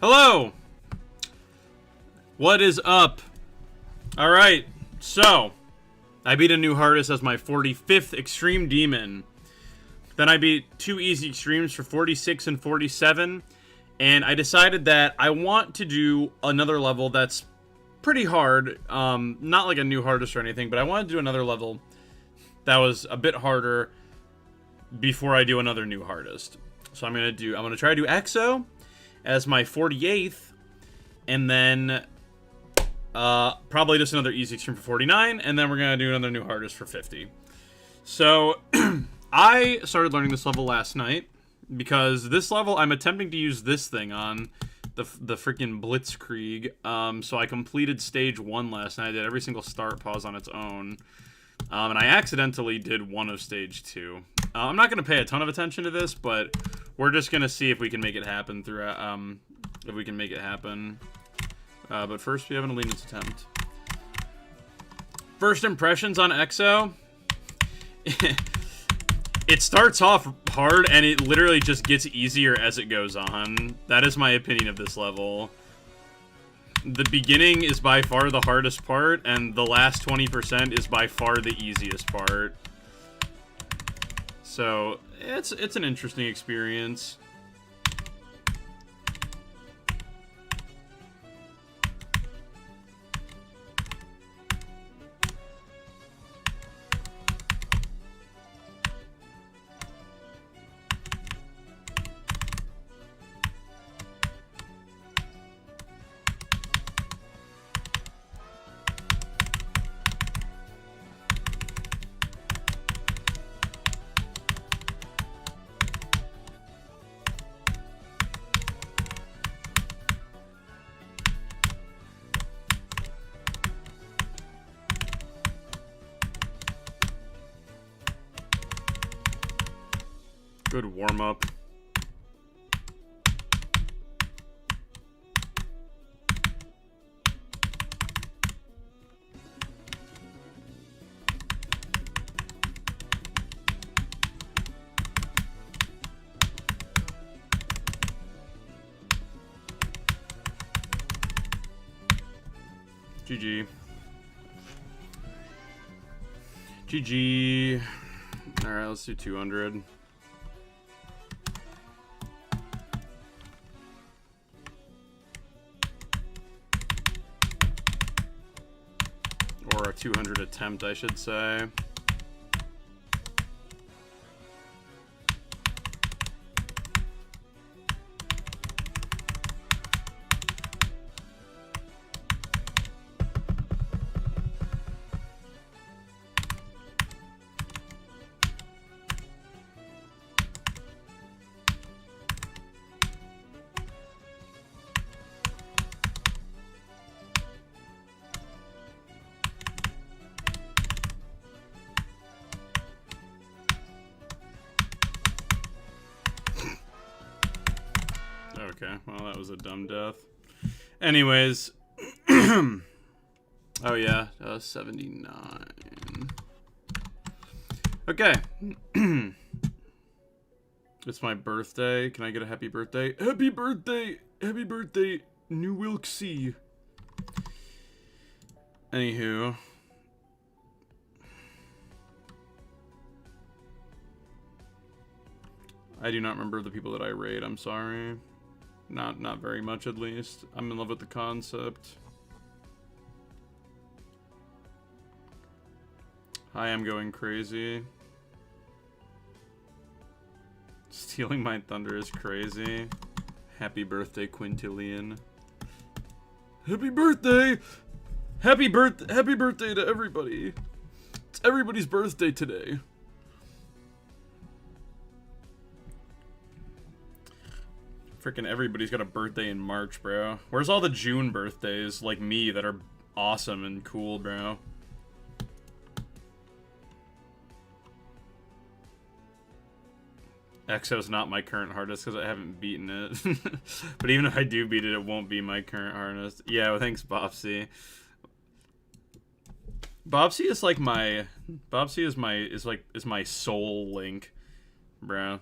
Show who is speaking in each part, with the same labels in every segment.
Speaker 1: Hello! What is up? Alright, so I beat a new hardest as my 45th Extreme Demon. Then I beat 2 easy extremes for 46 and 47. And I decided that I want to do another level that's pretty hard. Not like a new hardest or anything, but I want to do another level that was a bit harder before I do another new hardest. So I'm gonna try to do EXO as my 48th, and then probably just another easy extreme for 49, and then we're gonna do another new hardest for 50. So I started learning this level last night because this level I'm attempting to use this thing on the freaking Blitzkrieg. So I completed stage 1 last night. I did every single start pause on its own, and I accidentally did one of stage 2. I'm not gonna pay a ton of attention to this, but we're just gonna see if we can make it happen throughout. If we can make it happen. But first, we have an allegiance attempt. First impressions on EXO. It starts off hard, and it literally just gets easier as it goes on. That is my opinion of this level. The beginning is by far the hardest part, and the last 20% is by far the easiest part. So, it's an interesting experience. Good warm-up. GG. GG. Alright, let's do 200. Or a 200 attempt, I should say. Okay, well, that was a dumb death. Anyways. Oh, yeah. 79. Okay. It's my birthday. Can I get a happy birthday? Happy birthday! Happy birthday, New Wilkesy. Anywho. I do not remember the people that I raid. I'm sorry. Not very much, at least. I'm in love with the concept. Hi, I'm going crazy. Stealing my thunder is crazy. Happy birthday, Quintillion. Happy birthday! Happy birthday to everybody. It's everybody's birthday today. Freaking everybody's got a birthday in March, bro. Where's all the June birthdays, like me, that are awesome and cool, bro? EXO's not my current hardest because I haven't beaten it. But even if I do beat it, it won't be my current hardest. Yeah, well, thanks, Bopsy. Bopsy is like my... Bopsy is my soul link, bro.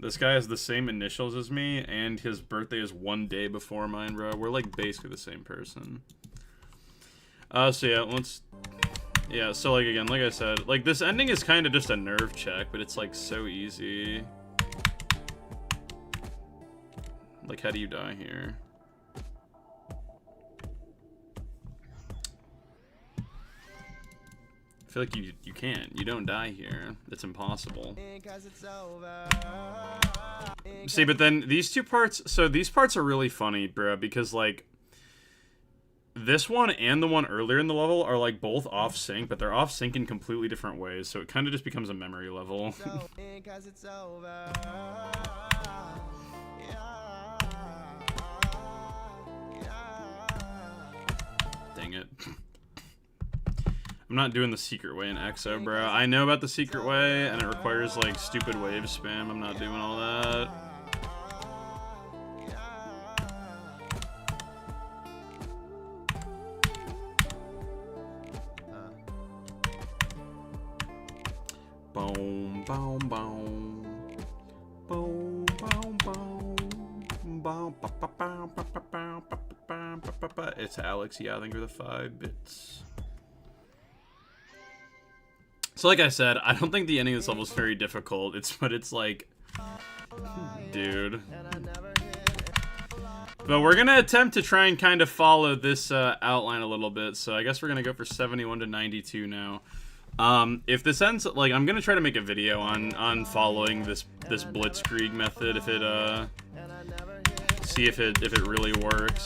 Speaker 1: This guy has the same initials as me, and his birthday is 1 day before mine, bro. We're, like, basically the same person. So, yeah, let's... Yeah, so, like, again, like I said, like, this ending is kind of just a nerve check, but it's, like, so easy. Like, how do you die here? I feel like you can't. You don't die here. It's impossible. See, but then these two parts... So these parts are really funny, bro, because, like... This one and the one earlier in the level are, like, both off-sync, but they're off-sync in completely different ways, so it kind of just becomes a memory level. Dang it. I'm not doing the secret way in EXO, bro. I know about the secret way, and it requires, like, stupid wave spam. I'm not doing all that. Boom, boom, boom. Boom, boom, boom. Boom, ba, ba, ba, ba, ba, ba, ba, ba, ba, ba. It's Alex, yeah, I think we're the 5 bits. So like I said, I don't think the ending of this level is very difficult. But it's like, dude. But we're gonna attempt to try and kind of follow this outline a little bit. So I guess we're gonna go for 71 to 92 now. If this ends, like, I'm gonna try to make a video on following this blitzkrieg method. If it see if it really works.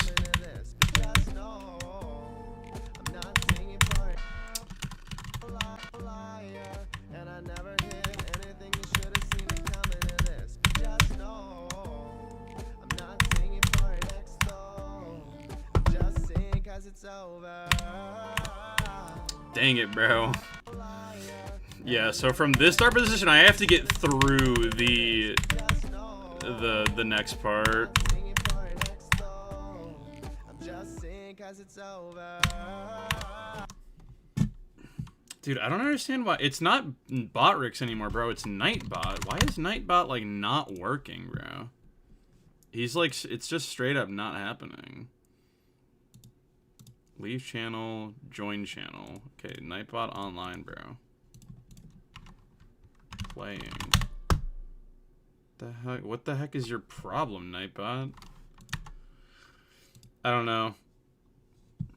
Speaker 1: Dang it, bro. Yeah, so from this start position, I have to get through the next part. Dude, I don't understand why it's not Botrix anymore, bro. It's Nightbot. Why is Nightbot, like, not working, bro? He's like, it's just straight up not happening. Leave channel, join channel. Okay, Nightbot online, bro. Playing. The heck? What the heck is your problem, Nightbot? I don't know.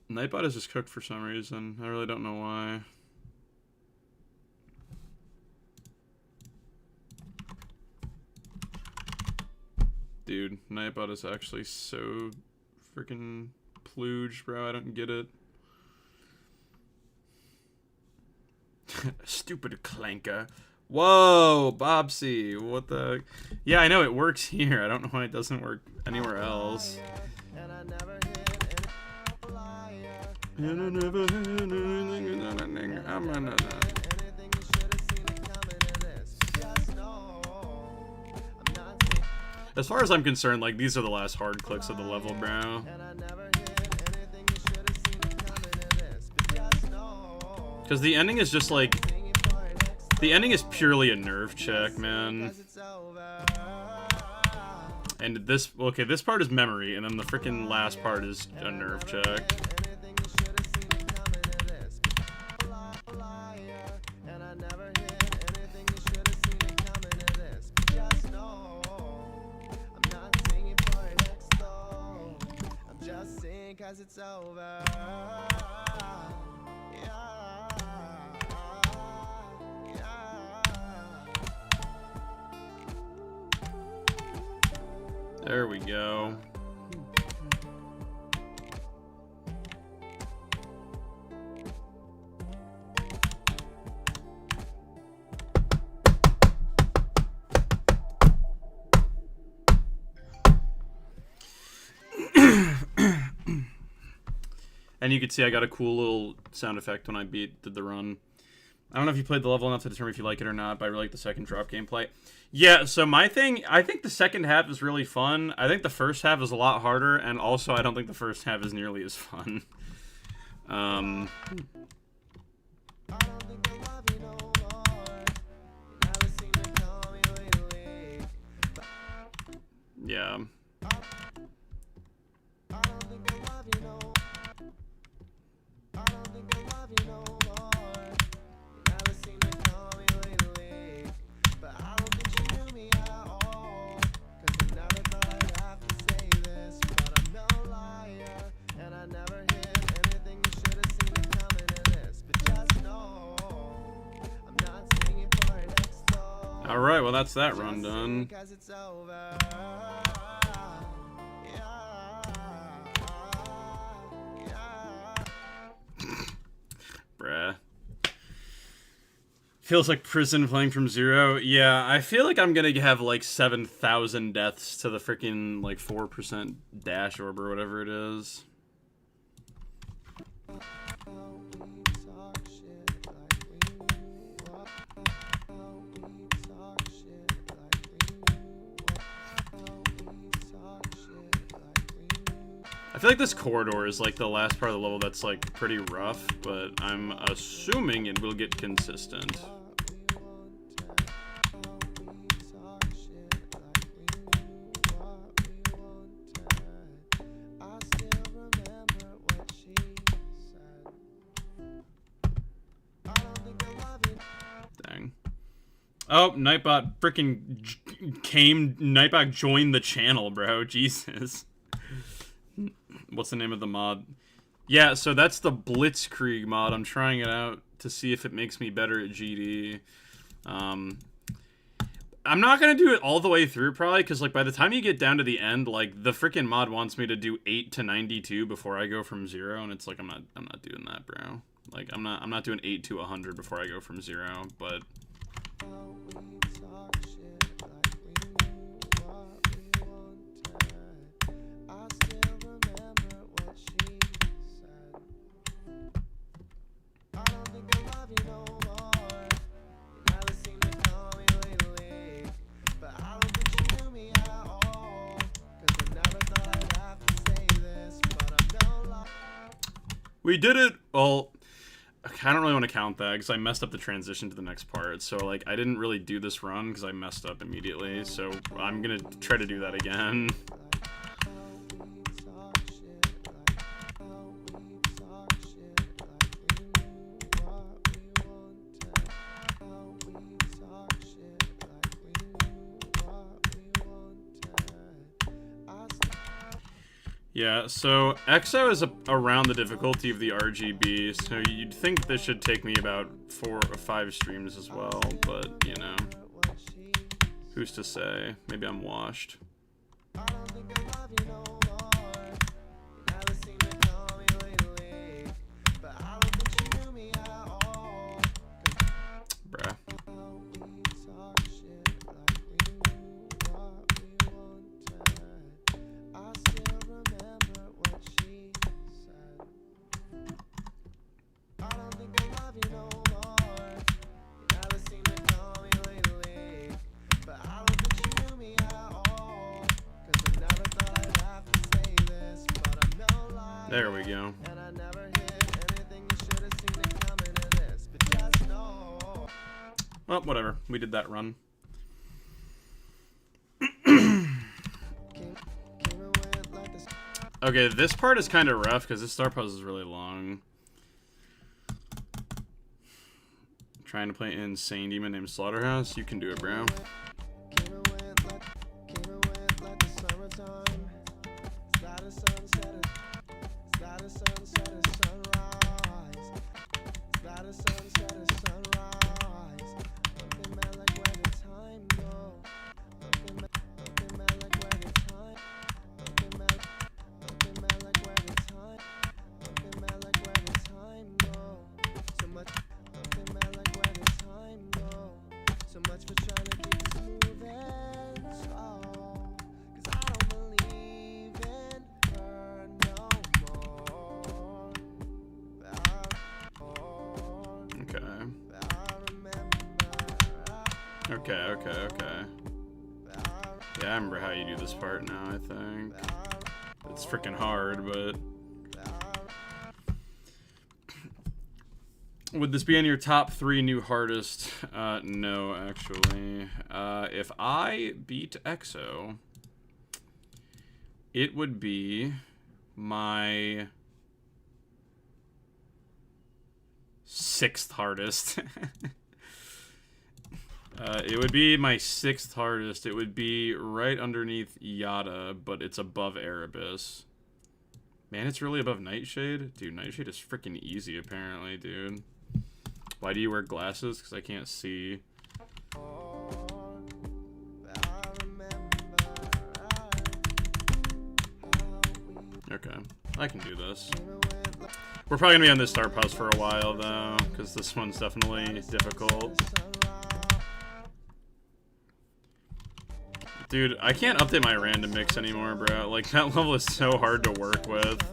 Speaker 1: Nightbot is just cooked for some reason. I really don't know why. Dude, Nightbot is actually so freaking pluged, bro. I don't get it. Stupid clanker. Whoa, Bobsy. What the... Yeah, I know it works here. I don't know why it doesn't work anywhere else. As far as I'm concerned, like, these are the last hard clicks of the level, bro. Because the ending is just like... The ending is purely a nerve check, man. And this... Okay, this part is memory, and then the freaking last part is a nerve check. It's over. There we go. And you can see I got a cool little sound effect when I did the run. I don't know if you played the level enough to determine if you like it or not, but I really like the second drop gameplay. Yeah, so my thing, I think the second half is really fun. I think the first half is a lot harder, and also I don't think the first half is nearly as fun. Alright, well that's that run done. Bruh. Feels like prison playing from zero. Yeah, I feel like I'm gonna have like 7,000 deaths to the freaking like 4% dash orb or whatever it is. I feel like this corridor is like the last part of the level that's like pretty rough, but I'm assuming it will get consistent. Dang. Oh, Nightbot freaking Nightbot joined the channel, bro. Jesus. What's the name of the mod? Yeah, so that's the Blitzkrieg mod. I'm trying it out to see if it makes me better at GD. I'm not going to do it all the way through, probably, because like by the time you get down to the end, like the freaking mod wants me to do 8 to 92 before I go from 0, and it's like I'm not doing that, bro. Like I'm not doing 8 to 100 before I go from 0, but we did it! Well, I don't really want to count that because I messed up the transition to the next part. So, like, I didn't really do this run because I messed up immediately. So, I'm going to try to do that again. Yeah, so EXO is around the difficulty of the RGB, so you'd think this should take me about 4 or 5 streams as well, but, you know, who's to say? Maybe I'm washed. Bruh. There we go. Well, whatever. We did that run. Okay, this part is kind of rough because this star puzzle is really long. Trying to play an insane demon named Slaughterhouse? You can do it, bro. Okay. Yeah, I remember how you do this part now, I think. It's freaking hard, but... Would this be in your top 3 new hardest? No, actually. If I beat EXO, it would be my 6th hardest. It would be my 6th hardest. It would be right underneath Yada, but it's above Erebus. Man, it's really above Nightshade? Dude, Nightshade is freaking easy, apparently, dude. Why do you wear glasses? Because I can't see. Okay, I can do this. We're probably gonna be on this start pause for a while though, because this one's definitely difficult. Dude, I can't update my random mix anymore, bro. Like, that level is so hard to work with.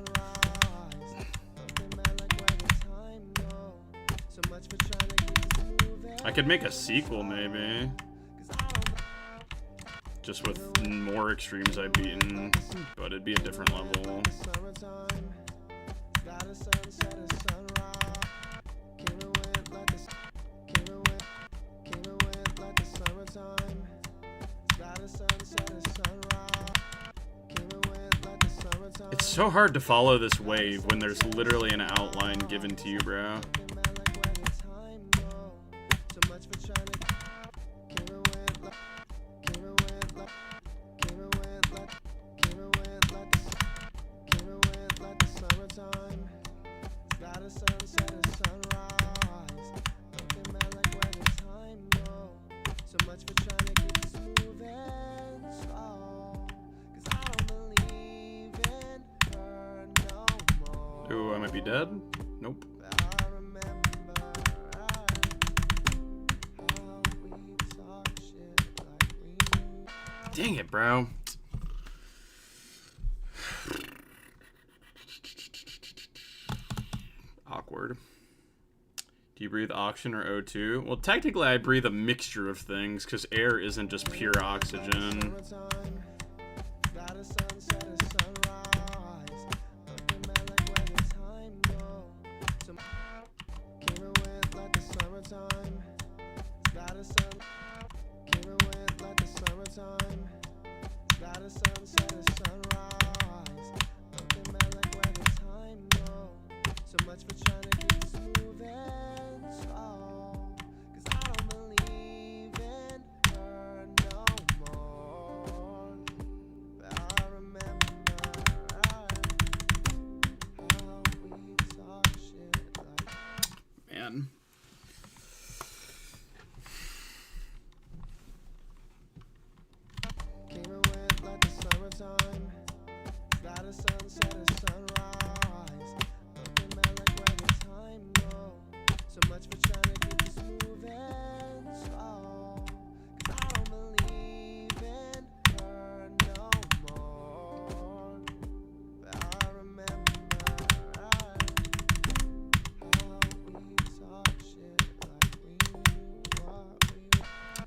Speaker 1: I could make a sequel, maybe. Just with more extremes I've beaten, but it'd be a different level. It's so hard to follow this wave when there's literally an outline given to you, bro. Ooh, I might be dead. Nope. Dang it, bro. Awkward. Do you breathe oxygen or O2? Well, technically I breathe a mixture of things, because air isn't just pure oxygen. Man.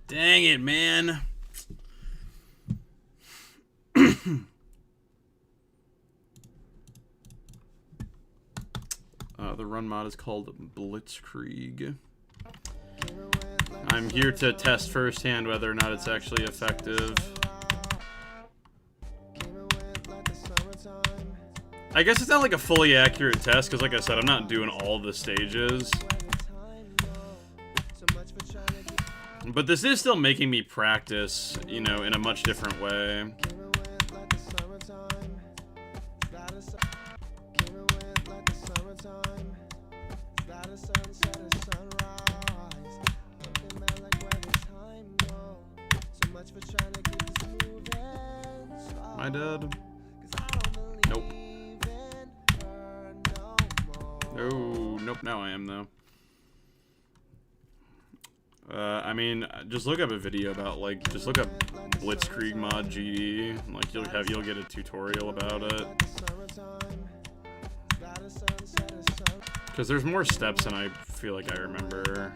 Speaker 1: Dang it, man. The run mod is called Blitzkrieg. I'm here to test firsthand whether or not it's actually effective. I guess it's not like a fully accurate test, because like I said, I'm not doing all the stages. But this is still making me practice, you know, in a much different way. Am I dead? Nope. No, nope, now I am though. I mean, just look up a video about, like, just look up Blitzkrieg mod GD. Like, you'll get a tutorial about it. Because there's more steps than I feel like I remember.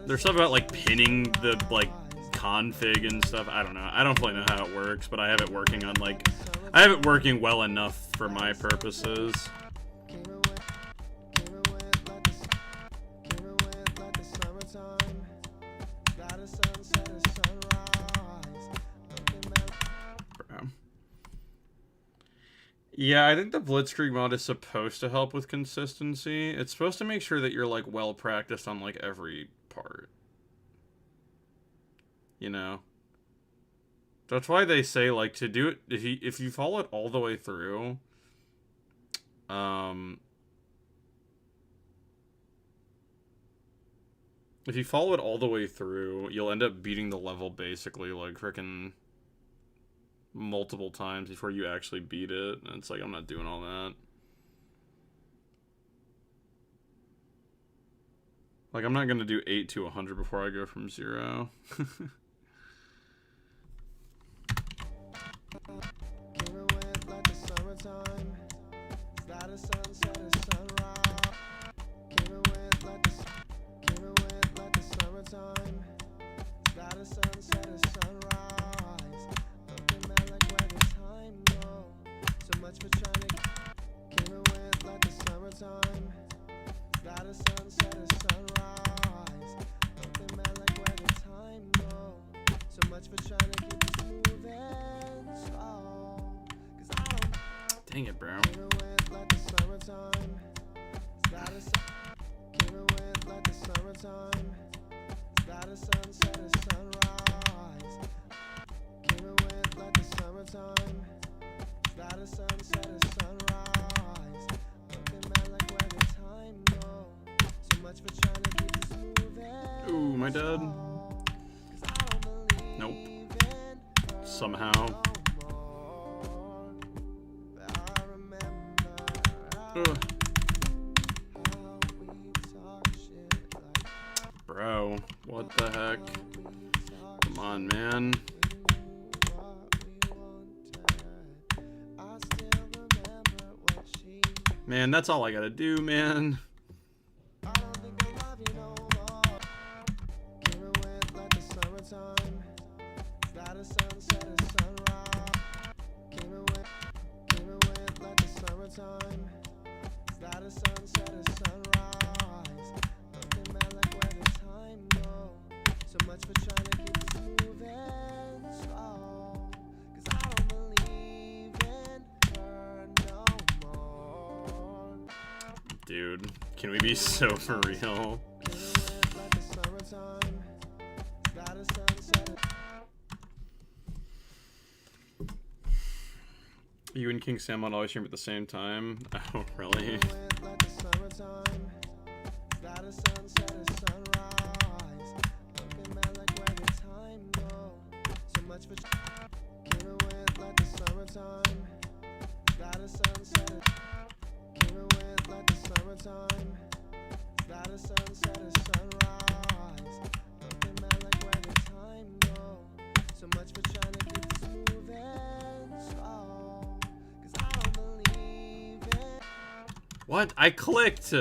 Speaker 1: There's stuff about, like, pinning the, like, config and stuff. I don't know. I don't fully know how it works, but I have it working on, like, I have it working well enough for my purposes. Yeah, I think the Blitzkrieg mod is supposed to help with consistency. It's supposed to make sure that you're, like, well practiced on, like, every part. You know? That's why they say, like, to do it, if you follow it all the way through, if you follow it all the way through, you'll end up beating the level basically, like, frickin', multiple times before you actually beat it. And it's like, I'm not doing all that. Like, I'm not going to do 8 to 100 before I go from 0. Dang it, bro. Ooh, my dad. Nope. Somehow. Ugh. Bro, what the heck? Come on, man. Man, that's all I gotta do, man. Dude, can we be so for real? You and King Salmon always stream at the same time? Oh, really? What? I clicked!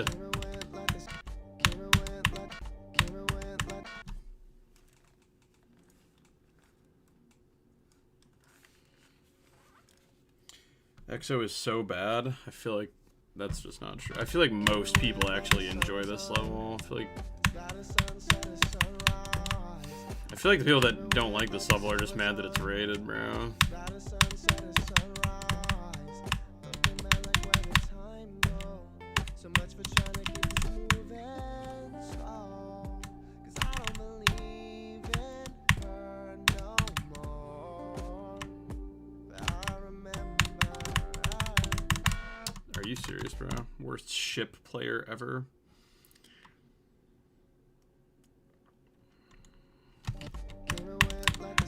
Speaker 1: EXO is so bad. I feel like that's just not true. I feel like most people actually enjoy this level. I feel like the people that don't like this level are just mad that it's rated, bro. Are you serious, bro? Worst ship player ever.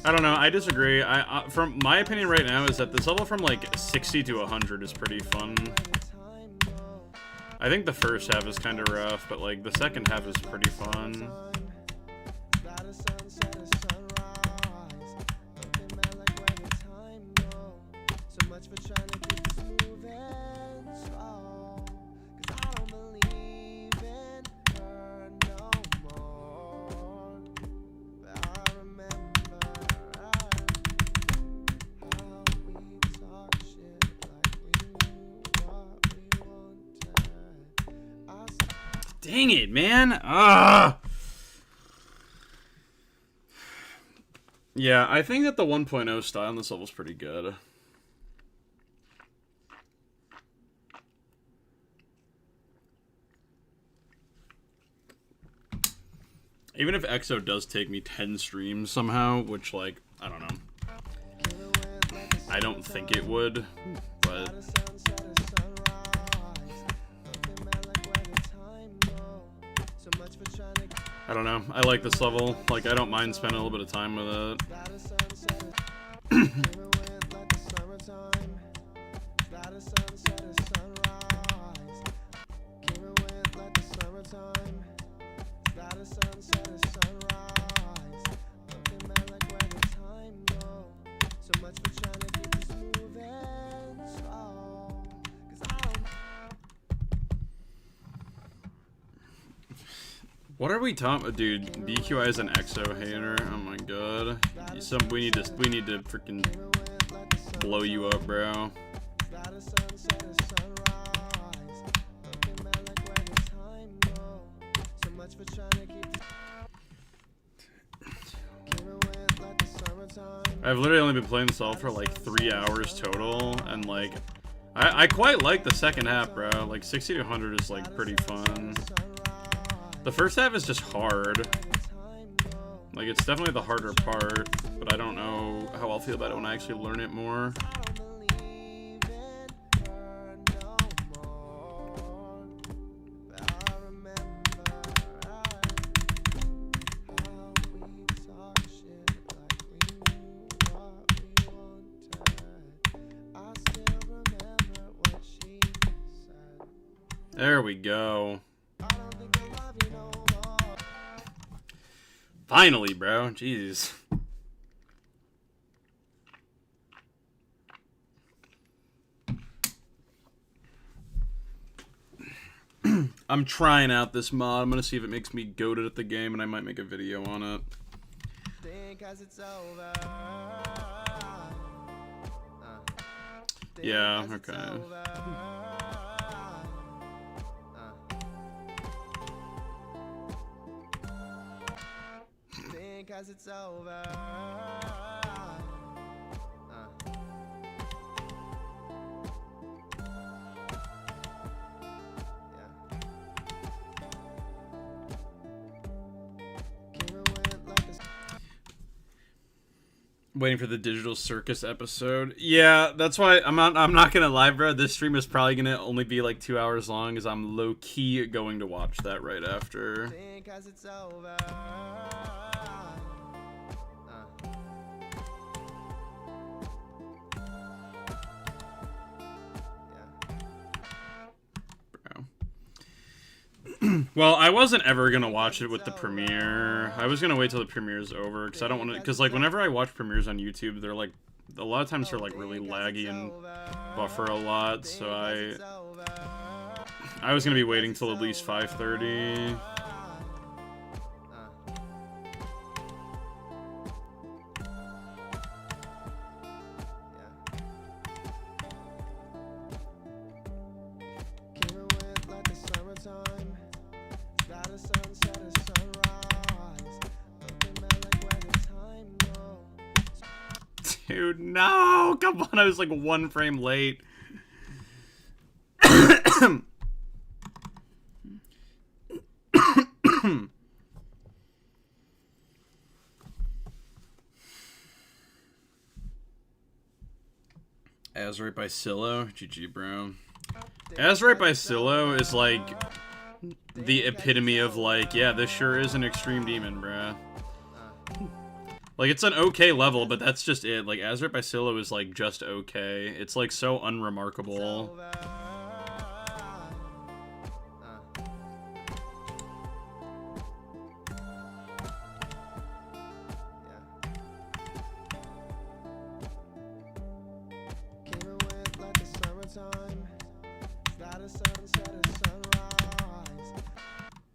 Speaker 1: I don't know. I disagree. From my opinion right now is that this level from like 60 to 100 is pretty fun. I think the first half is kind of rough, but like the second half is pretty fun. Dang it, man. Ugh. Yeah, I think that the 1.0 style on this level is pretty good. Even if EXO does take me 10 streams somehow, which, like, I don't know. I don't think it would, but... I don't know. I like this level. Like, I don't mind spending a little bit of time with it. What are we talking about, dude? BQI is an EXO hater. Oh my god. We need to freaking blow you up, bro. I've literally only been playing this all for like 3 hours total, and like I quite like the second half, bro. Like 60 to 100 is like pretty fun. The first half is just hard. Like, it's definitely the harder part, but I don't know how I'll feel about it when I actually learn it more. There we go. Finally, bro. Jeez. I'm trying out this mod. I'm gonna see if it makes me goated at the game, and I might make a video on it. Yeah, okay.
Speaker 2: Cause it's over.
Speaker 1: Waiting for the Digital Circus episode. Yeah, that's why I'm not gonna lie, bro. This stream is probably gonna only be like 2 hours long, as I'm low key going to watch that right after.
Speaker 2: Cause it's over.
Speaker 1: Well, I wasn't ever gonna watch it with the premiere. I was gonna wait till the premiere's over, because I don't want to. Because like whenever I watch premieres on YouTube, they're like a lot of times they're like really laggy and buffer a lot. So I was gonna be waiting till at least 5:30. Dude, no! Come on, I was like 1 frame late. Azurite by Silo, GG, bro. Azurite by Silo is like the epitome of like, yeah, this sure is an extreme demon, bruh. Like, it's an okay level, but that's just it. Like, Azurite by Silo is, like, just okay. It's, like, so unremarkable.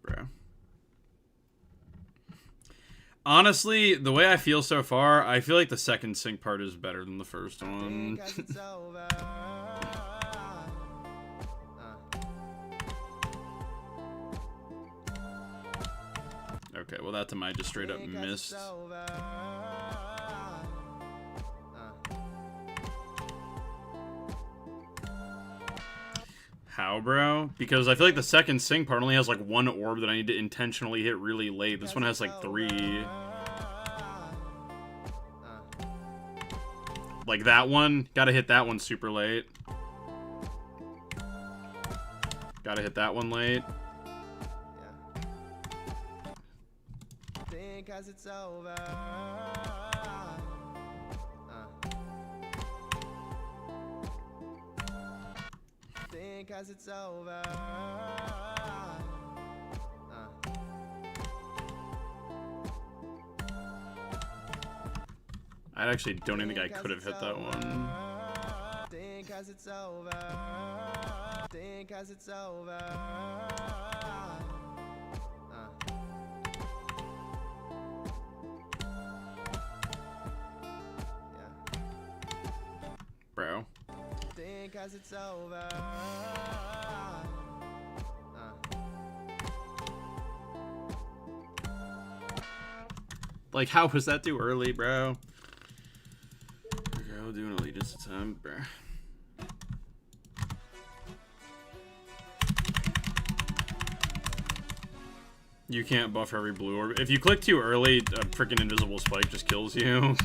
Speaker 1: Bro. Honestly, the way I feel so far, I feel like the second sync part is better than the first one. Okay, well that to my just straight up missed. How, bro? Because I feel like the second sync part only has like 1 orb that I need to intentionally hit really late. This one has like 3. Like that one, gotta hit that one super late. Gotta hit that one late. Cause it's over. Cause it's over. I actually don't even think I could have hit that one.
Speaker 2: Think as it's over. Think as it's over.
Speaker 1: Bro.
Speaker 2: Think as it's over.
Speaker 1: Like, how was that too early, bro? I'll do an allegiance attempt, bro. You can't buffer every blue orb. If you click too early, a freaking invisible spike just kills you.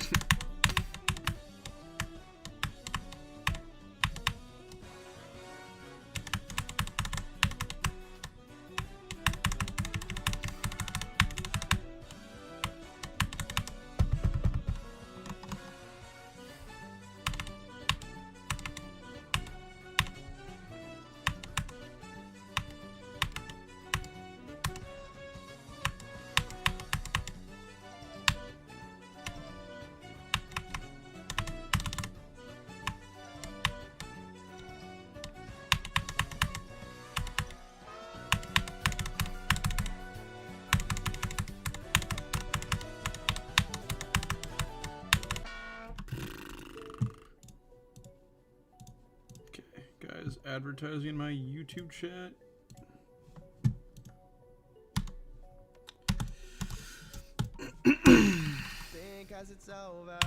Speaker 1: Guys, advertising my YouTube chat.
Speaker 2: Think as it's over.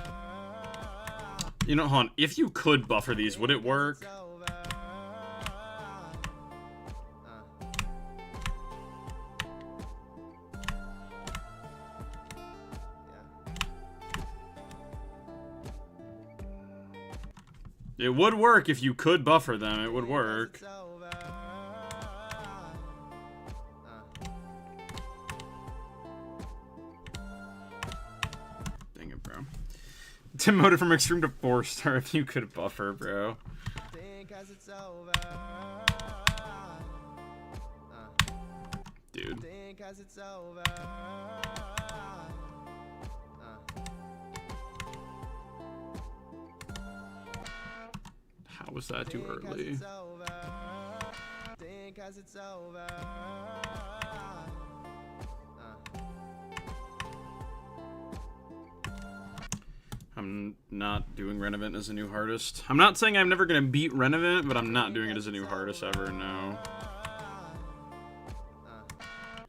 Speaker 1: You know, hon, if you could buffer these, would it work? It would work if you could buffer them. It would work. Dang it, bro. Demoted from extreme to 4-star if you could buffer, bro. Dude. How was that too early? I'm not doing Renovant as a new hardest. I'm not saying I'm never gonna beat Renovant, but I'm not doing it as a new hardest ever, no.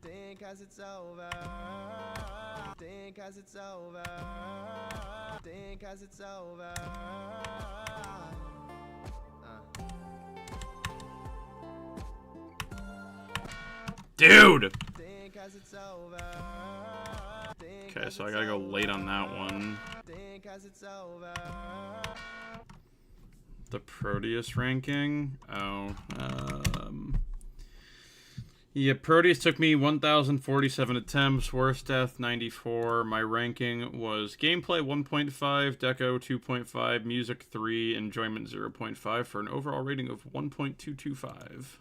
Speaker 1: Think as it's over. Think as it's over. Think as it's over. Dude! Okay, so I gotta go late on that one. The Proteus ranking? Oh, yeah, Proteus took me 1,047 attempts, worst death 94. My ranking was gameplay 1.5, deco 2.5, music 3, enjoyment 0.5 for an overall rating of 1.225.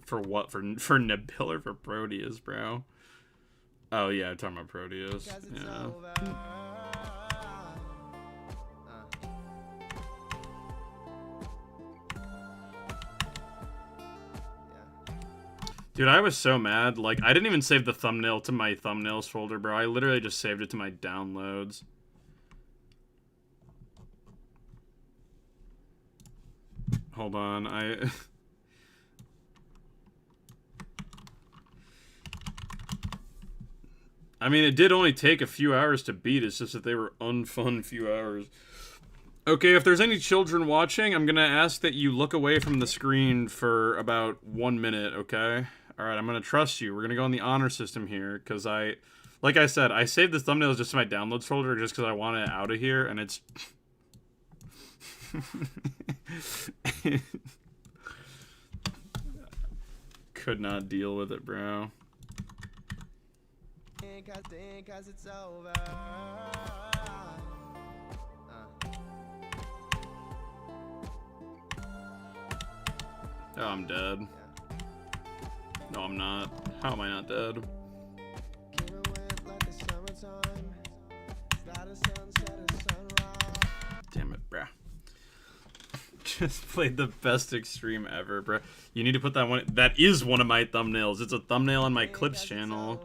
Speaker 1: For what? For Nabil or for Proteus, bro? Oh yeah, I'm talking about Proteus. Yeah. Dude, I was so mad. Like, I didn't even save the thumbnail to my thumbnails folder, bro. I literally just saved it to my downloads. Hold on, I mean, it did only take a few hours to beat. It's just that they were unfun few hours. Okay, if there's any children watching, I'm gonna ask that you look away from the screen for about 1 minute, okay? Alright, I'm gonna trust you. We're gonna go on the honor system here, because like I said, I saved the thumbnails just to my downloads folder just because I want it out of here, and it's... Could not deal with it, bro. Think as it's over. Oh, I'm dead. No, I'm not. How am I not dead?
Speaker 2: Came and went like the summertime. Start a sunset, a sunrise.
Speaker 1: Damn it, bruh. Just played the best extreme ever, bruh. You need to put that one. That is one of my thumbnails. It's a thumbnail on my clips channel.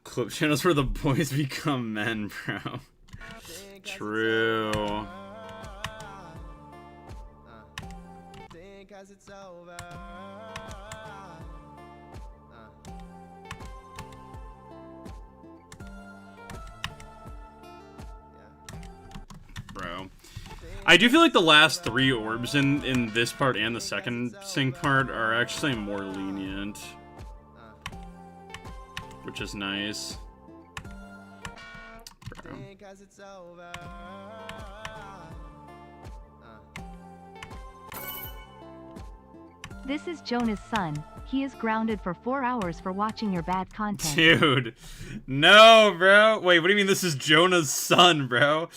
Speaker 1: Clip channels where the boys become men, bro. True. Bro. I do feel like the last 3 orbs in this part and the second sync part are actually more lenient. Which is nice. Bro.
Speaker 3: This is Jonah's son. He is grounded for 4 hours for watching your bad content.
Speaker 1: Dude. No, bro. Wait, what do you mean this is Jonah's son, bro?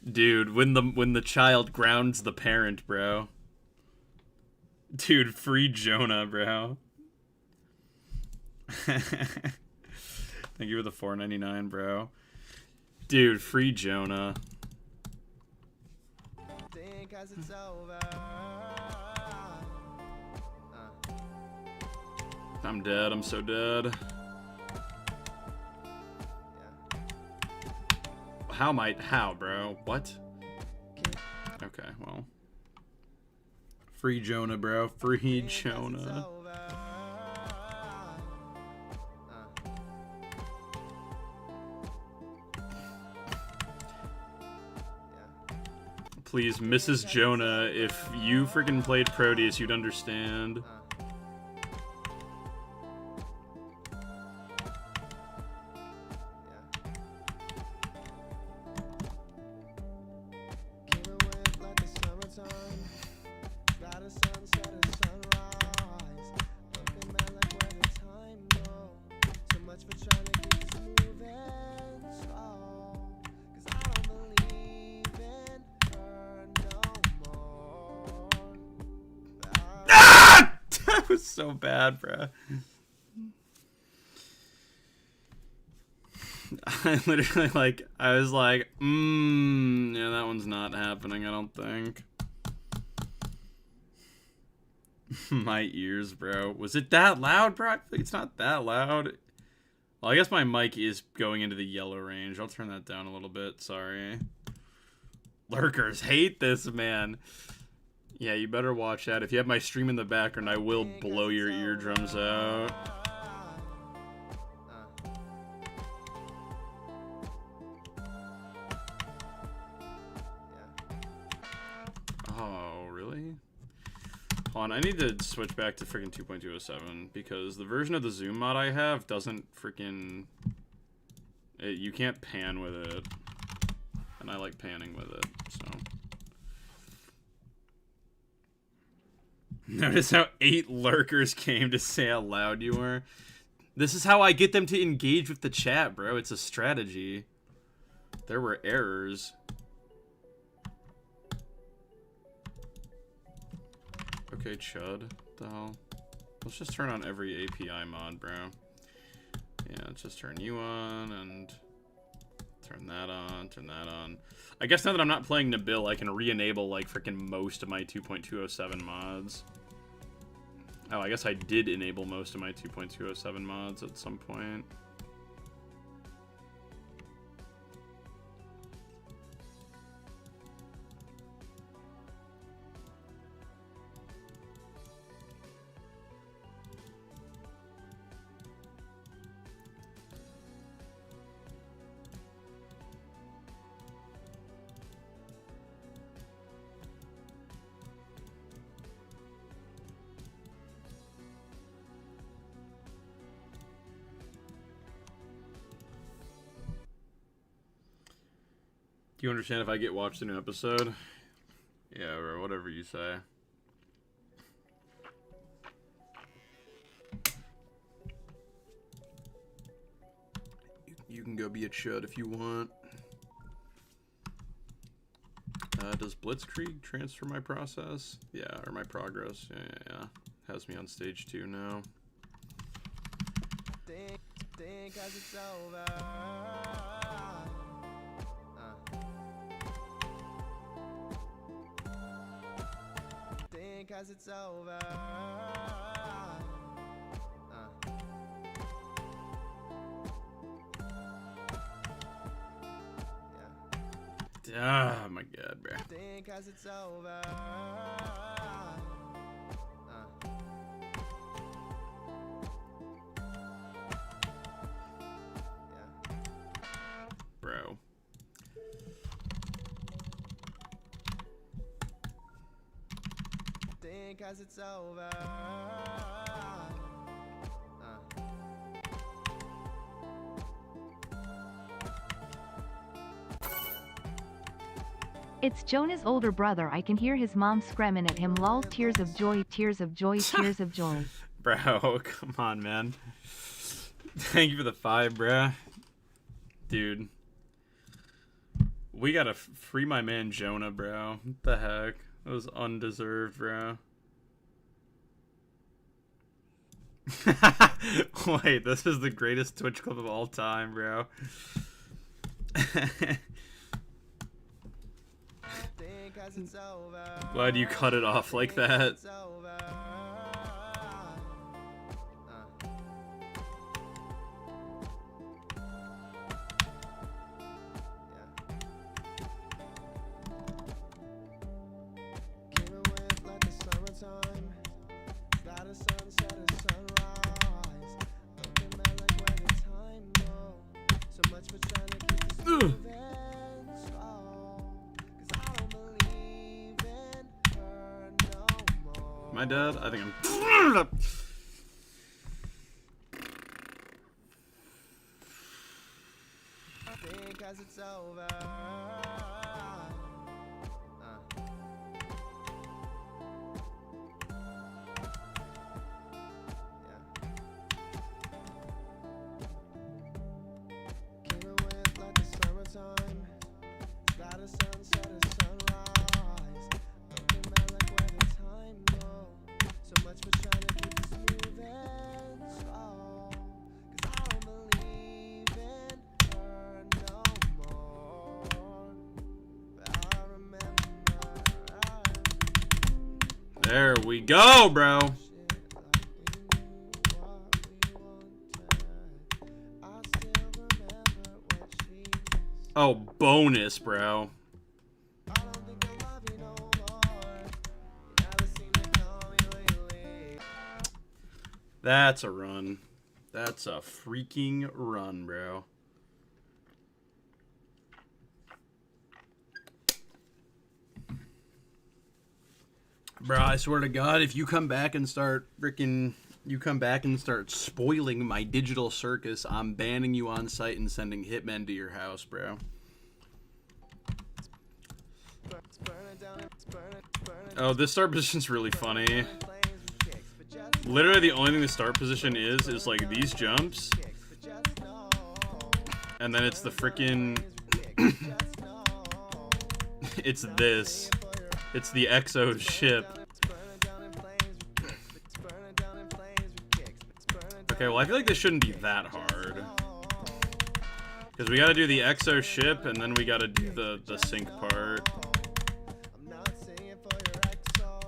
Speaker 1: Dude, when the child grounds the parent, bro. Dude, free Jonah, bro. Thank you for the $4.99, bro. Dude, free Jonah. I'm dead. I'm so dead. How, bro? What? Okay, well. Free Jonah, bro. Free Jonah. Please, Mrs. Jonah, if you freaking played Proteus, you'd understand. That was so bad, bro. I literally, I was like, yeah, that one's not happening, I don't think. My ears, bro. Was it that loud, bro? I feel like it's not that loud. Well, I guess my mic is going into the yellow range. I'll turn that down a little bit, sorry. Lurkers hate this, man. Yeah, you better watch that. If you have my stream in the background, I will blow your eardrums out. Oh, really? Hold on, I need to switch back to freaking 2.207 because the version of the zoom mod I have doesn't freaking... you can't pan with it. And I like panning with it, so... Notice how 8 lurkers came to say how loud you were. This is how I get them to engage with the chat, bro. It's a strategy. There were errors. Okay, Chud. What the hell? Let's just turn on every API mod, bro. Yeah, let's just turn you on and turn that on, turn that on. I guess now that I'm not playing Nabil, I can re-enable, like, freaking most of my 2.207 mods. Oh, I guess I did enable most of my 2.207 mods at some point. Do you understand if I get watched a new episode? Yeah, or whatever you say. You can go be a chud if you want. Does Blitzkrieg transfer my process? Yeah, or my progress. Yeah. Has me on stage 2 now.
Speaker 2: Think as it's over. Think as it's over.
Speaker 1: Ah, my God, bro.
Speaker 2: Think as it's over.
Speaker 1: Bro.
Speaker 2: Think as it's over.
Speaker 3: It's Jonah's older brother. I can hear his mom screaming at him. Lol, tears of joy, tears of joy, tears of joy.
Speaker 1: Bro, come on, man. Thank you for the 5, bruh. Dude. We gotta free my man Jonah, bro. What the heck? That was undeserved, bro. Wait, this is the greatest Twitch clip of all time, bro. Glad you cut it off like that. My dad? I think I'm...
Speaker 2: Think as it's over. Came and went like the summertime. Got a sunset, a sunrise. Looking back like where the time goes. So much for trying to keep this moving slow. 'Cause I don't believe in her no more. But I remember
Speaker 1: There we go, bro.
Speaker 2: shit like we knew what we wanted. I still remember what she said.
Speaker 1: Oh, bonus, bro.
Speaker 2: I don't think I love you no more. You never seem to call me lately.
Speaker 1: That's a run. That's a freaking run, bro. Bro, I swear to God, if you come back and start spoiling my digital circus, I'm banning you on site and sending hitmen to your house, bro.
Speaker 2: It's burning down, it's burning
Speaker 1: Oh, this start position's really funny.
Speaker 2: flames with kicks, but just
Speaker 1: Literally, the only thing the start position is like these jumps,
Speaker 2: kicks, but just know.
Speaker 1: and then it's the freaking.
Speaker 2: Kicks, but just know.
Speaker 1: It's this. It's the EXO ship.
Speaker 2: It's burning down in flames with kicks, but it's burning down in flames with kicks, but it's burning down.
Speaker 1: Okay, well, I feel like this shouldn't be that hard. Because we gotta do the EXO ship, and then we gotta do the sync part.
Speaker 2: I'm not singing for your exo.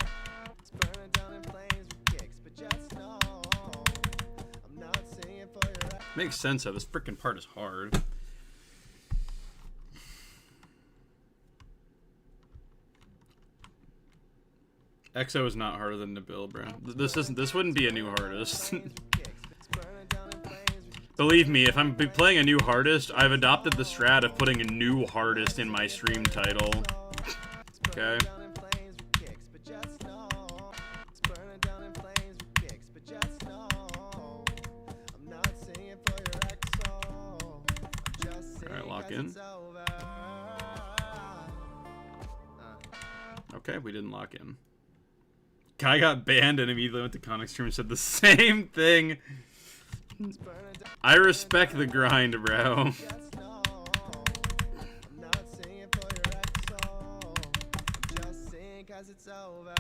Speaker 2: It's burning down in flames with kicks, but just know. I'm not singing for your exo.
Speaker 1: Makes sense how this freaking part is hard. EXO is not harder than Nabil, bro. This wouldn't be a new hardest. Believe me, if I'm playing a new hardest, I've adopted the strat of putting a new hardest in my stream title. Okay? Alright, lock in. Okay, we didn't lock in. Guy got banned and immediately went to Conic stream and said the same thing. I respect the grind, bro.
Speaker 2: Just know I'm not singing for your ex soul. I'm just singing 'cause it's over.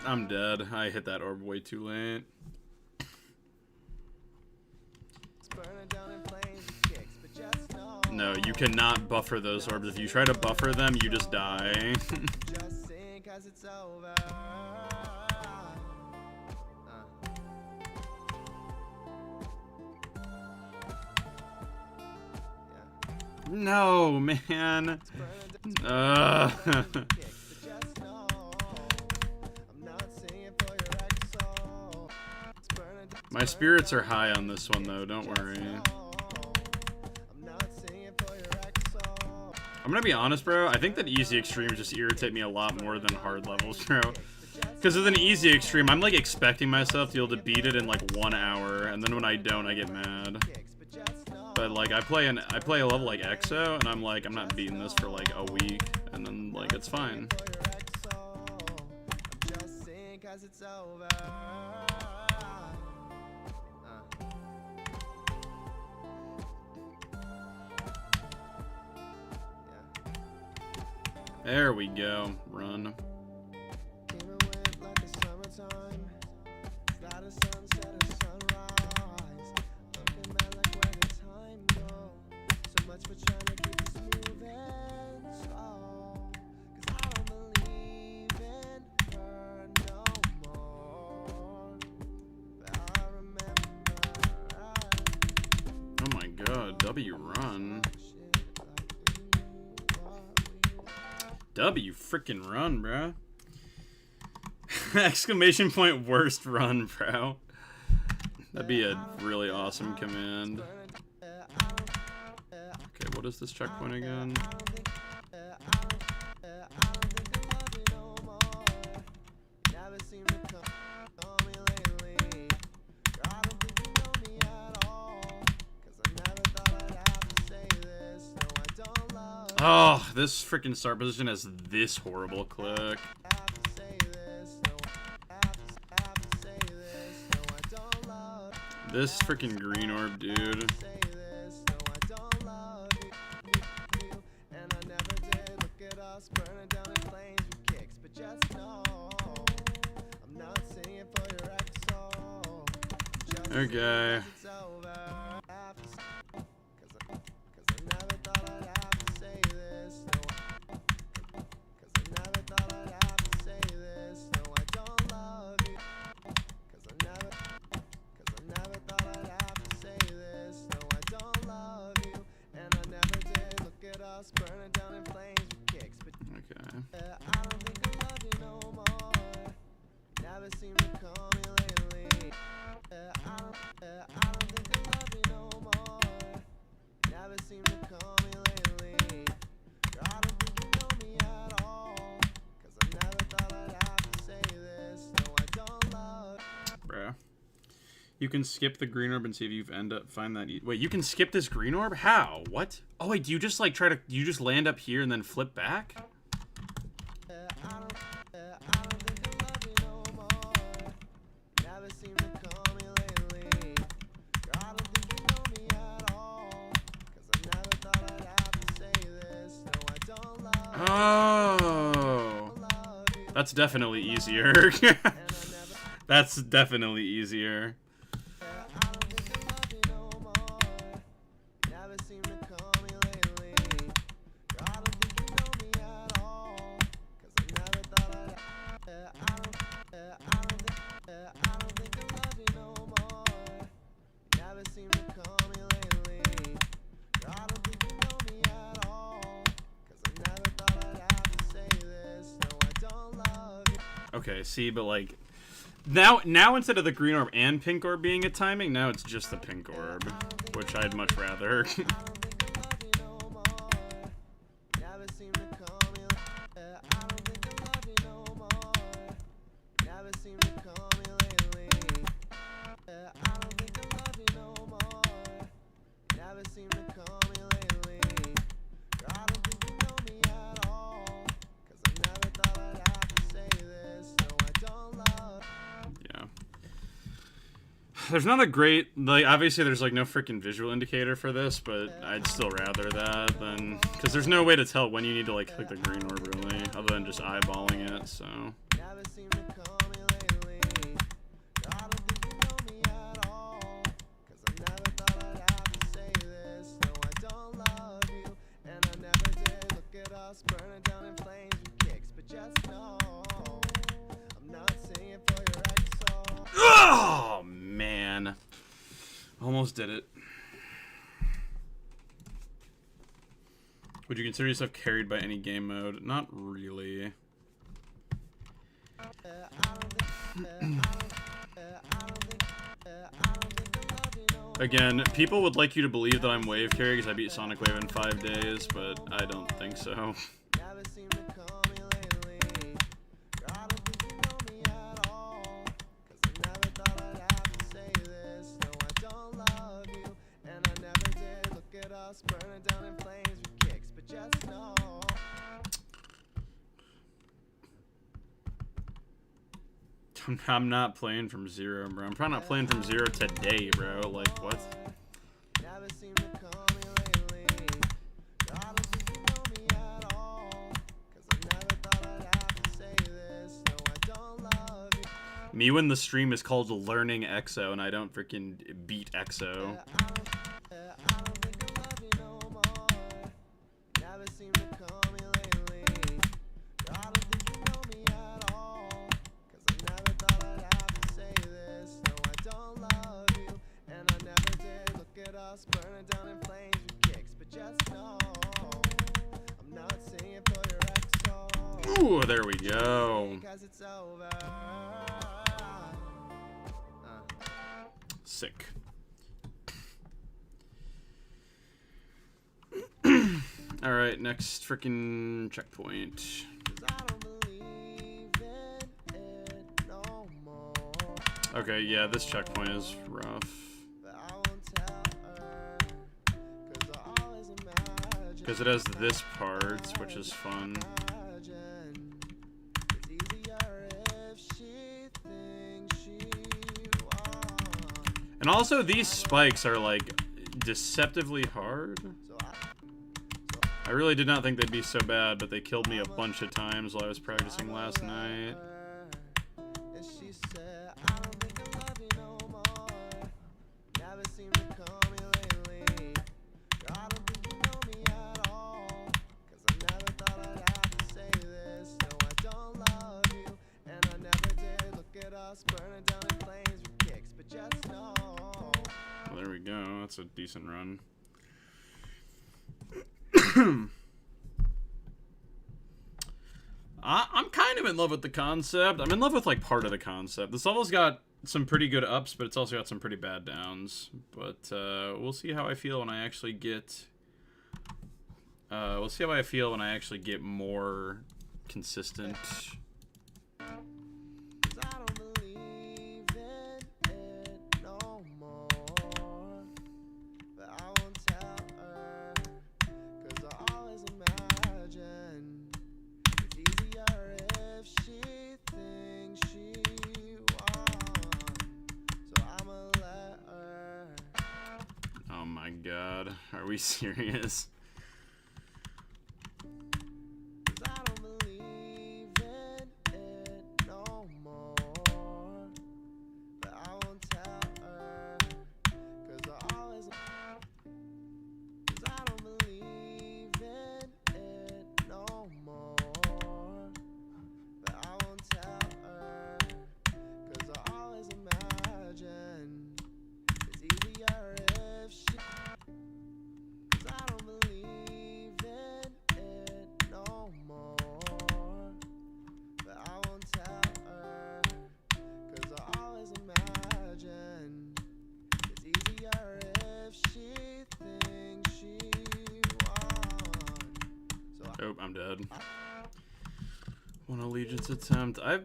Speaker 1: I'm dead. I hit that orb way too late.
Speaker 2: It's burning down in flames with kicks, but just know
Speaker 1: No, you cannot buffer those orbs. If you try to buffer them, you just die.
Speaker 2: just sing 'cause it's over.
Speaker 1: No, man.
Speaker 2: It's burning down
Speaker 1: Uh,
Speaker 2: kicks, but just know I'm not singing for your ex soul. It's burning down.
Speaker 1: my spirits are high on this one, though. Don't worry.
Speaker 2: I'm not singing for your ex soul.
Speaker 1: I'm gonna be honest, bro. I think that easy extremes just irritate me a lot more than hard levels, bro. Because with an easy extreme, I'm like expecting myself to be able to beat it in like 1 hour, and then when I don't, I get mad. But like I play a level like EXO, and I'm like, I'm not beating this for like a week, and then like it's fine.
Speaker 2: Just sing 'cause it's over.
Speaker 1: There we go. Run.
Speaker 2: Came and went like the summertime. It's not a sunset or sunrise. Looking back like where the time go. So much for trying to keep us moving slow. 'Cause I don't believe in her no more. But I remember
Speaker 1: Oh my god. W run.
Speaker 2: shit like we knew what we were.
Speaker 1: W freaking run, bro. Exclamation point worst run, bro. That'd be a really awesome command. Okay, what is this checkpoint again? Oh, this freaking start position has this horrible click. This freaking green orb, dude. Okay.
Speaker 2: Burning down in flames with kicks, but
Speaker 1: Okay.
Speaker 2: I don't think I love you no more. Never seem to call me lately. I don't think I love you no more. Never seem to call me lately. Girl, I don't think you know me at all. 'Cause I never thought I'd have to say this. No, I don't love.
Speaker 1: Bruh. You can skip the green orb and see if you end up find that. Wait, you can skip this green orb? How? What? Oh wait, do you just like you just land up here and then flip back?
Speaker 2: I don't think I love you no more. Never seem to call me lately. Girl, I don't think you know me at all. 'Cause I never thought I'd have to say this. No, I don't love
Speaker 1: Oh.
Speaker 2: you.
Speaker 1: That's definitely easier. That's definitely easier.
Speaker 2: I don't think I love you no more. Never seem to call me lately. Girl, I don't think you know me at all. 'Cause I never thought I don't think I love you no more. Never seem to call me lately. Girl, I don't think you know me at all. 'Cause I never thought I'd have to say this. No, I don't love you.
Speaker 1: Okay, see, but like now instead of the green orb and pink orb being a timing, now it's just the pink orb, which I'd much rather.
Speaker 2: I don't think I love you no more. Never seem to call me. I don't think I love you no more. Never seem to call me lately. I don't think I love you no more. Never seem to call
Speaker 1: There's not a great, like, obviously there's, like, no freaking visual indicator for this, but I'd still rather that than, because there's no way to tell when you need to, like, click the green orb, really, other than just eyeballing it, so.
Speaker 2: Never seem to call me lately. I don't think you know me at all. 'Cause I never thought I'd have to say this. No, I don't love you, and I never did. Look at us burning down in flames with kicks, but just know I'm not singing for your ex.
Speaker 1: Oh, man. Almost did it. Would you consider yourself carried by any game mode? Not really. Again, people would like you to believe that I'm wave carry because I beat Sonic Wave in 5 days, but I don't think so.
Speaker 2: Never seem to call me lately. I don't think you know me at all. 'Cause I never thought I'd have to say this. No, I don't love you, and I never did. Look at us burning down in flames with kicks, but just know.
Speaker 1: I'm not playing from zero, bro. I'm probably not playing from zero today, bro. Like, what?
Speaker 2: Never seem to call me lately. I don't think you know me at all. 'Cause I never thought I'd have to say this. No, I don't love you.
Speaker 1: Me when the stream is called Learning EXO and I don't freaking beat EXO.
Speaker 2: I don't think I love you no more. Never seem to call me lately. I don't think you know me at all. 'Cause I never thought I'd have to say this. No, I don't love you, and I never did. Look at us burning down in flames with kicks, but just know I'm not singing for your ex.
Speaker 1: Ooh, there we go.
Speaker 2: 'Cause it's over.
Speaker 1: Sick. Alright, next freaking checkpoint.
Speaker 2: 'Cause I don't believe in it no more.
Speaker 1: Okay, yeah, this checkpoint is rough.
Speaker 2: But I won't tell her. 'Cause I always imagine.
Speaker 1: Because it has this part, which is fun.
Speaker 2: It's easier if she thinks she won.
Speaker 1: And also, these spikes are, like, deceptively hard. I really did not think they'd be so bad, but they killed me a bunch of times while I was practicing last night.
Speaker 2: And she said, I don't think I love you no more. Never seem to call me lately. I don't think you know me at all. 'Cause I never thought I'd have to say this. No, I don't love you, and I never did. Look at us burning down in flames with kicks, but just know.
Speaker 1: Well, there we go. That's a decent run. I'm kind of in love with the concept. I'm in love with, like, part of the concept. This level's got some pretty good ups, but it's also got some pretty bad downs. But we'll see how I feel when I actually get... we'll see how I feel when I actually get more consistent.
Speaker 2: 'Cause I don't believe in it no more. But I won't tell her. 'Cause I always imagine it's easier if she thinks she won. So I'ma let her.
Speaker 1: Oh my god. Are we serious?
Speaker 2: 'Cause I don't believe in it no more. But I won't tell her. 'Cause I always. 'Cause I don't believe in it no more. But I won't tell her. 'Cause I always imagine it's easier if she. 'Cause I don't believe in it no more. But I won't tell her. 'Cause I always imagine it's easier if she thinks she won. So
Speaker 1: Oh, I'm dead. One allegiance attempt. I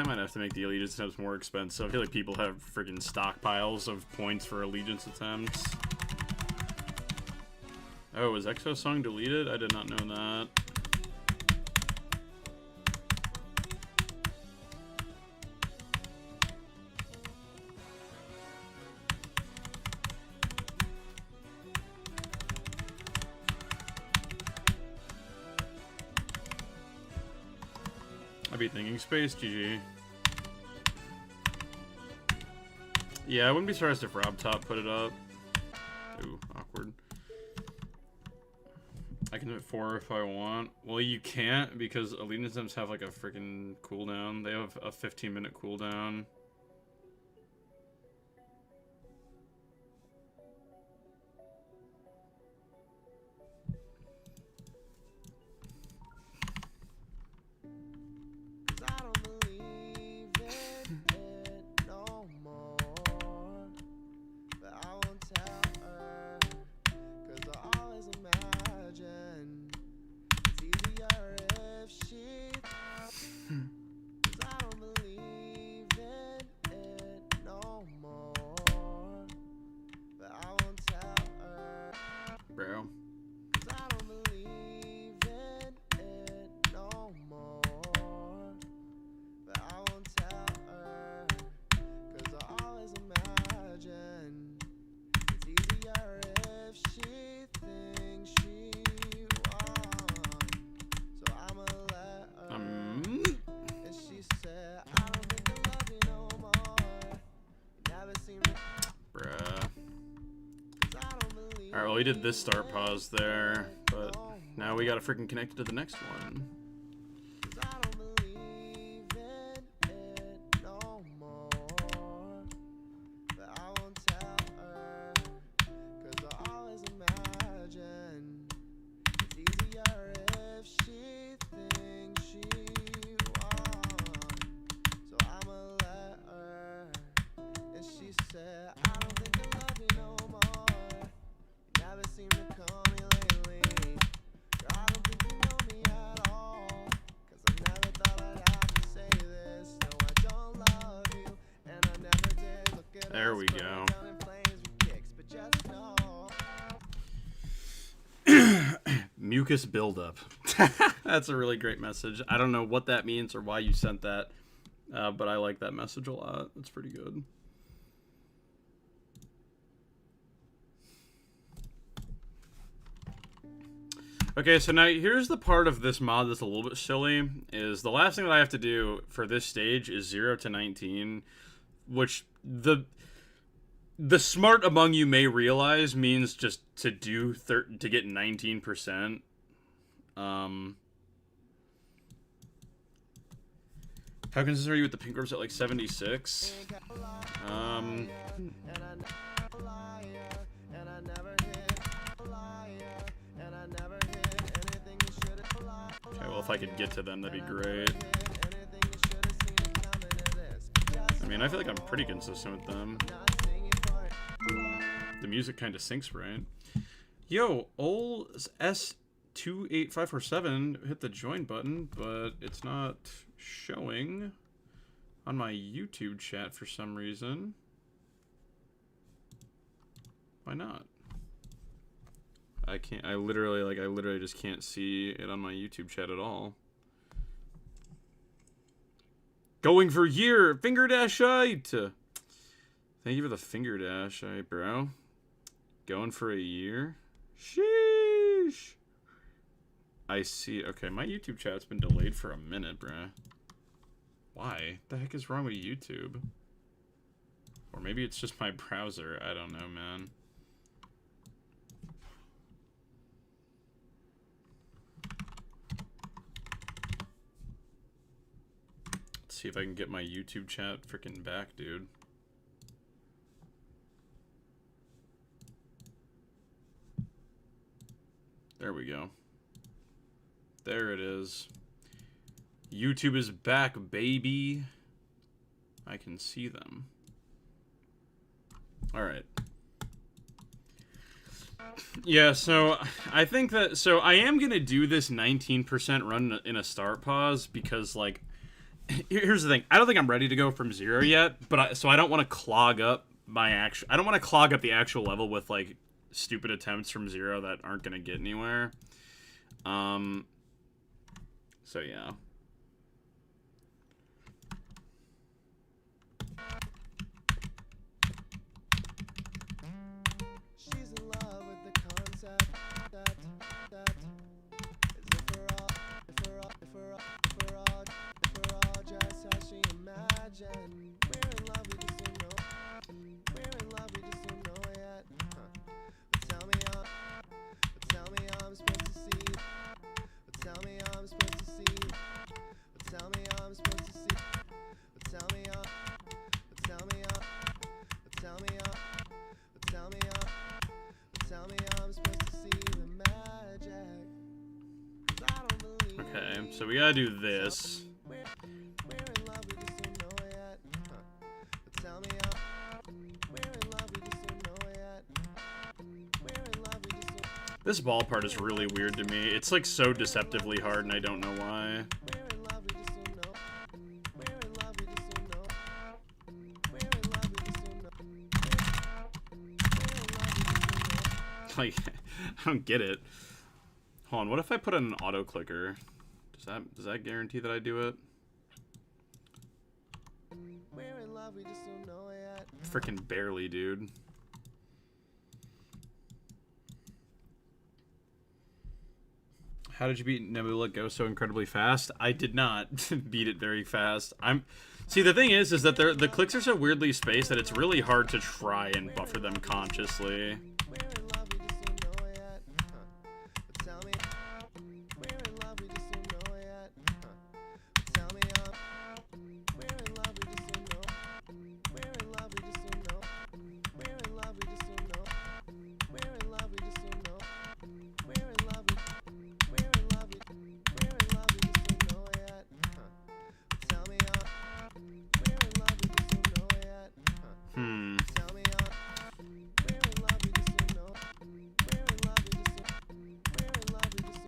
Speaker 1: might have to make the allegiance attempts more expensive. I feel like people have freaking stockpiles of points for allegiance attempts. Oh, was EXO song deleted? I did not know that. beat Thinking Space, GG. Yeah, I wouldn't be surprised if Rob Top put it up. Ooh, awkward. I can do it 4 if I want. Well, you can't because Elite Attempts have like a freaking cooldown. They have a 15-minute cooldown. Bro. Alright, well, we did this start pause there, but now we gotta freaking connect it to the next one. There we go. Mucus buildup. That's a really great message. I don't know what that means or why you sent that, but I like that message a lot. That's pretty good. Okay, so now here's the part of this mod that's a little bit silly, is the last thing that I have to do for this stage is 0 to 19, which the smart among you may realize means just to do to get 19%. How consistent are you with the pink orbs at like 76? Okay, well, if I could get to them, that'd be great. I mean, I feel like I'm pretty consistent with them. The music kind of syncs, right? Yo, ol S28547 hit the join button, but it's not showing on my YouTube chat for some reason. Why not? I can't, I literally just can't see it on my YouTube chat at all. Going for year, finger dashite. Thank you for the finger dashite, bro. Going for a year. Sheesh. I see. Okay, my YouTube chat's been delayed for a minute, bruh. Why? The heck is wrong with YouTube? Or maybe it's just my browser. I don't know, man. Let's see if I can get my YouTube chat freaking back, dude. There we go. There it is. YouTube is back, baby. I can see them. All right. Yeah, so I think that... So I am going to do this 19% run in a start pause because, like... Here's the thing. I don't think I'm ready to go from 0 yet, but so I don't want to clog up my actual... I don't want to clog up the actual level with, like, stupid attempts from 0 that aren't going to get anywhere. So yeah.
Speaker 2: She's in love with the concept that is if we're all imagine. We're in love, we just don't know. We're in love, we just don't know it yet. But tell me I'm supposed to see. But tell me I'm supposed to see. But tell me I'm supposed to see. But tell me I'm. But tell me I'm. But tell me I'm. But tell me I'm. But tell me I'm supposed to see the magic. 'Cause I don't believe.
Speaker 1: Okay, so we gotta do this.
Speaker 2: We're in love, we just don't know it yet. But tell me I'm. We're in love, we just don't know it yet. We're in love, we just don't.
Speaker 1: This ball part is really weird to me. It's like so deceptively hard, and I don't know why.
Speaker 2: We're in love, we just don't know. We're in love, we just don't know. We're in love, we just don't know. We're in love, we just don't know.
Speaker 1: Like, I don't get it. Hold on, what if I put in an auto clicker? Does that guarantee that I do it?
Speaker 2: We're in love, we just don't know it yet.
Speaker 1: Freaking barely, dude. How did you beat Nabil Let Go so incredibly fast? I did not beat it very fast. See, the thing is that the clicks are so weirdly spaced that it's really hard to try and buffer them consciously.
Speaker 2: We're in love, we just don't know it yet. But tell me, we're in love, we just don't know it yet. But tell me I'm. We're in love, we just don't know. We're in love, we just don't know. We're in love, we just don't know. We're in love, we just don't know. We're in love, we're in love, we just don't know it yet. But tell me I'm. We're in love, we just don't know it yet. Tell me I'm. We're in love, we just don't know. We're in love, we just don't. We're in love, we just.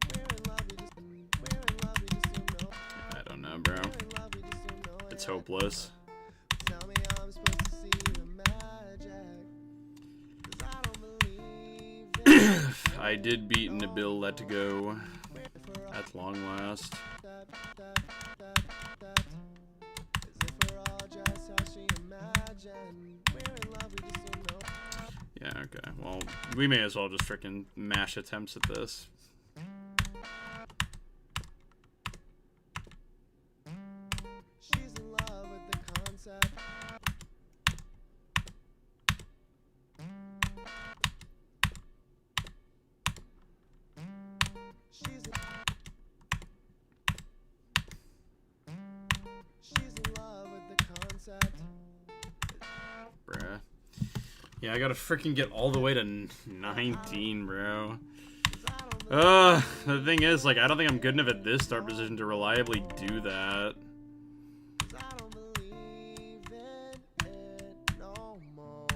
Speaker 2: We're in love, we just. We're in love, we just don't know.
Speaker 1: I don't know, bro.
Speaker 2: We're in love, we just don't know it
Speaker 1: It's
Speaker 2: yet.
Speaker 1: hopeless.
Speaker 2: Tell me I'm supposed to see the magic. 'Cause I don't believe it.
Speaker 1: I did beat Nabil Let Go at long last.
Speaker 2: As if we're all just how she imagined. We're in love, we just don't know.
Speaker 1: Yeah, okay. Well, we may as well just frickin' mash attempts at this.
Speaker 2: She's in love with the concept. She's in love with the concept.
Speaker 1: Bruh. Yeah, I gotta freaking get all the way to 19, bro. The thing is, like, I don't think I'm good enough at this start position to reliably do that.
Speaker 2: 'Cause I don't believe in it no more.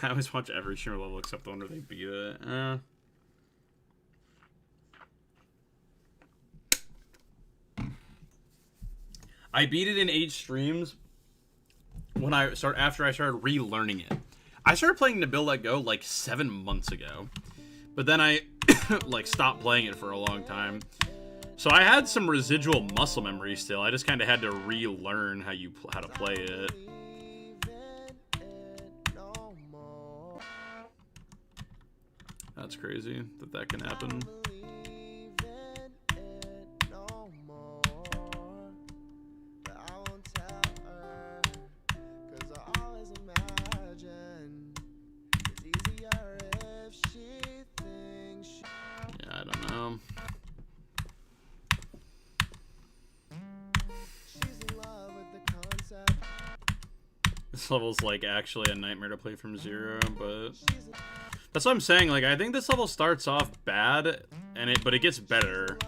Speaker 1: I always watch every streamer level except the one where they beat it. I beat it in 8 streams after I started relearning it. I started playing Nabil Let Go like 7 months ago, but then I like stopped playing it for a long time. So I had some residual muscle memory still. I just kind of had to relearn how to play it. That's crazy that can happen. Yeah, I don't know. This level's like actually a nightmare to play from 0, but that's what I'm saying. Like, I think this level starts off bad, but it gets better.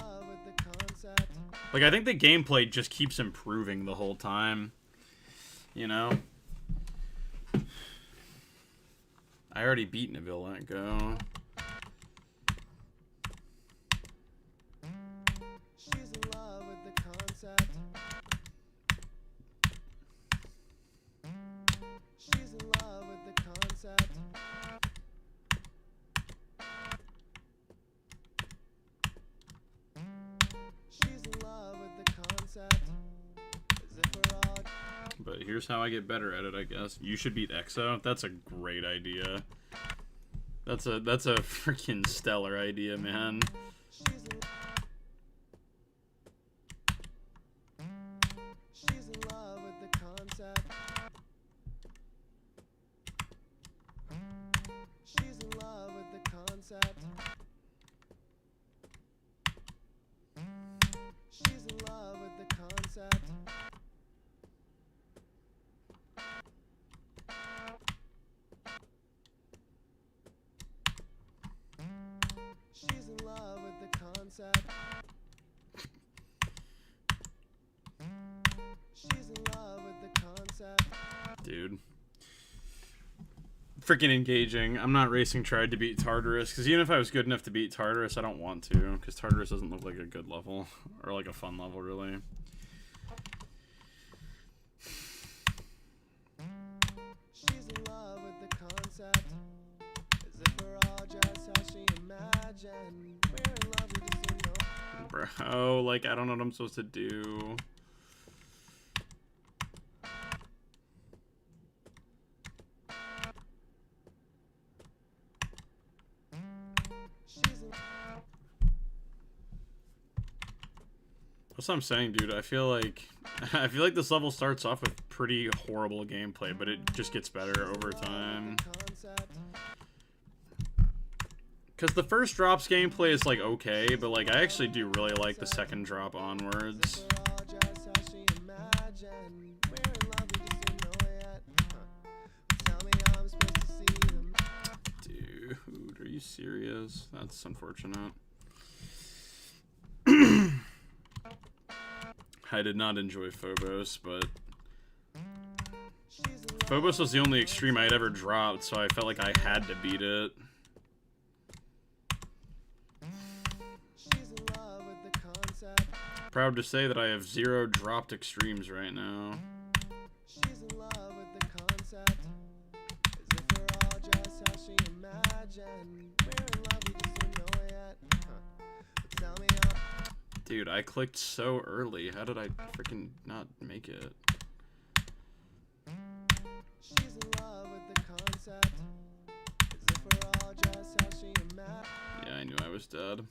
Speaker 1: Like, I think the gameplay just keeps improving the whole time. You know? I already beat Nabil Let Go.
Speaker 2: She's in love with the concept. She's in love with the concept. She's in love with the concept. As if we're all.
Speaker 1: But here's how I get better at it, I guess. You should beat EXO. That's a great idea. That's a freaking stellar idea, man.
Speaker 2: She's in. concept. She's in love with the concept. She's in love with the concept. She's in love with the concept. She's in love with the concept.
Speaker 1: Dude. Freaking engaging. I'm not racing tried to beat Tartarus, because even if I was good enough to beat Tartarus, I don't want to, because Tartarus doesn't look like a good level, or like a fun level, really.
Speaker 2: She's in love with the concept. As if we're all just how she imagined. We're in love, we just don't know.
Speaker 1: Bro, like, I don't know what I'm supposed to do.
Speaker 2: She's in
Speaker 1: That's what I'm saying, dude. I feel like this level starts off with pretty horrible gameplay, but it just gets better over time.
Speaker 2: concept.
Speaker 1: Because the first drop's gameplay is, like, okay, but, like, I actually do really like the second drop onwards.
Speaker 2: We're all just how she imagined. We're in love, we just don't know yet. Tell me how I'm supposed to see them.
Speaker 1: Dude, are you serious? That's unfortunate. I did not enjoy Phobos, but
Speaker 2: She's in love.
Speaker 1: Phobos was the only extreme I had ever dropped, so I felt like I had to beat it.
Speaker 2: She's in love with the concept.
Speaker 1: Proud to say that I have 0 dropped extremes right now.
Speaker 2: She's in love with the concept. As if we're all just how she imagined. We're in love, we just don't know yet. But tell me how.
Speaker 1: Dude, I clicked so early. How did I freaking not make it?
Speaker 2: She's in love with the concept. As if we're all just how she imagined.
Speaker 1: Yeah, I knew I was dead.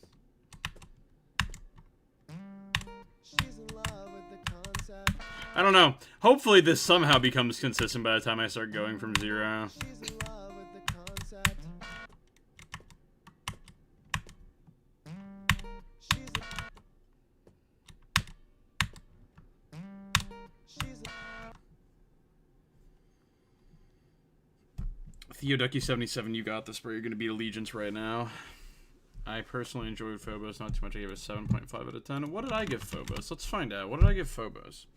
Speaker 2: She's in love with the concept.
Speaker 1: I don't know. Hopefully this somehow becomes consistent by the time I start going from 0.
Speaker 2: She's in love with the concept. She's
Speaker 1: Theoducky77, you got this, bro. You're going to beat Allegiance right now. I personally enjoyed Phobos. Not too much. I gave it 7.5 out of 10. What did I give Phobos? Let's find out. What did I give Phobos?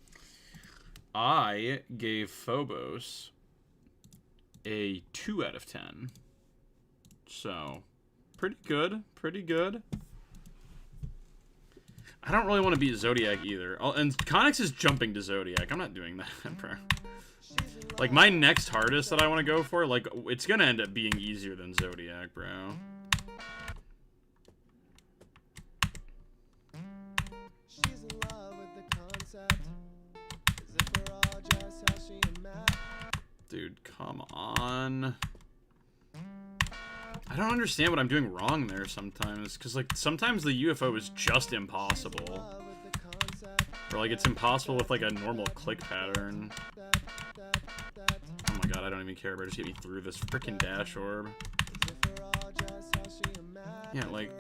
Speaker 1: I gave Phobos a 2 out of 10. So, pretty good. Pretty good. I don't really want to beat Zodiac either. And Connix is jumping to Zodiac. I'm not doing that, bro. Like, my next hardest that I want to go for, like, it's going to end up being easier than Zodiac, bro.
Speaker 2: She's in love with the concept. As if we're all just how she imagined.
Speaker 1: Dude, come on. I don't understand what I'm doing wrong there sometimes. Because, like, sometimes the UFO is just impossible.
Speaker 2: Love with the concept.
Speaker 1: Or, like, it's impossible with, like, a normal click pattern. Oh my god, I don't even care, bro. Just get me through this freaking dash orb.
Speaker 2: As if we're all just how she imagined.
Speaker 1: Yeah, like,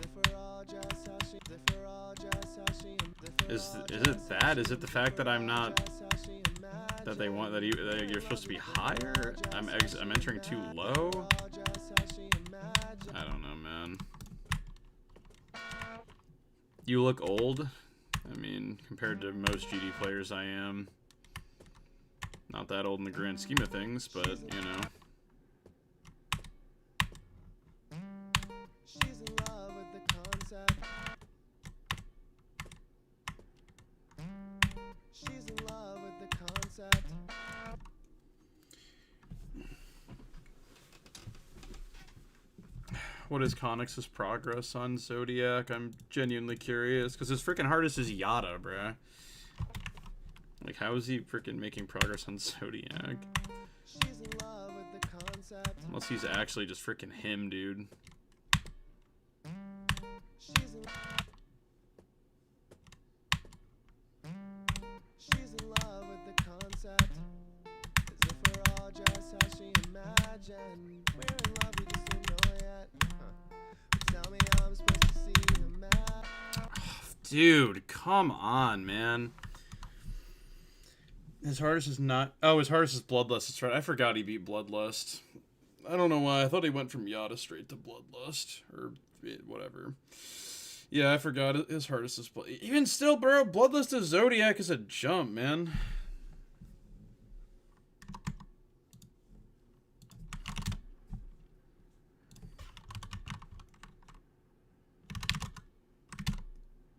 Speaker 2: If we're all just how she. If we're all just how she.
Speaker 1: is it that? Is it the fact that I'm not... that they want... that you're supposed to be higher? I'm entering too low? I don't know, man. You look old. I mean, compared to most GD players I am. Not that old in the grand scheme of things, but, you know.
Speaker 2: She's in love with the concept. She's in love with the concept.
Speaker 1: What is Connix's progress on Zodiac? I'm genuinely curious, because his freaking hardest is Yada, bruh. Like, how is he freaking making progress on Zodiac?
Speaker 2: She's in love with the concept.
Speaker 1: Unless he's actually just freaking him, dude.
Speaker 2: She's in. She's in love with the concept. concept. As if we're all just how she imagined. We're in love, we just don't know yet. Tell me how I'm supposed to see the map.
Speaker 1: Dude, come on, man. His hardest is not... Oh, his hardest is Bloodlust. That's right. I forgot he beat Bloodlust. I don't know why. I thought he went from Yada straight to Bloodlust. Or whatever. Yeah, I forgot his hardest is... Even still, bro, Bloodlust to Zodiac is a jump, man.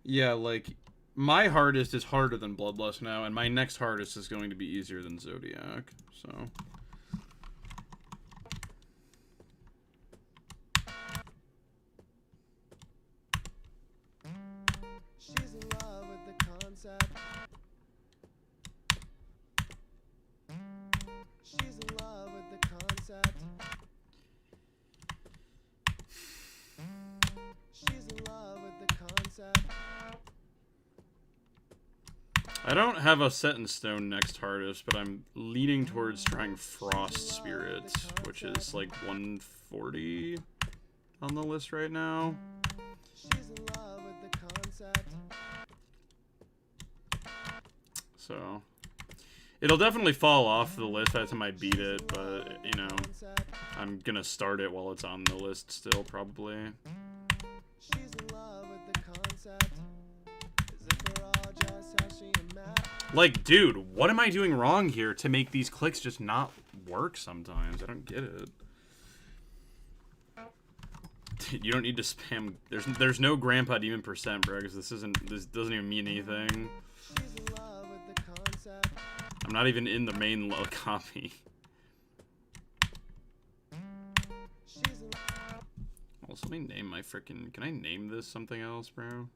Speaker 1: Yeah, like... My hardest is harder than Bloodlust now, and my next hardest is going to be easier than Zodiac, so...
Speaker 2: She's in love with the concept. She's in love with the concept. She's in love with the concept.
Speaker 1: I don't have a set in stone next hardest, but I'm leaning towards trying Frost Spirit, which is like 140 on the list right now.
Speaker 2: She's in love with the concept.
Speaker 1: So it'll definitely fall off the list by the time I beat it, but you know, I'm gonna start it while it's on the list still, probably.
Speaker 2: She's in love with the concept. As if we're all just how she imagined.
Speaker 1: Like, dude, what am I doing wrong here to make these clicks just not work sometimes? I don't get it. You don't need to spam. There's no Grandpa Demon percent, bro, because this doesn't even mean anything.
Speaker 2: She's in love with the concept.
Speaker 1: I'm not even in the main copy.
Speaker 2: She's in
Speaker 1: Also, let me name my freaking. Can I name this something else, bro?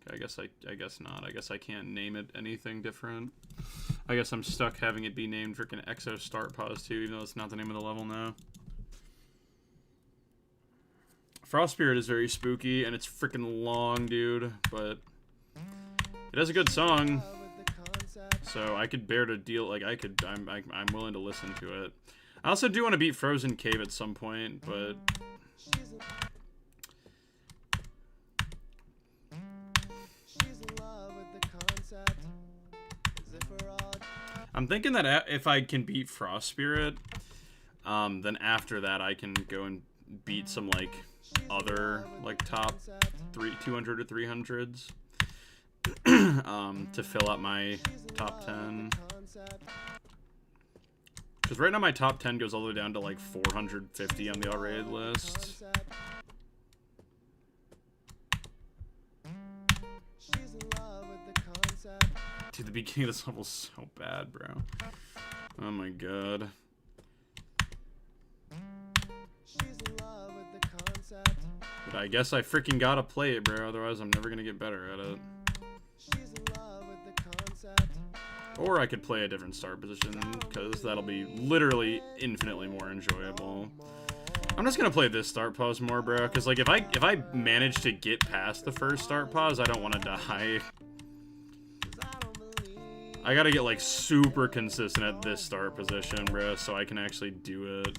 Speaker 1: Okay, I guess not. I guess I can't name it anything different. I guess I'm stuck having it be named freaking Exo Start Pause 2, even though it's not the name of the level now. Frost Spirit is very spooky, and it's freaking long, dude, but it has a good song,
Speaker 2: love with the concept.
Speaker 1: so I could bear to deal, like, I'm willing to listen to it. I also do want to beat Frozen Cave at some point, but
Speaker 2: She's in love with the concept. As if we're all
Speaker 1: I'm thinking that if I can beat Frost Spirit, then after that I can go and beat some, like, other, like, top 200 or 300s to fill up my top 10. Because right now my top 10 goes all the way down to, like, 450 on the all-rated list.
Speaker 2: She's in love with the concept.
Speaker 1: Dude, the beginning of this level's so bad, bro. Oh my god.
Speaker 2: She's in love with the concept.
Speaker 1: But I guess I freaking gotta play it, bro. Otherwise I'm never gonna get better at it.
Speaker 2: She's in love with the concept.
Speaker 1: Or I could play a different start position, because that'll be literally infinitely more enjoyable. I'm just gonna play this start pause more, bro, because, like, if I manage to get past the first start pause, I don't want to die. I gotta get, like, super consistent at this start position, bro, so I can actually do it.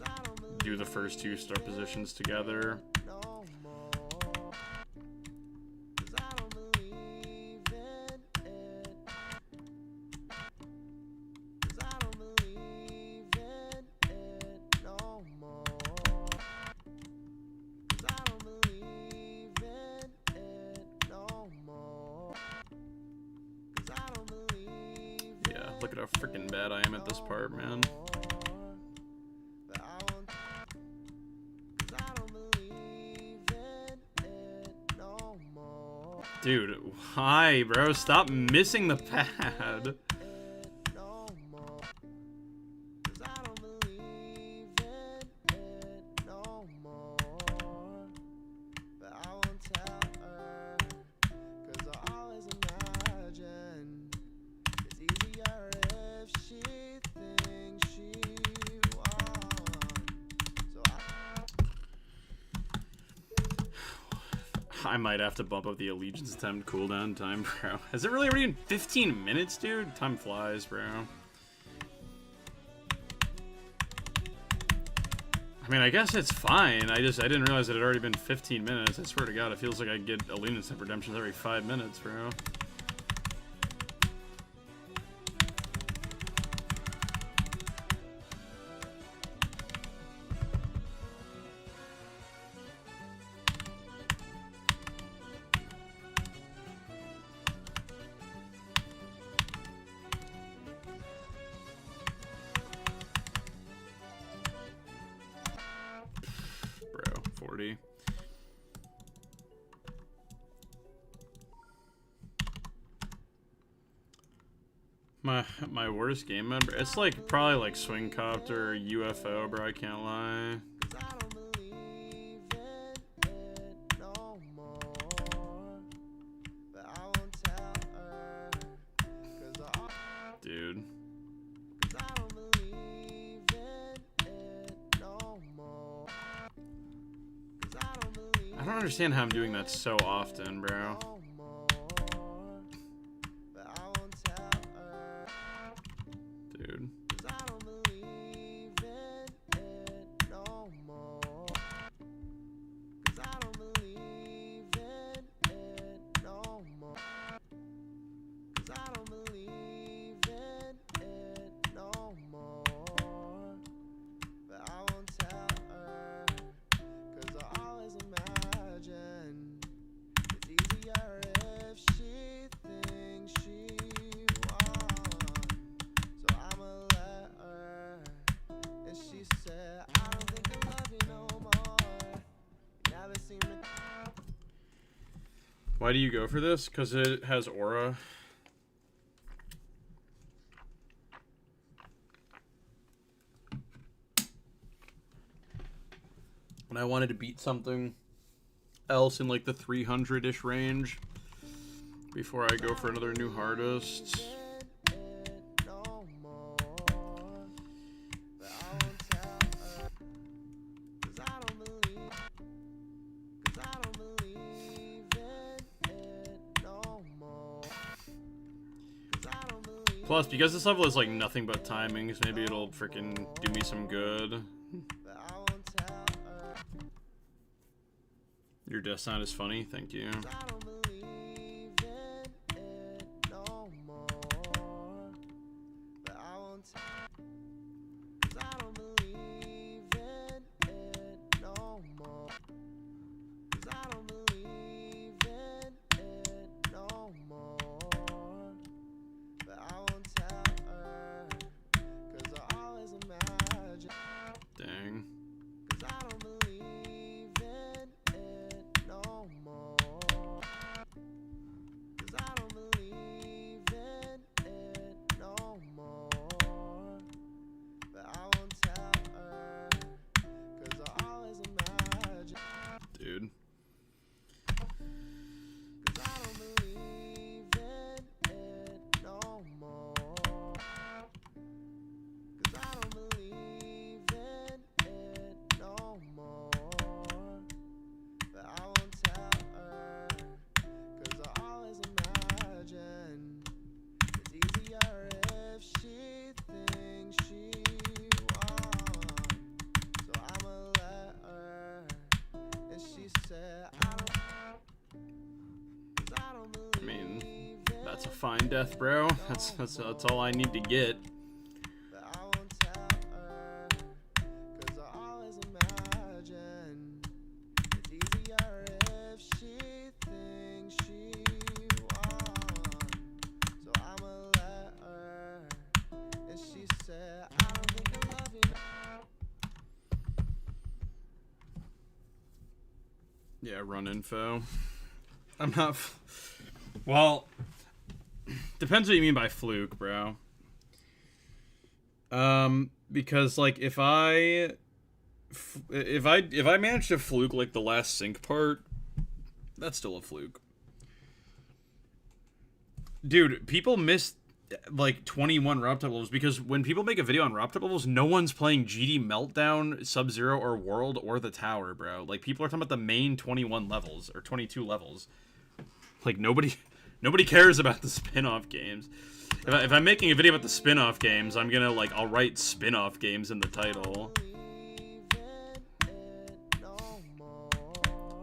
Speaker 1: Do the first two start positions together.
Speaker 2: No more. 'Cause I don't believe in it. 'Cause I don't believe in it no more. 'Cause I don't believe in it no more. 'Cause I don't believe
Speaker 1: Yeah, look at how freaking bad I am at this part, man.
Speaker 2: that I won't. 'Cause I don't believe in it no more.
Speaker 1: Dude, why, bro? Stop missing the pad.
Speaker 2: It no more. 'Cause I don't believe in it no more. But I won't tell her. 'Cause I always imagine it's easier if she thinks she won. So
Speaker 1: I might have to bump up the allegiance attempt cooldown time, bro. Has it really already been 15 minutes, dude? Time flies, bro. I mean, I guess it's fine. I didn't realize it had already been 15 minutes. I swear to God, it feels like I get allegiance attempt redemptions every 5 minutes, bro. Bro, 40. My worst game member. It's like probably like Swing Copter or UFO, bro. I can't lie. Dude. I don't understand how I'm doing that so often, bro. Dude. Why do you go for this? Because it has aura. And I wanted to beat something else in like the 300-ish range before I go for another new hardest. Plus, because this level is like nothing but timings, maybe it'll freaking do me some good. Your death sound is funny, thank you. Dang. Dude. I mean, that's a fine death, bro. That's all I need to get. Yeah, run info. I'm not... Well, depends what you mean by fluke, bro. Because, like, if I manage to fluke, like, the last sync part, that's still a fluke. Dude, people miss like 21 RobTop levels, because when people make a video on RobTop levels, no one's playing GD Meltdown, Sub-Zero, or World, or the Tower, bro. Like, people are talking about the main 21 levels, or 22 levels. Like, nobody cares about the spin-off games. If I'm making a video about the spin-off games, I'm gonna, like, I'll write spin-off games in the title.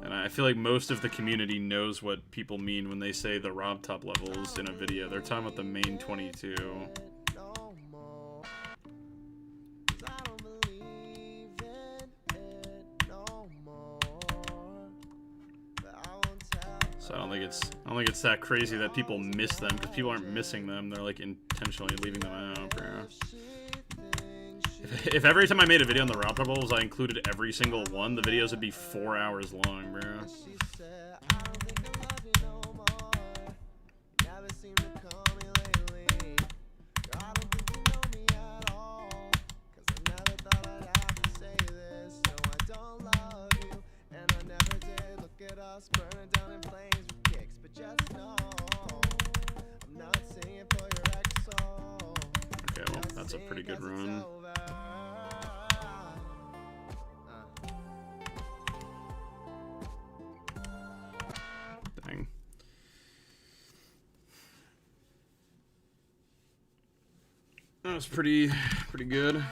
Speaker 1: And I feel like most of the community knows what people mean when they say the RobTop levels in a video. They're talking about the main 22. So I don't think it's that crazy that people miss them, because people aren't missing them. They're like intentionally leaving them out, bro. If every time I made a video on the RobTop levels I included every single one, the videos would be 4 hours long, bro. Okay, well, that's a pretty good run. Dang. That was pretty good.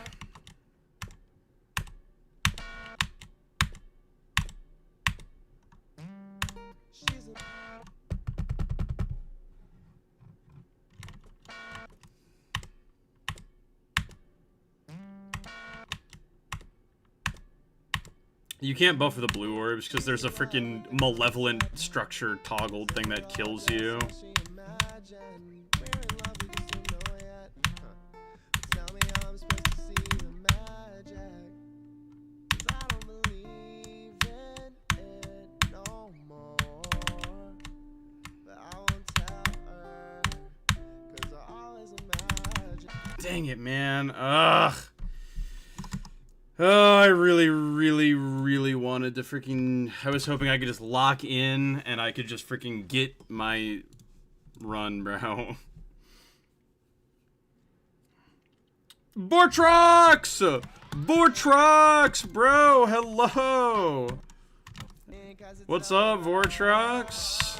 Speaker 1: You can't buff for the blue orbs because there's a freaking malevolent structure toggle thing that kills you. Dang it, man. Ugh. Oh, I really wanted to freaking... I was hoping I could just lock in and I could just freaking get my run, bro. Vortrox! Vortrox, bro! Hello! What's up, Vortrox?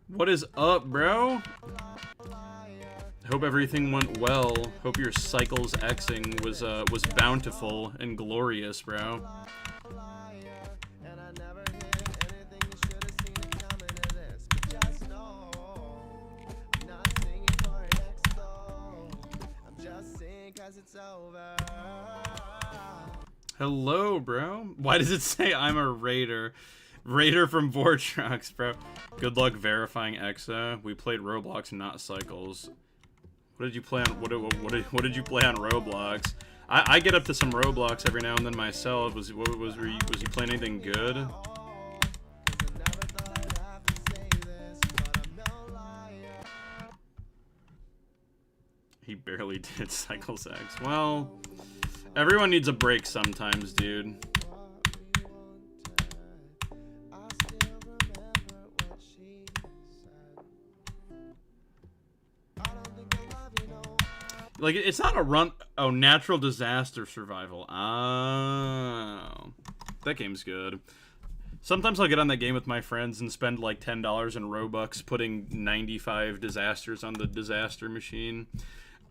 Speaker 1: What is up, bro? Hope everything went well. Hope your cycles Xing was bountiful and glorious, bro. Hello, bro. Why does it say I'm a raider? Raider from Vortrox, bro. Good luck verifying Exa. We played Roblox, not cycles. What did you play on? What did you play on Roblox? I get up to some Roblox every now and then myself. Was you playing anything good? He barely did Cycles X. Well, everyone needs a break sometimes, dude. Like, it's not a run... Oh, natural disaster survival. Oh. That game's good. Sometimes I'll get on that game with my friends and spend like $10 in Robux putting 95 disasters on the disaster machine.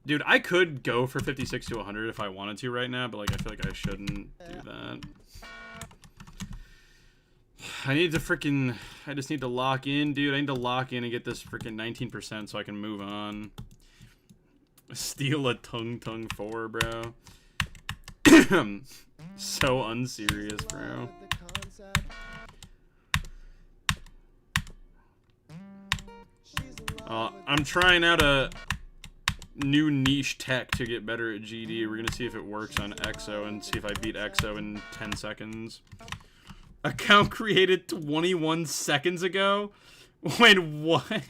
Speaker 1: Dude, I could go for 56 to 100 if I wanted to right now, but like I feel like I shouldn't do that. I need to freaking... I just need to lock in, dude. I need to lock in and get this freaking 19% so I can move on. Steal a Tung 4, bro. So unserious, bro. I'm trying out a new niche tech to get better at GD. We're gonna see if it works on EXO and see if I beat EXO in 10 seconds. Account created 21 seconds ago? Wait, what?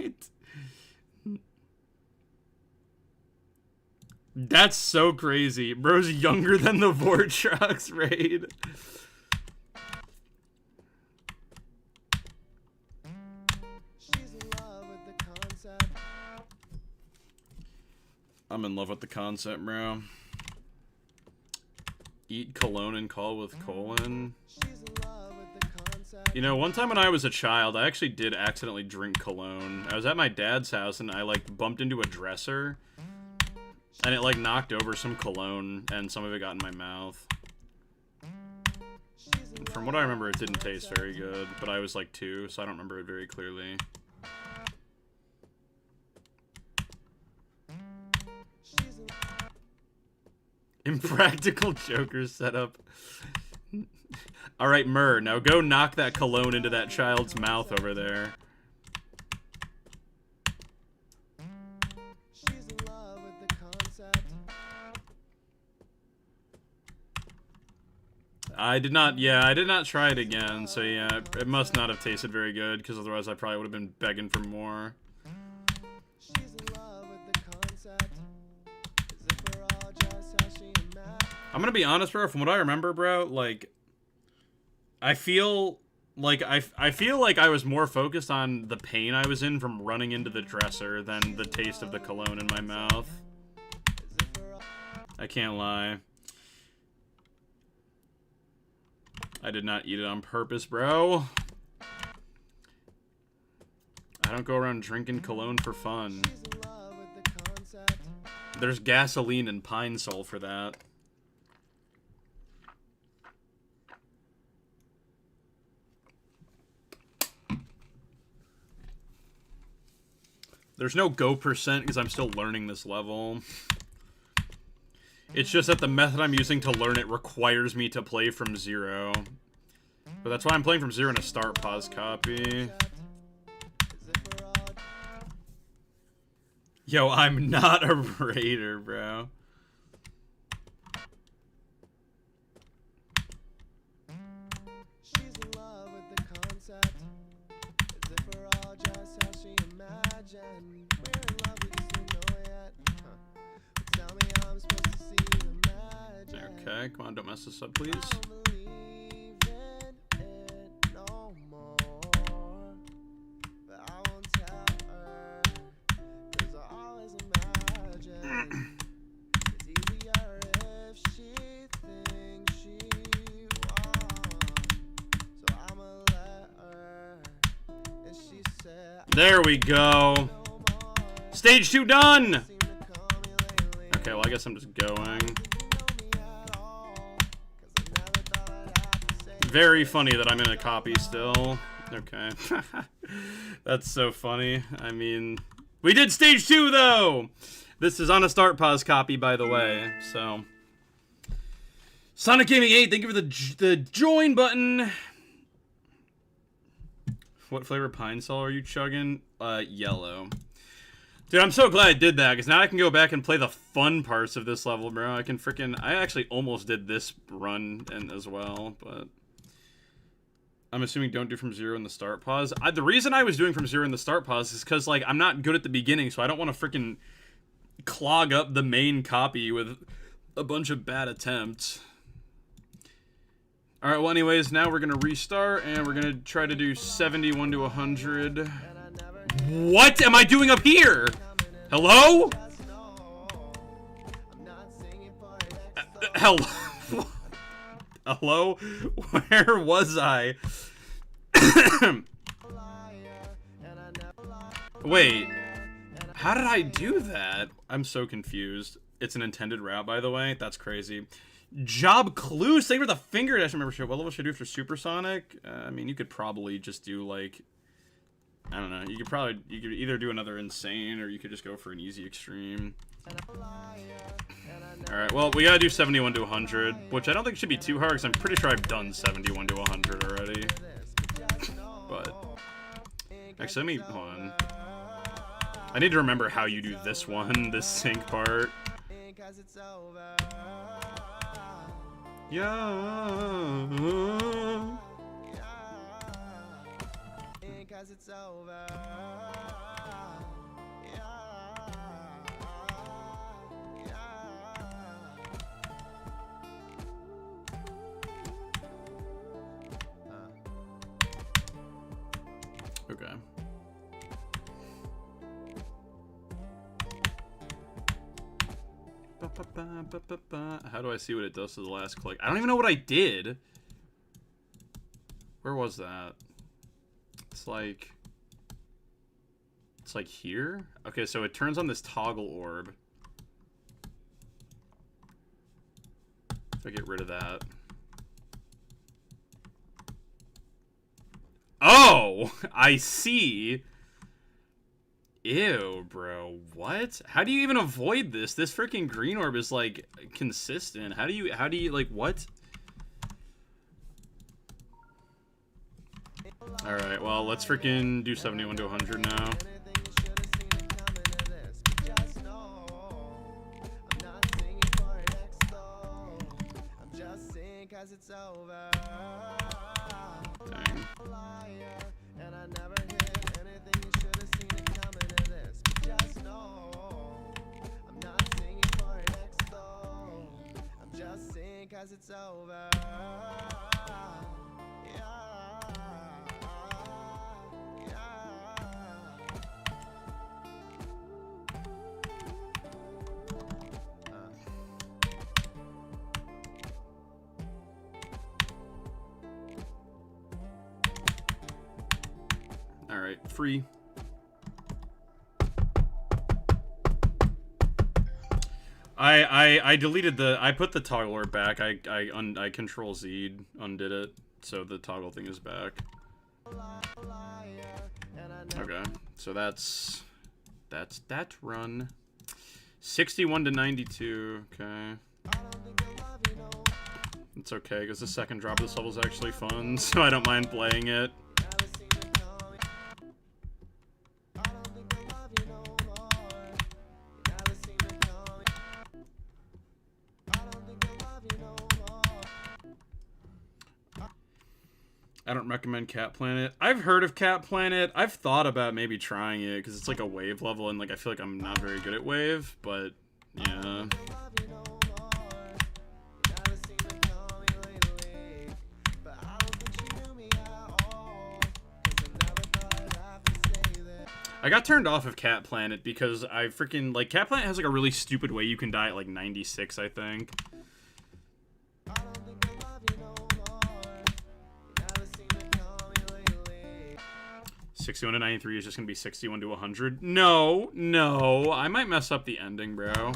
Speaker 1: That's so crazy. Bro's younger than the Vortrox raid. I'm in love with the concept, bro. Eat cologne and call with colon. You know, one time when I was a child, I actually did accidentally drink cologne. I was at my dad's house and I, like, bumped into a dresser. And it, like, knocked over some cologne and some of it got in my mouth. From what I remember, it didn't taste very good. But I was, like, 2, so I don't remember it very clearly. Impractical Joker setup. Alright, Murr, now go knock that cologne into that child's mouth over there. I did not try it again, so yeah, it must not have tasted very good, because otherwise I probably would have been begging for more. I'm gonna be honest, bro, from what I remember, bro, like, I feel like I was more focused on the pain I was in from running into the dresser than the taste of the cologne in my mouth. I can't lie. I did not eat it on purpose, bro. I don't go around drinking cologne for fun. There's gasoline and pine sol for that. There's no go percent because I'm still learning this level. It's just that the method I'm using to learn it requires me to play from 0. But that's why I'm playing from 0 in a start pause copy. Yo, I'm not a raider, bro. Okay, come on, don't mess this up, please. There we go. Stage 2 done! Okay, well, I guess I'm just going. Very funny that I'm in a copy still. Okay. That's so funny. I mean, we did stage 2 though! This is on a start pause copy, by the way, so. Sonic Gaming 8, thank you for the join button. What flavor pine sol are you chugging? Yellow. Dude, I'm so glad I did that, because now I can go back and play the fun parts of this level, bro. I actually almost did this run as well, but I'm assuming don't do from 0 in the start pause. The reason I was doing from 0 in the start pause is because, like, I'm not good at the beginning, so I don't want to freaking clog up the main copy with a bunch of bad attempts. Alright, well, anyways, now we're going to restart, and we're going to try to do 71 to 100. What am I doing up here? Hello? Hello? Hello? Where was I? Wait. How did I do that? I'm so confused. It's an intended route, by the way. That's crazy. Job Clue, thank you for the finger dash membership. What level should I do for Supersonic? I mean, you could probably just do, like, I don't know. You could either do another insane, or you could just go for an easy extreme. Alright, well, we gotta do 71 to 100, which I don't think should be too hard, because I'm pretty sure I've done 71 to 100 already. But, actually, let me, hold on. I need to remember how you do this one, this sync part. Yeah. It's over. Okay. How do I see what it does to the last click? I don't even know what I did. Where was that? It's like here. Okay, so it turns on this toggle orb. If I get rid of that. Oh, I see. Ew, bro. What? How do you even avoid this? This freaking green orb is like consistent. How do you like what? All right, well, let's freaking do 71 to 100 now. Dang.
Speaker 2: Cause it's over.
Speaker 1: All right, free. I deleted I put the toggle orb back. I control Z undid it, so the toggle thing is back. Okay, so that's that run. 61 to 92. Okay. It's okay because the second drop of this level is actually fun, so I don't mind playing it. I don't recommend Cat Planet. I've heard of Cat Planet. I've thought about maybe trying it because it's like a wave level and like I feel like I'm not very good at wave, but yeah. I got turned off of Cat Planet because I freaking like Cat Planet has like a really stupid way you can die at like 96, I think. 61 to 93 is just gonna be 61 to 100. No, no, I might mess up the ending, bro.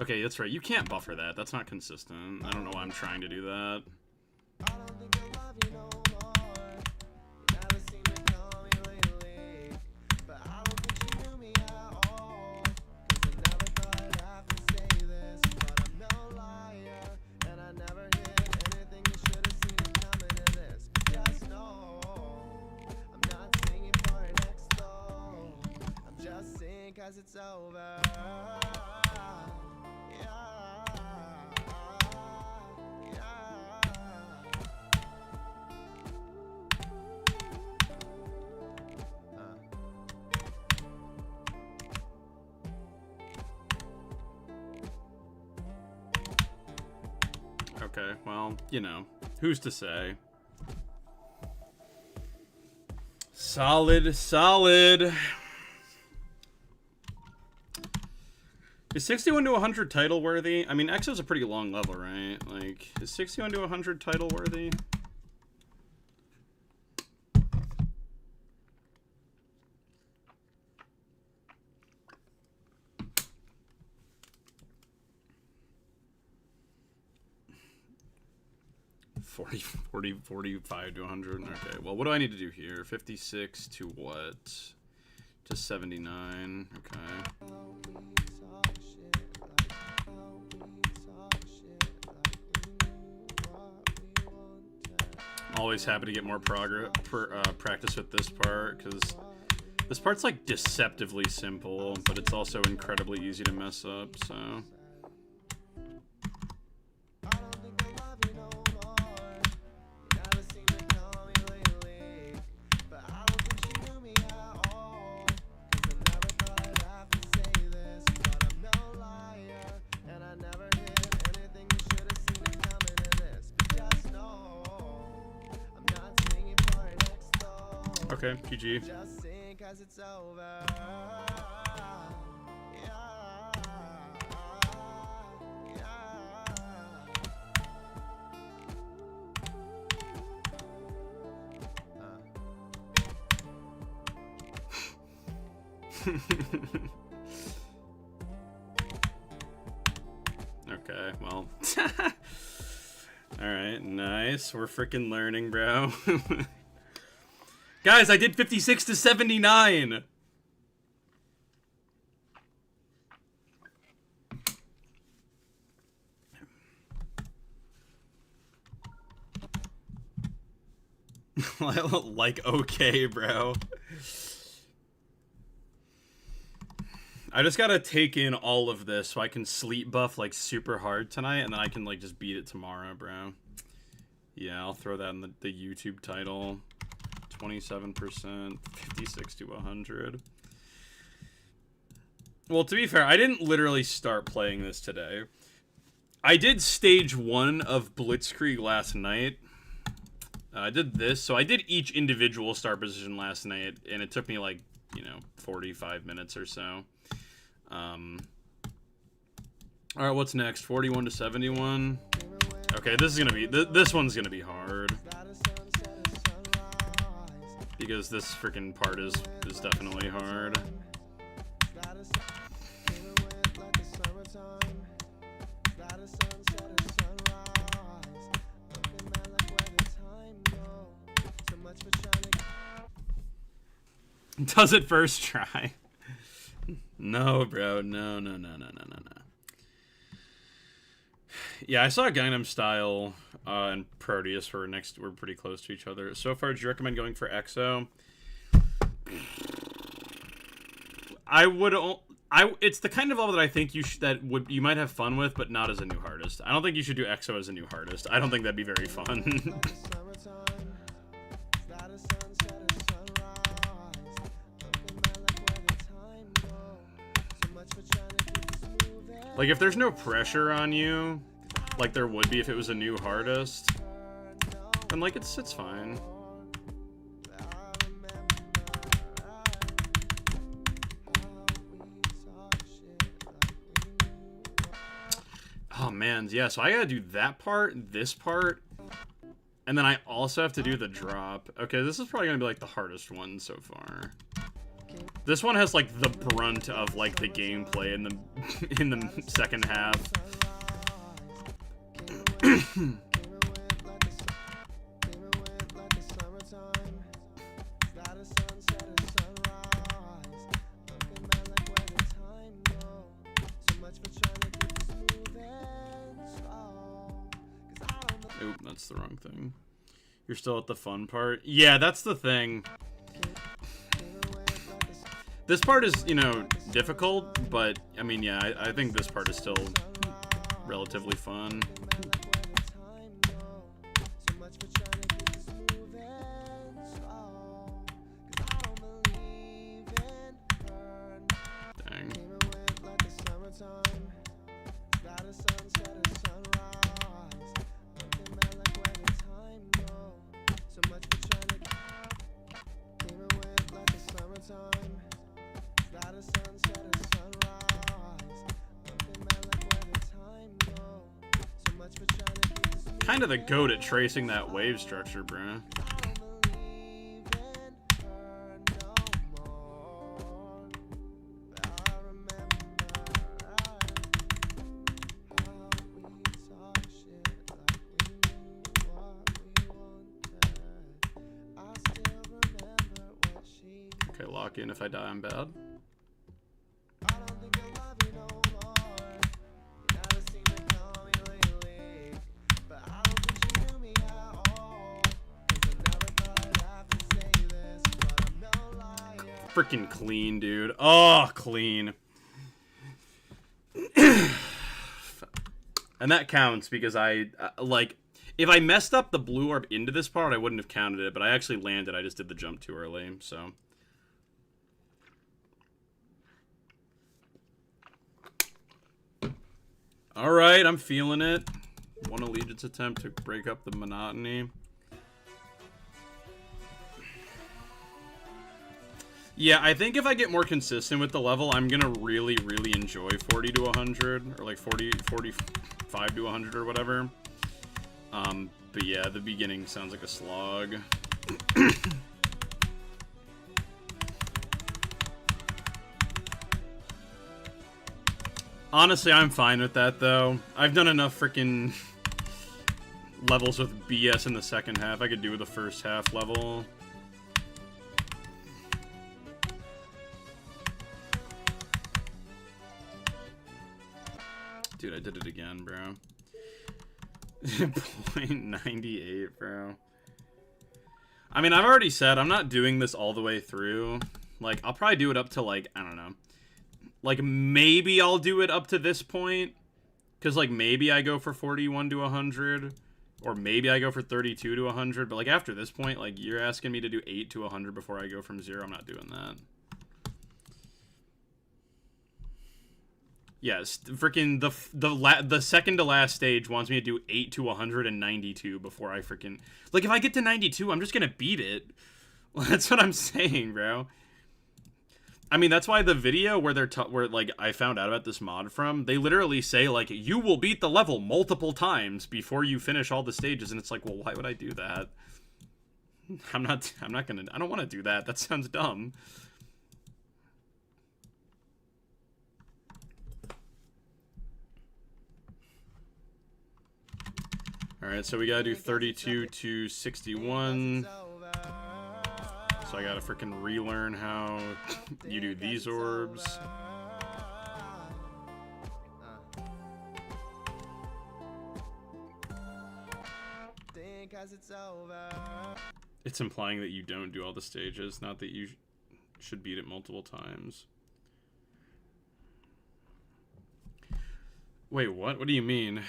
Speaker 1: Okay, that's right. You can't buffer that. That's not consistent. I don't know why I'm trying to do that.
Speaker 2: Cause it's over.
Speaker 1: Okay, well, you know, who's to say? Solid, solid. Is 61 to 100 title worthy? I mean, EXO's a pretty long level, right? Like, is 61 to 100 title worthy? Forty, 45 to 100. Okay, well, what do I need to do here? 56 to what? To 79. Okay. I'm always happy to get more practice with this part, because this part's like deceptively simple, but it's also incredibly easy to mess up, so... Okay, GG.
Speaker 2: Just sing 'cause it's over.
Speaker 1: Okay, well. Alright, nice. We're freaking learning, bro. Guys, I did 56 to 79! Like, okay, bro. I just gotta take in all of this so I can sleep buff, like, super hard tonight, and then I can, like, just beat it tomorrow, bro. Yeah, I'll throw that in the YouTube title. 27%, 56 to 100. Well, to be fair, I didn't literally start playing this today. I did stage 1 of Blitzkrieg last night. I did this, so I did each individual start position last night, and it took me, like, you know, 45 minutes or so. Alright, what's next? 41 to 71. Okay, this is gonna be... this one's gonna be hard. Because this freaking part is definitely hard. Does it first try? No, bro. No. Yeah, I saw Gangnam Style and Proteus were pretty close to each other. So far, do you recommend going for EXO? It's the kind of level that I think you might have fun with, but not as a new hardest. I don't think you should do EXO as a new hardest. I don't think that'd be very fun. Like, if there's no pressure on you, like there would be if it was a new hardest, then, like, it's fine. Oh, man, yeah, so I gotta do that part, this part, and then I also have to do the drop. Okay, this is probably gonna be, like, the hardest one so far. This one has, like, the brunt of, like, the gameplay in the second half. Oop, that's the wrong thing. You're still at the fun part? Yeah, that's the thing. This part is, you know, difficult, but, I mean, yeah, I think this part is still relatively fun. Dang. Kind of the goat at tracing that wave structure, bruh. Okay, lock in. If I die, I'm bad. Freaking clean, dude. Oh, clean. And that counts because like, if I messed up the blue orb into this part, I wouldn't have counted it, but I actually landed. I just did the jump too early, so. Alright, I'm feeling it. One allegiance attempt to break up the monotony. Yeah, I think if I get more consistent with the level, I'm gonna really, really enjoy 40 to 100, or like 45 to 100 or whatever. But yeah, the beginning sounds like a slog. Honestly, I'm fine with that, though. I've done enough freaking levels with BS in the second half. I could do with the first half level. Dude, I did it again, bro. 0.98, bro. I mean, I've already said I'm not doing this all the way through. Like, I'll probably do it up to, like, I don't know. Like, maybe I'll do it up to this point. Because, like, maybe I go for 41 to 100. Or maybe I go for 32 to 100. But, like, after this point, like, you're asking me to do 8 to 100 before I go from 0. I'm not doing that. Yes, freaking the second to last stage wants me to do 8 to 192 before I freaking... Like, if I get to 92, I'm just gonna beat it. Well, that's what I'm saying, bro. I mean, that's why the video where where like I found out about this mod from, they literally say like you will beat the level multiple times before you finish all the stages, and it's like, well, why would I do that? I'm not gonna. I don't want to do that. That sounds dumb. Alright, so we gotta do 32 to 61. So I gotta freaking relearn how you do these orbs. It's implying that you don't do all the stages, not that you should beat it multiple times. Wait, what? What do you mean?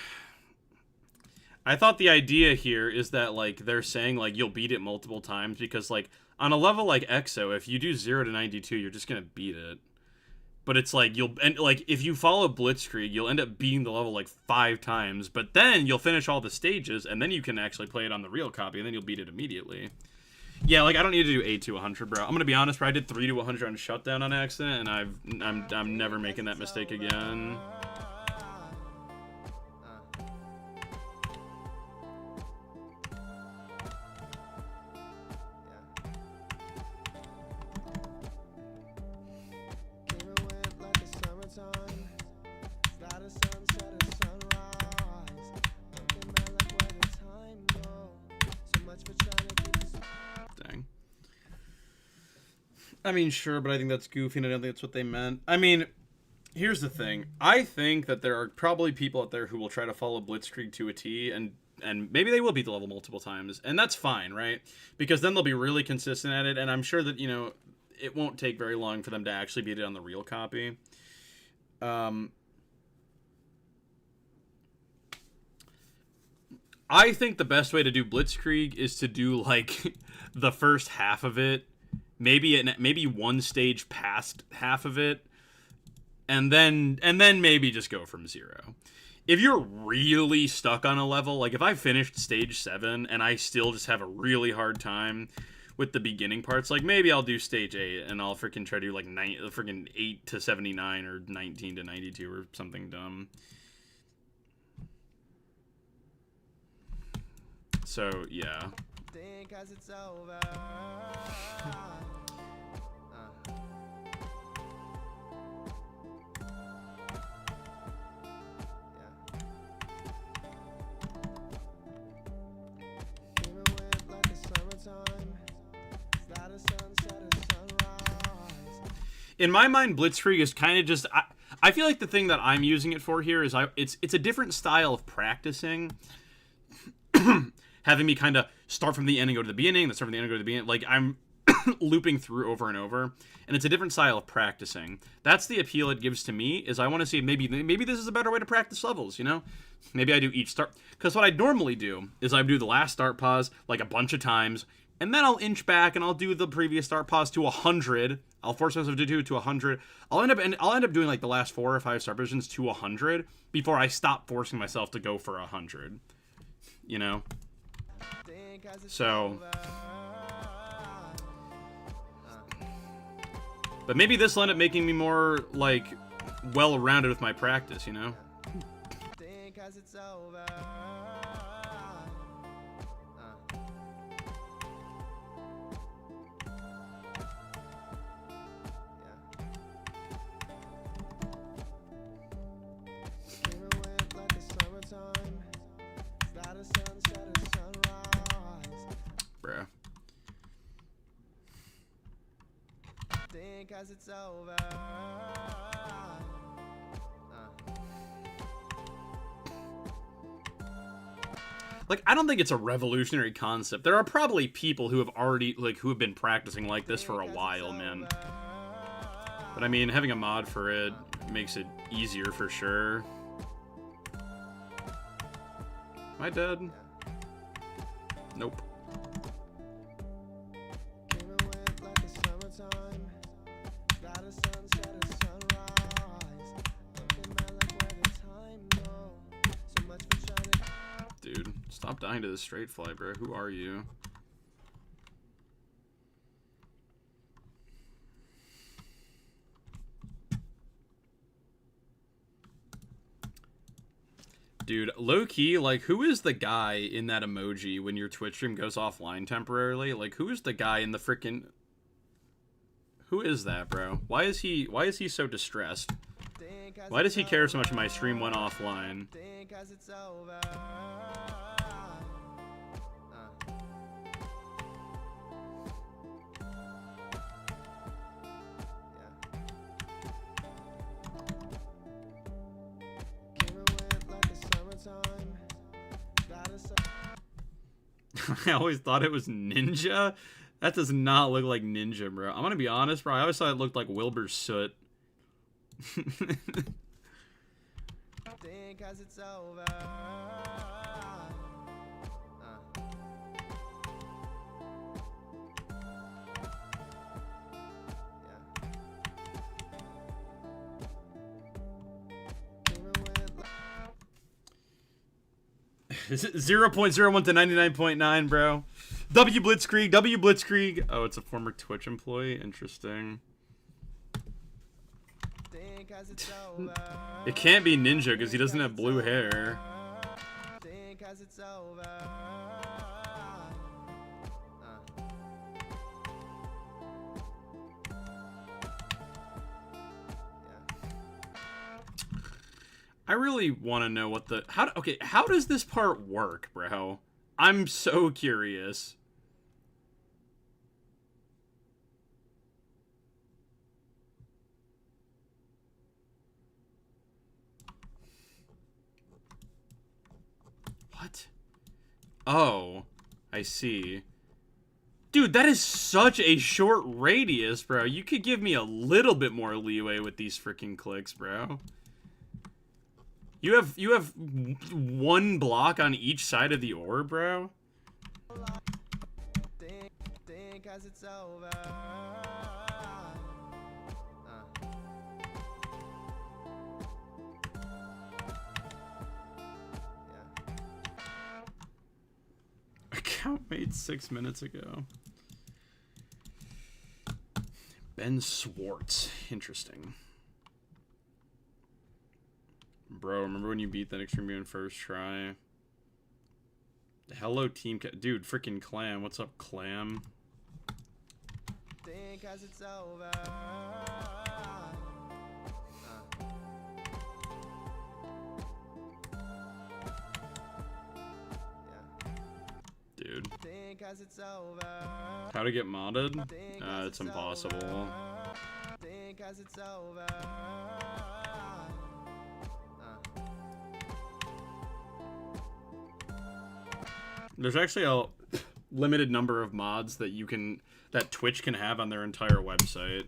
Speaker 1: I thought the idea here is that, like, they're saying, like, you'll beat it multiple times because, like, on a level like EXO, if you do 0 to 92, you're just gonna beat it. But it's like, if you follow Blitzkrieg, you'll end up beating the level, like, 5 times, but then you'll finish all the stages, and then you can actually play it on the real copy, and then you'll beat it immediately. Yeah, like, I don't need to do 8 to 100, bro. I'm gonna be honest, bro, I did 3 to 100 on Shutdown on accident, and I'm never making that mistake again. I mean, sure, but I think that's goofy, and I don't think that's what they meant. I mean, here's the thing. I think that there are probably people out there who will try to follow Blitzkrieg to a T, and maybe they will beat the level multiple times, and that's fine, right? Because then they'll be really consistent at it, and I'm sure that, you know, it won't take very long for them to actually beat it on the real copy. I think the best way to do Blitzkrieg is to do, like, the first half of it, maybe one stage past half of it, and then maybe just go from 0. If you're really stuck on a level, like if I finished stage 7 and I still just have a really hard time with the beginning parts, like maybe I'll do stage 8 and I'll freaking try to do like 8 to 79 or 19 to 92 or something dumb. So yeah. In my mind, Blitzkrieg is kind of just... I feel like the thing that I'm using it for here is it's a different style of practicing. Having me kind of start from the end and go to the beginning, then start from the end and go to the beginning. Like, I'm looping through over and over. And it's a different style of practicing. That's the appeal it gives to me, is I want to see maybe this is a better way to practice levels, you know? Maybe I do each start... Because what I normally do is I do the last start pause, like, a bunch of times, and then I'll inch back and I'll do the previous start pause to 100. I'll force myself to do it to 100. I'll end up doing like the last 4 or 5 start positions to 100 before I stop forcing myself to go for 100. You know? So But maybe this will end up making me more, like, well-rounded with my practice, you know?
Speaker 2: Think as it's over. Screaming wind like the summertime. Is that a sunset or sunrise?
Speaker 1: Bruh.
Speaker 2: Think as it's over.
Speaker 1: Like, I don't think it's a revolutionary concept. There are probably people who have already, like, who have been practicing like this for a while, man. But I mean, having a mod for it makes it easier for sure. Am I dead? Nope.
Speaker 2: Screaming wind like the summertime. Is that a sunset or sunrise? Looking back like where the time go. So much for trying to.
Speaker 1: Dude, stop dying to this straight fly, bro. Who are you? Dude, low-key, like, who is the guy in that emoji when your Twitch stream goes offline temporarily? Like, who is the guy in the frickin'... Who is that, bro? Why is he so distressed? Why does he care so much when my stream went offline?
Speaker 2: Think as it's over. Screaming wind like the summertime. Is that a
Speaker 1: I always thought it was Ninja. That does not look like Ninja, bro. I'm gonna be honest, bro. I always thought it looked like Wilbur Soot.
Speaker 2: Think as it's over. Screaming wind like
Speaker 1: 0.01 to 99.9, bro. W Blitzkrieg. Oh, it's a former Twitch employee. Interesting.
Speaker 2: think as it's over.
Speaker 1: It can't be Ninja because he doesn't have blue hair.
Speaker 2: Think as it's over.
Speaker 1: I really want to know what the how does this part work, bro? I'm so curious. What? Oh, I see. Dude, that is such a short radius, bro. You could give me a little bit more leeway with these freaking clicks, bro. You have one block on each side of the orb, bro.
Speaker 2: Think as it's over.
Speaker 1: Account made 6 minutes ago. Ben Swartz. Interesting. Bro, remember when you beat that Extreme Being first try? Hello, Team Dude, freaking Clam. What's up, Clam?
Speaker 2: Think as it's over.
Speaker 1: Dude.
Speaker 2: Think as it's over.
Speaker 1: How to get modded? It's impossible.
Speaker 2: Think as it's over.
Speaker 1: There's actually a limited number of mods that that Twitch can have on their entire website.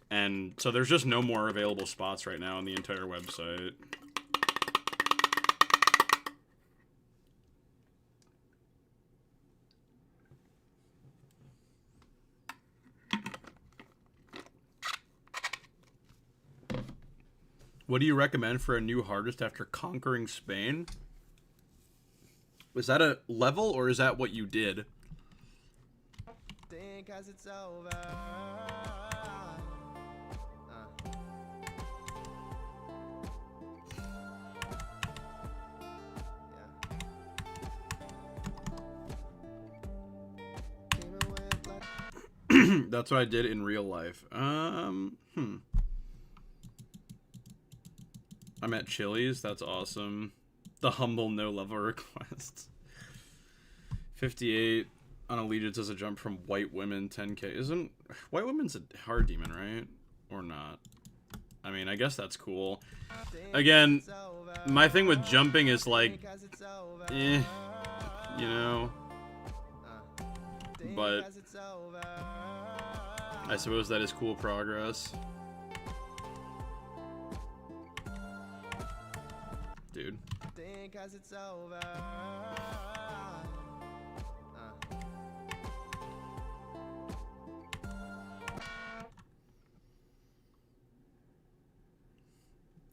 Speaker 1: And so there's just no more available spots right now on the entire website. What do you recommend for a new hardest after conquering Spain? Was that a level or is that what you did?
Speaker 2: Think as it's over.
Speaker 1: That's what I did in real life. I'm at Chili's. That's awesome. The humble no level requests. 58 on Allegiance as a jump from White Women 10k. Isn't White Women's a hard demon, right? Or not? I mean, I guess that's cool. Again, my thing with jumping is like, you know. But I suppose that is cool progress. Dude.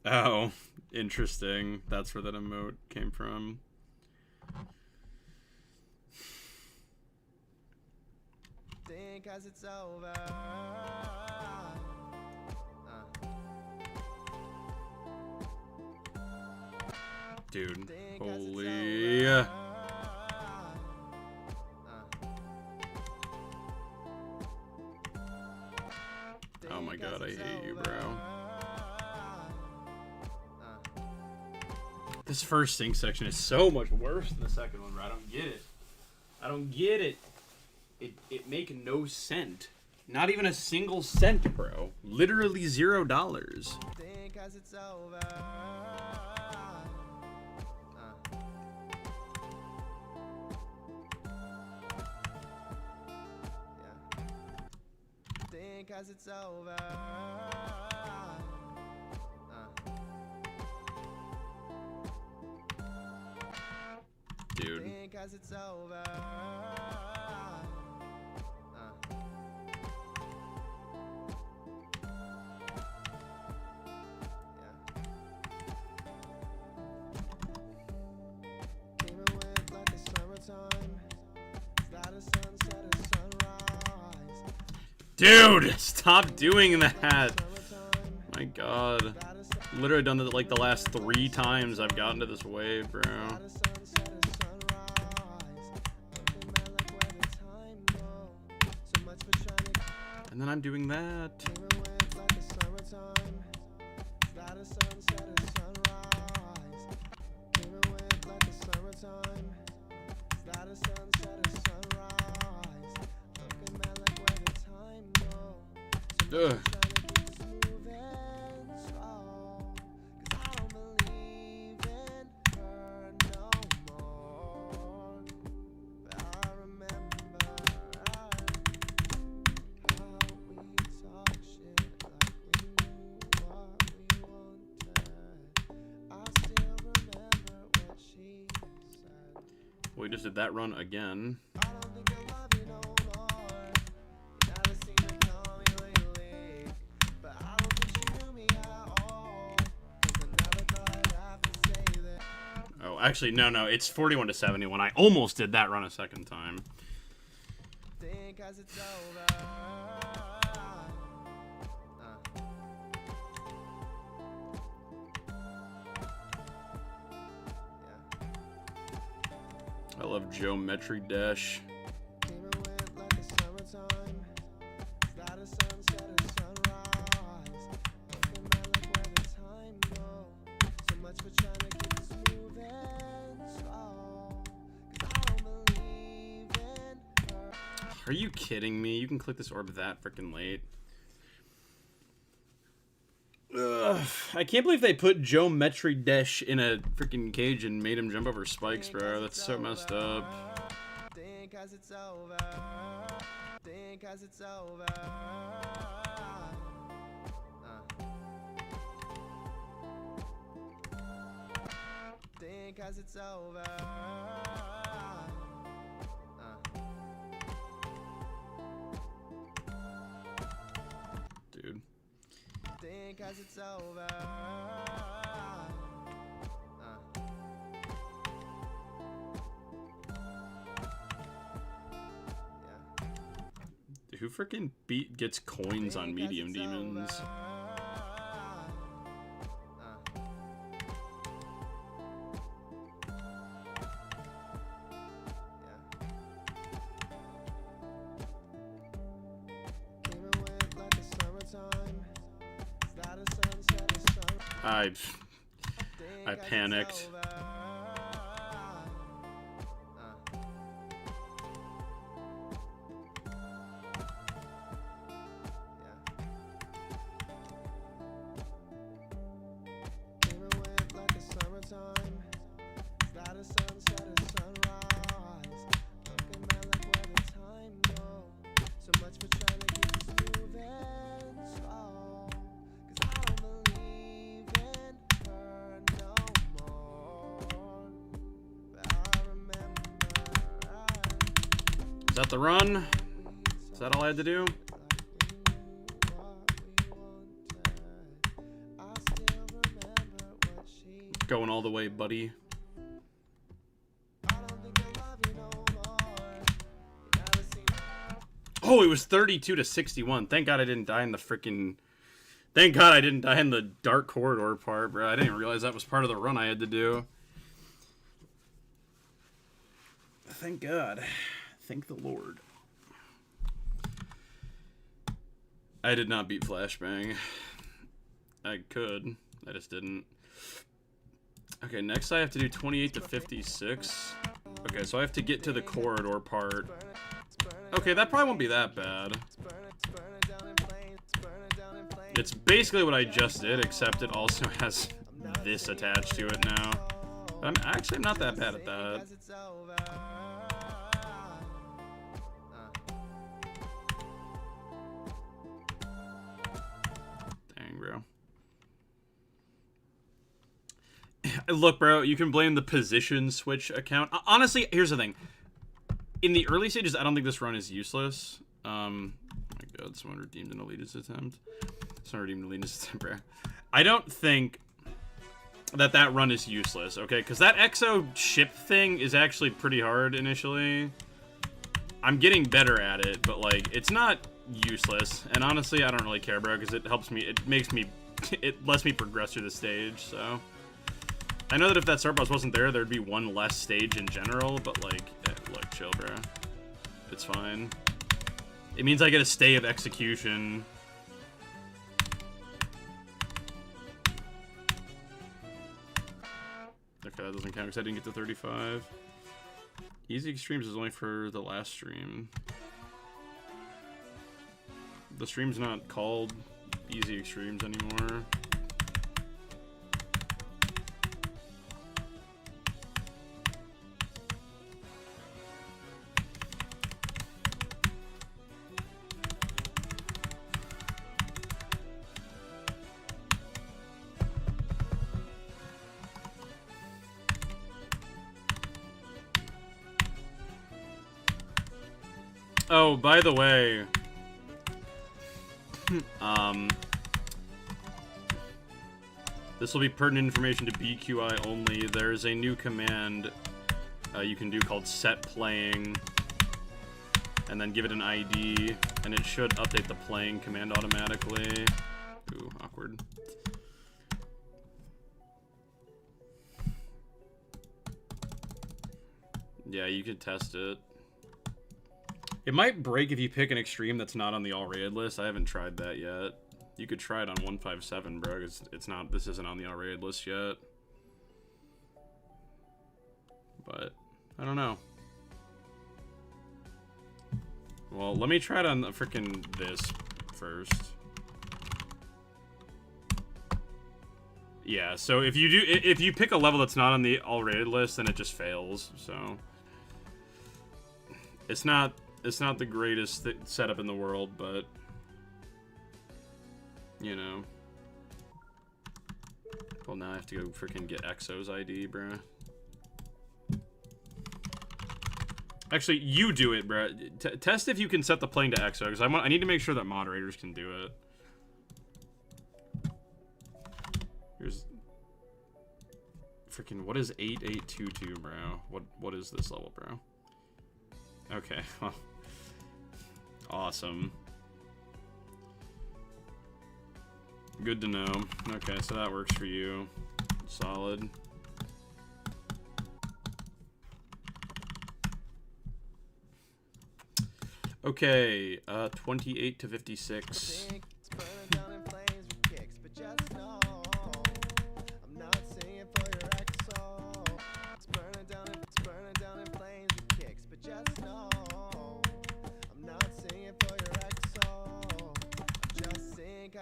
Speaker 1: Oh, interesting. That's where that emote came from. Dude, holy. Oh my god, I hate you, bro. This first sync section is so much worse than the second one, bro. I don't get it. I don't get it. It make no cent. Not even a single cent, bro. Literally $0. It's over. Dude. It's over. Came and went like the summertime. It's not a sunset or sunrise. Dude, stop doing that. My god. Literally done that like the last 3 times I've gotten to this wave, bro. And then I'm doing that. Ugh. We just did that run again. Oh, actually, no, it's 41 to 71. I almost did that run a second time. I love Geometry Dash. Are you kidding me? You can click this orb that freaking late. Ugh, I can't believe they put Geometry Dash in a freaking cage and made him jump over spikes, bro. That's so messed up. Dude. It's over. Who freaking gets coins on medium demons? I panicked. Is that the run? Is that all I had to do? Going all the way, buddy. Oh, it was 32 to 61. Thank God I didn't die in the freaking... Thank God I didn't die in the dark corridor part, bro. I didn't even realize that was part of the run I had to do. Thank God. Thank the Lord. I did not beat Flashbang. I could. I just didn't. Okay, next I have to do 28 to 56. Okay, so I have to get to the corridor part. Okay, that probably won't be that bad. It's basically what I just did, except it also has this attached to it now. But I'm not that bad at that. Dang, bro. Look, bro, you can blame the position switch account. Honestly, here's the thing. In the early stages, I don't think this run is useless. Oh my god, someone redeemed an elitist attempt. Someone redeemed an elitist attempt, bro. I don't think that run is useless, okay? Because that exo ship thing is actually pretty hard initially. I'm getting better at it, but, like, it's not useless. And honestly, I don't really care, bro, because it helps me, it lets me progress through the stage, so. I know that if that start boss wasn't there, there'd be one less stage in general, but, like, look, chill, bro. It's fine. It means I get a stay of execution. Okay, that doesn't count because I didn't get to 35. Easy Extremes is only for the last stream. The stream's not called Easy Extremes anymore. Oh, by the way, this will be pertinent information to BQI only. There's a new command you can do called set playing, and then give it an ID, and it should update the playing command automatically. Ooh, awkward. Yeah, you could test it. It might break if you pick an extreme that's not on the all rated list. I haven't tried that yet. You could try it on 157, bro. It's not. This isn't on the all rated list yet. But I don't know. Well, let me try it on the freaking this first. Yeah. So if you pick a level that's not on the all rated list, then it just fails. So it's not the greatest setup in the world, but, you know. Well, now I have to go freaking get Exo's ID, bruh. Actually, you do it, bruh. Test if you can set the playing to Exo, because I need to make sure that moderators can do it. Here's... Freaking, what is 8822, bro? What is this level, bro? Okay, well... Awesome. Good to know. Okay, so that works for you. Solid. Okay, 28 to 56.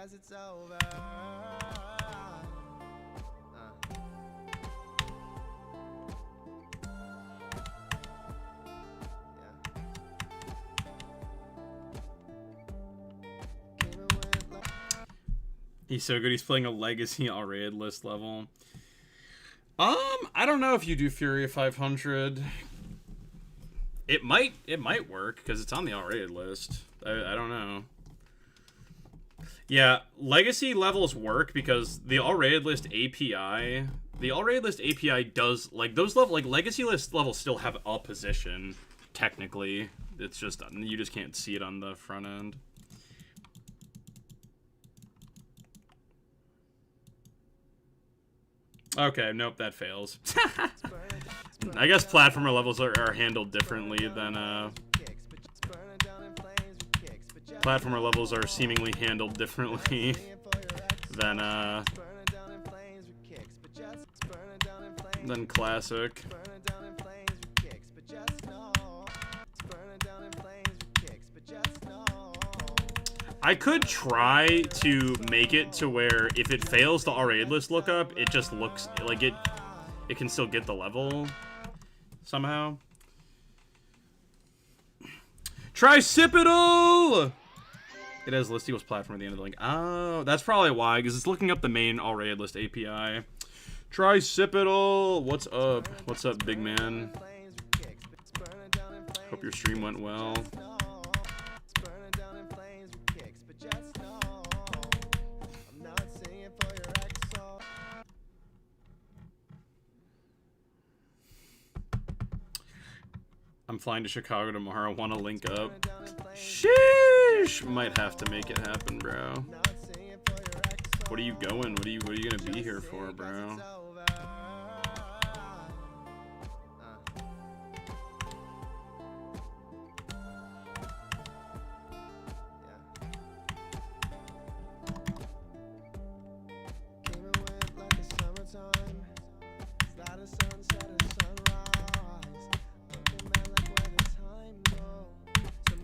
Speaker 2: 'cause it's over.
Speaker 1: He's so good. He's playing a legacy all-rated list level. I don't know if you do Fury 500. It might work because it's on the all-rated list. I don't know. Yeah, legacy levels work because the all-rated list API. The all-rated list API does like those level like legacy list levels still have a position technically. It's just you just can't see it on the front end. Okay, nope, that fails. I guess platformer levels are handled differently than platformer levels are seemingly handled differently than classic. I could try to make it to where if it fails the R-rated list lookup, it just looks like it can still get the level somehow. Tricipital! It has list equals platform at the end of the link. Oh, that's probably why, because it's looking up the main all-rated list API. Tricipital! What's up? What's up, big man? Hope your stream went well. I'm flying to Chicago tomorrow. Want to link up? Sheesh! Might have to make it happen, bro. What are you going? What are you gonna be here for, bro?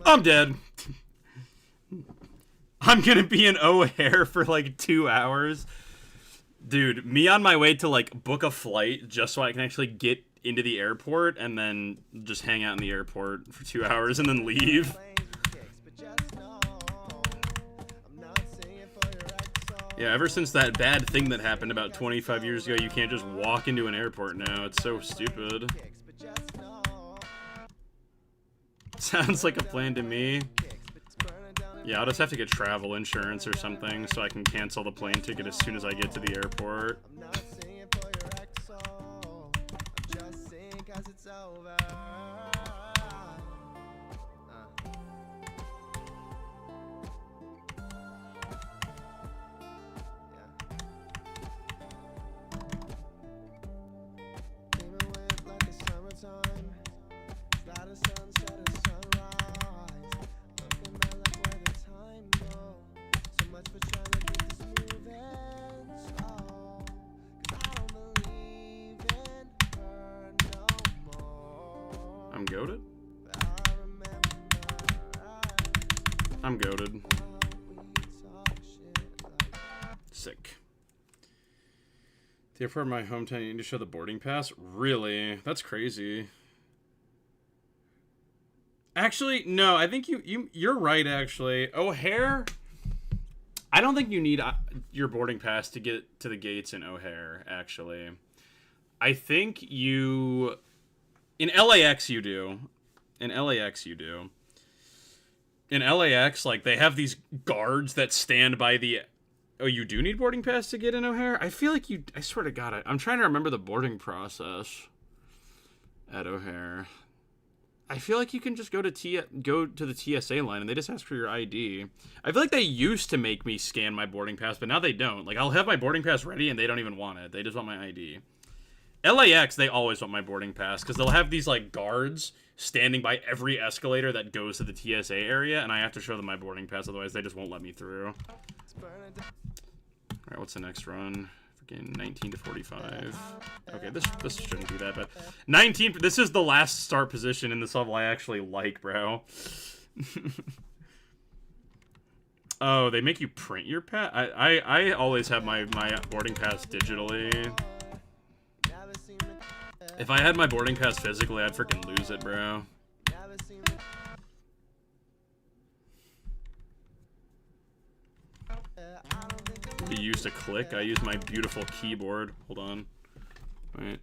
Speaker 1: I'm dead. I'm gonna be in O'Hare for like 2 hours. Dude, me on my way to like book a flight just so I can actually get into the airport and then just hang out in the airport for 2 hours and then leave. Yeah, ever since that bad thing that happened about 25 years ago, you can't just walk into an airport now. It's so stupid. Sounds like a plan to me. Yeah, I'll just have to get travel insurance or something so I can cancel the plane ticket as soon as I get to the airport. I'm goated. I'm goated. Sick. The airport of my hometown, you need to show the boarding pass? Really? That's crazy. Actually, no, I think you're right, actually. O'Hare? I don't think you need your boarding pass to get to the gates in O'Hare, actually. I think you... In LAX, you do. In LAX, you do. In LAX, like, they have these guards that stand by the... Oh, you do need boarding pass to get in O'Hare? I feel like you... I swear to God, I'm trying to remember the boarding process at O'Hare. I feel like you can just go to the TSA line and they just ask for your ID. I feel like they used to make me scan my boarding pass, but now they don't. Like, I'll have my boarding pass ready and they don't even want it. They just want my ID. LAX, they always want my boarding pass because they'll have these, like, guards standing by every escalator that goes to the TSA area, and I have to show them my boarding pass, otherwise they just won't let me through. Alright, what's the next run? Freaking 19 to 45. Okay, this shouldn't be that bad. 19, this is the last start position in this level I actually like, bro. Oh, they make you print your pass? I always have my boarding pass digitally. If I had my boarding pass physically, I'd freaking lose it, bro. You used a click? I use my beautiful keyboard. Hold on. Alright.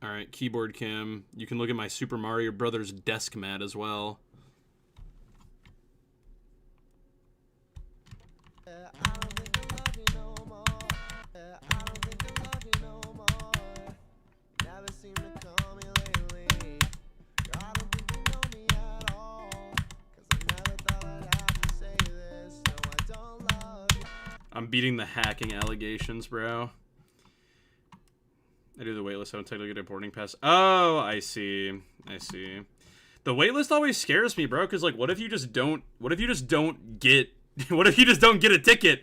Speaker 1: Alright, keyboard cam. You can look at my Super Mario Brothers desk mat as well. I'm beating the hacking allegations, bro. I do the waitlist. I don't technically get a boarding pass. Oh, I see. I see. The waitlist always scares me, bro. Because like, what if you just don't? What if you just don't get? What if you just don't get a ticket?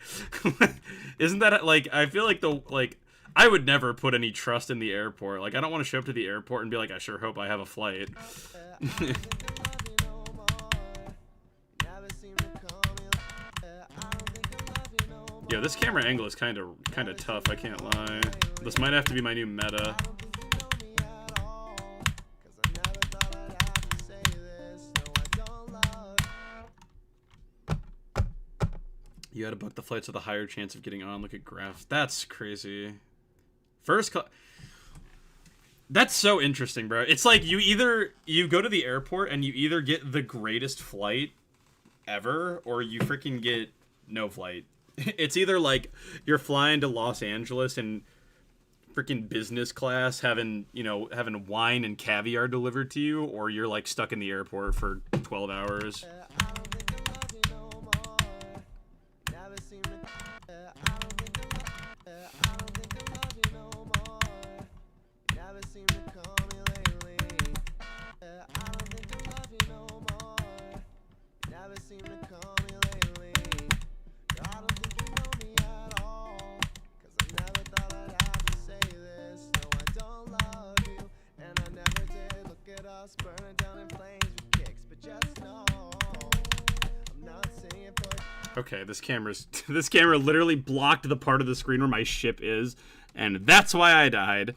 Speaker 1: Isn't that like? I feel like I would never put any trust in the airport. Like, I don't want to show up to the airport and be like, I sure hope I have a flight. Yo, this camera angle is kind of tough, I can't lie. This might have to be my new meta. You had to book the flights with a higher chance of getting on. Look at graphs. That's crazy. That's so interesting, bro. It's like you go to the airport and you either get the greatest flight ever or you freaking get no flight. It's either like you're flying to Los Angeles in freaking business class, having wine and caviar delivered to you, or you're like stuck in the airport for 12 hours. Okay, this camera literally blocked the part of the screen where my ship is, and that's why I died.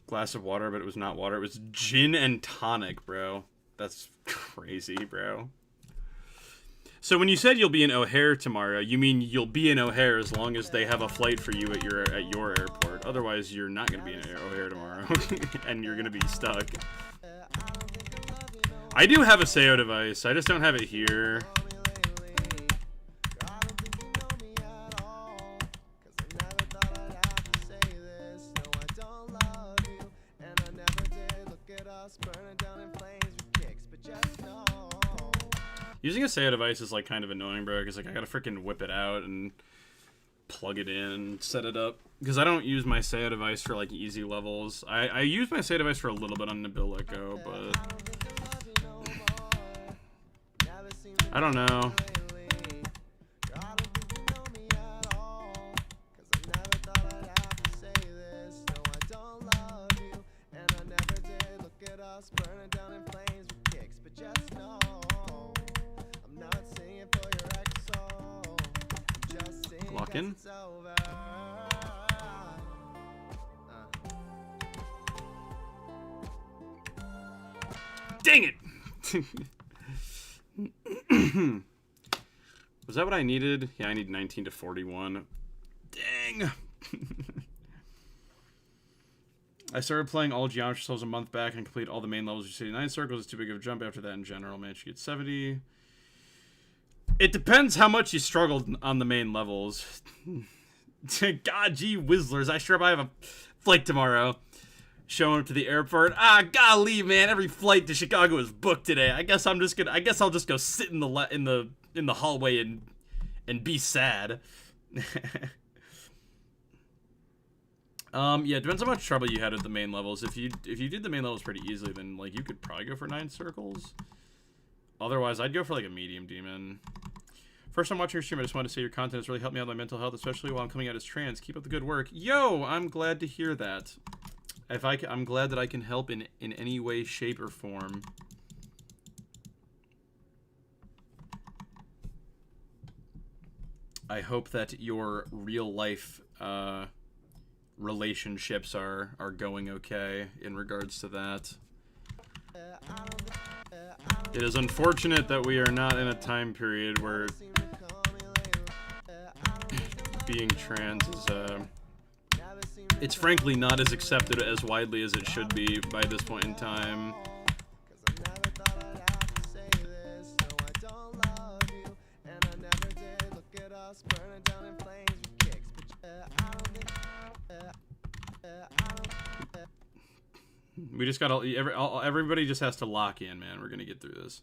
Speaker 1: Glass of water, but it was not water. It was gin and tonic, bro. That's crazy, bro. So when you said you'll be in O'Hare tomorrow, you mean you'll be in O'Hare as long as they have a flight for you at your airport. Otherwise, you're not going to be in O'Hare tomorrow, and you're going to be stuck. I do have a SEO device. I just don't have it here. Using a SEO device is like kind of annoying, bro, because like I gotta freaking whip it out and plug it in and set it up. Because I don't use my SEO device for like easy levels. I use my SEO device for a little bit on Nabil Let Go, but I don't know. Lock in. Dang it! Was that what I needed? Yeah, I need 19 to 41. Dang! I started playing all Geometry Souls a month back and completed all the main levels of City 9 Circles. It's too big of a jump after that in general. Managed to get 70. It depends how much you struggled on the main levels. God, gee whizzlers. I sure hope I have a flight tomorrow. Showing up to the airport. Ah, golly, man. Every flight to Chicago is booked today. I guess I'll just go sit in the hallway and be sad. Yeah, depends how much trouble you had at the main levels. If you did the main levels pretty easily, then like you could probably go for 9 circles. Otherwise, I'd go for like a medium demon. First time watching your stream, I just want to say your content has really helped me out with my mental health, especially while I'm coming out as trans. Keep up the good work. Yo, I'm glad to hear that. I'm glad that I can help in any way, shape, or form. I hope that your real life relationships are going okay in regards to that. It is unfortunate that we are not in a time period where being trans is it's frankly not as accepted as widely as it should be by this point in time. We just gotta, everybody just has to lock in, man. We're gonna get through this.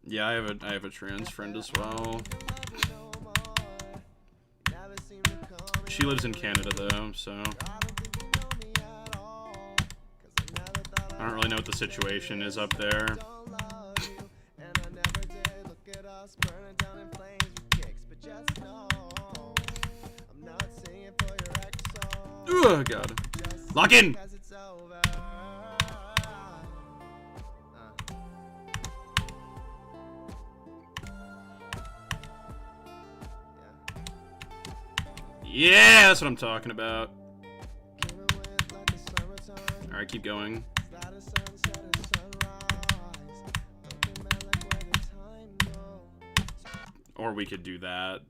Speaker 1: Yeah, I have a trans friend as well. She lives in Canada though, so I don't really know what the situation is up there. Oh god. Lock in! Yeah, that's what I'm talking about. Alright, keep going. Or we could do that.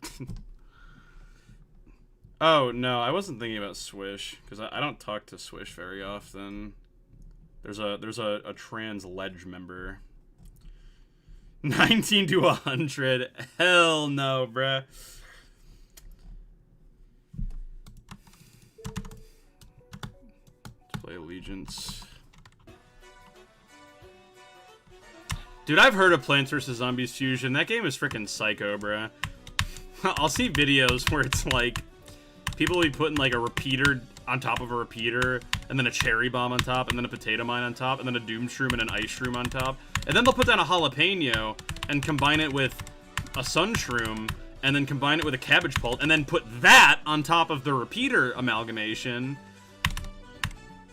Speaker 1: Oh, no, I wasn't thinking about Swish, because I don't talk to Swish very often. There's a trans ledge member. 19 to 100. Hell no, bruh. Let's play Allegiance. Dude, I've heard of Plants vs. Zombies Fusion. That game is freaking psycho, bruh. I'll see videos where it's like, people will be putting like a repeater on top of a repeater, and then a cherry bomb on top, and then a potato mine on top, and then a doom shroom and an ice shroom on top. And then they'll put down a jalapeno and combine it with a sun shroom, and then combine it with a cabbage pult, and then put that on top of the repeater amalgamation.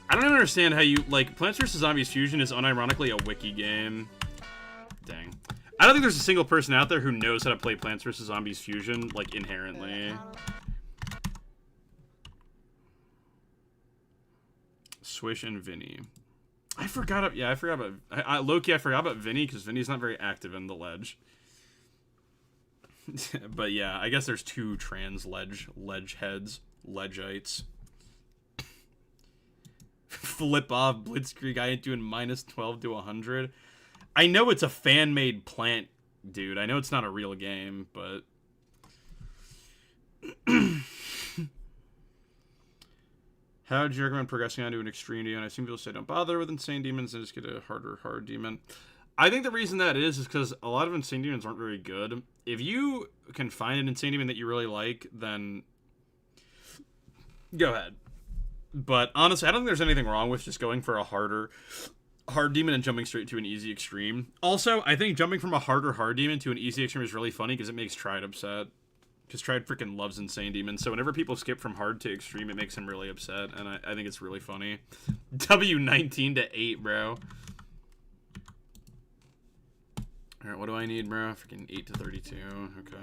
Speaker 1: I don't even understand how you, like, Plants vs. Zombies Fusion is unironically a wiki game. Dang. I don't think there's a single person out there who knows how to play Plants vs. Zombies Fusion, like, inherently. Swish and Vinny. I forgot about, Loki, I forgot about Vinny, because Vinny's not very active in the ledge. But yeah, I guess there's two trans ledge heads. Ledgites. Flip off, Blitzkrieg, I ain't doing minus 12 to 100. I know it's a fan-made plant, dude. I know it's not a real game, but... How would you recommend progressing on to an extreme demon? I've seen people say don't bother with insane demons and just get a harder hard demon. I think the reason that is because a lot of insane demons aren't very good. If you can find an insane demon that you really like, then go ahead. But honestly, I don't think there's anything wrong with just going for a hard demon and jumping straight to an easy extreme. Also, I think jumping from a hard demon to an easy extreme is really funny because it makes Tride upset. Because Tride freaking loves insane demons. So whenever people skip from hard to extreme, it makes him really upset. And I think it's really funny. W19 to 8, bro. Alright, what do I need, bro? Freaking 8 to 32. Okay.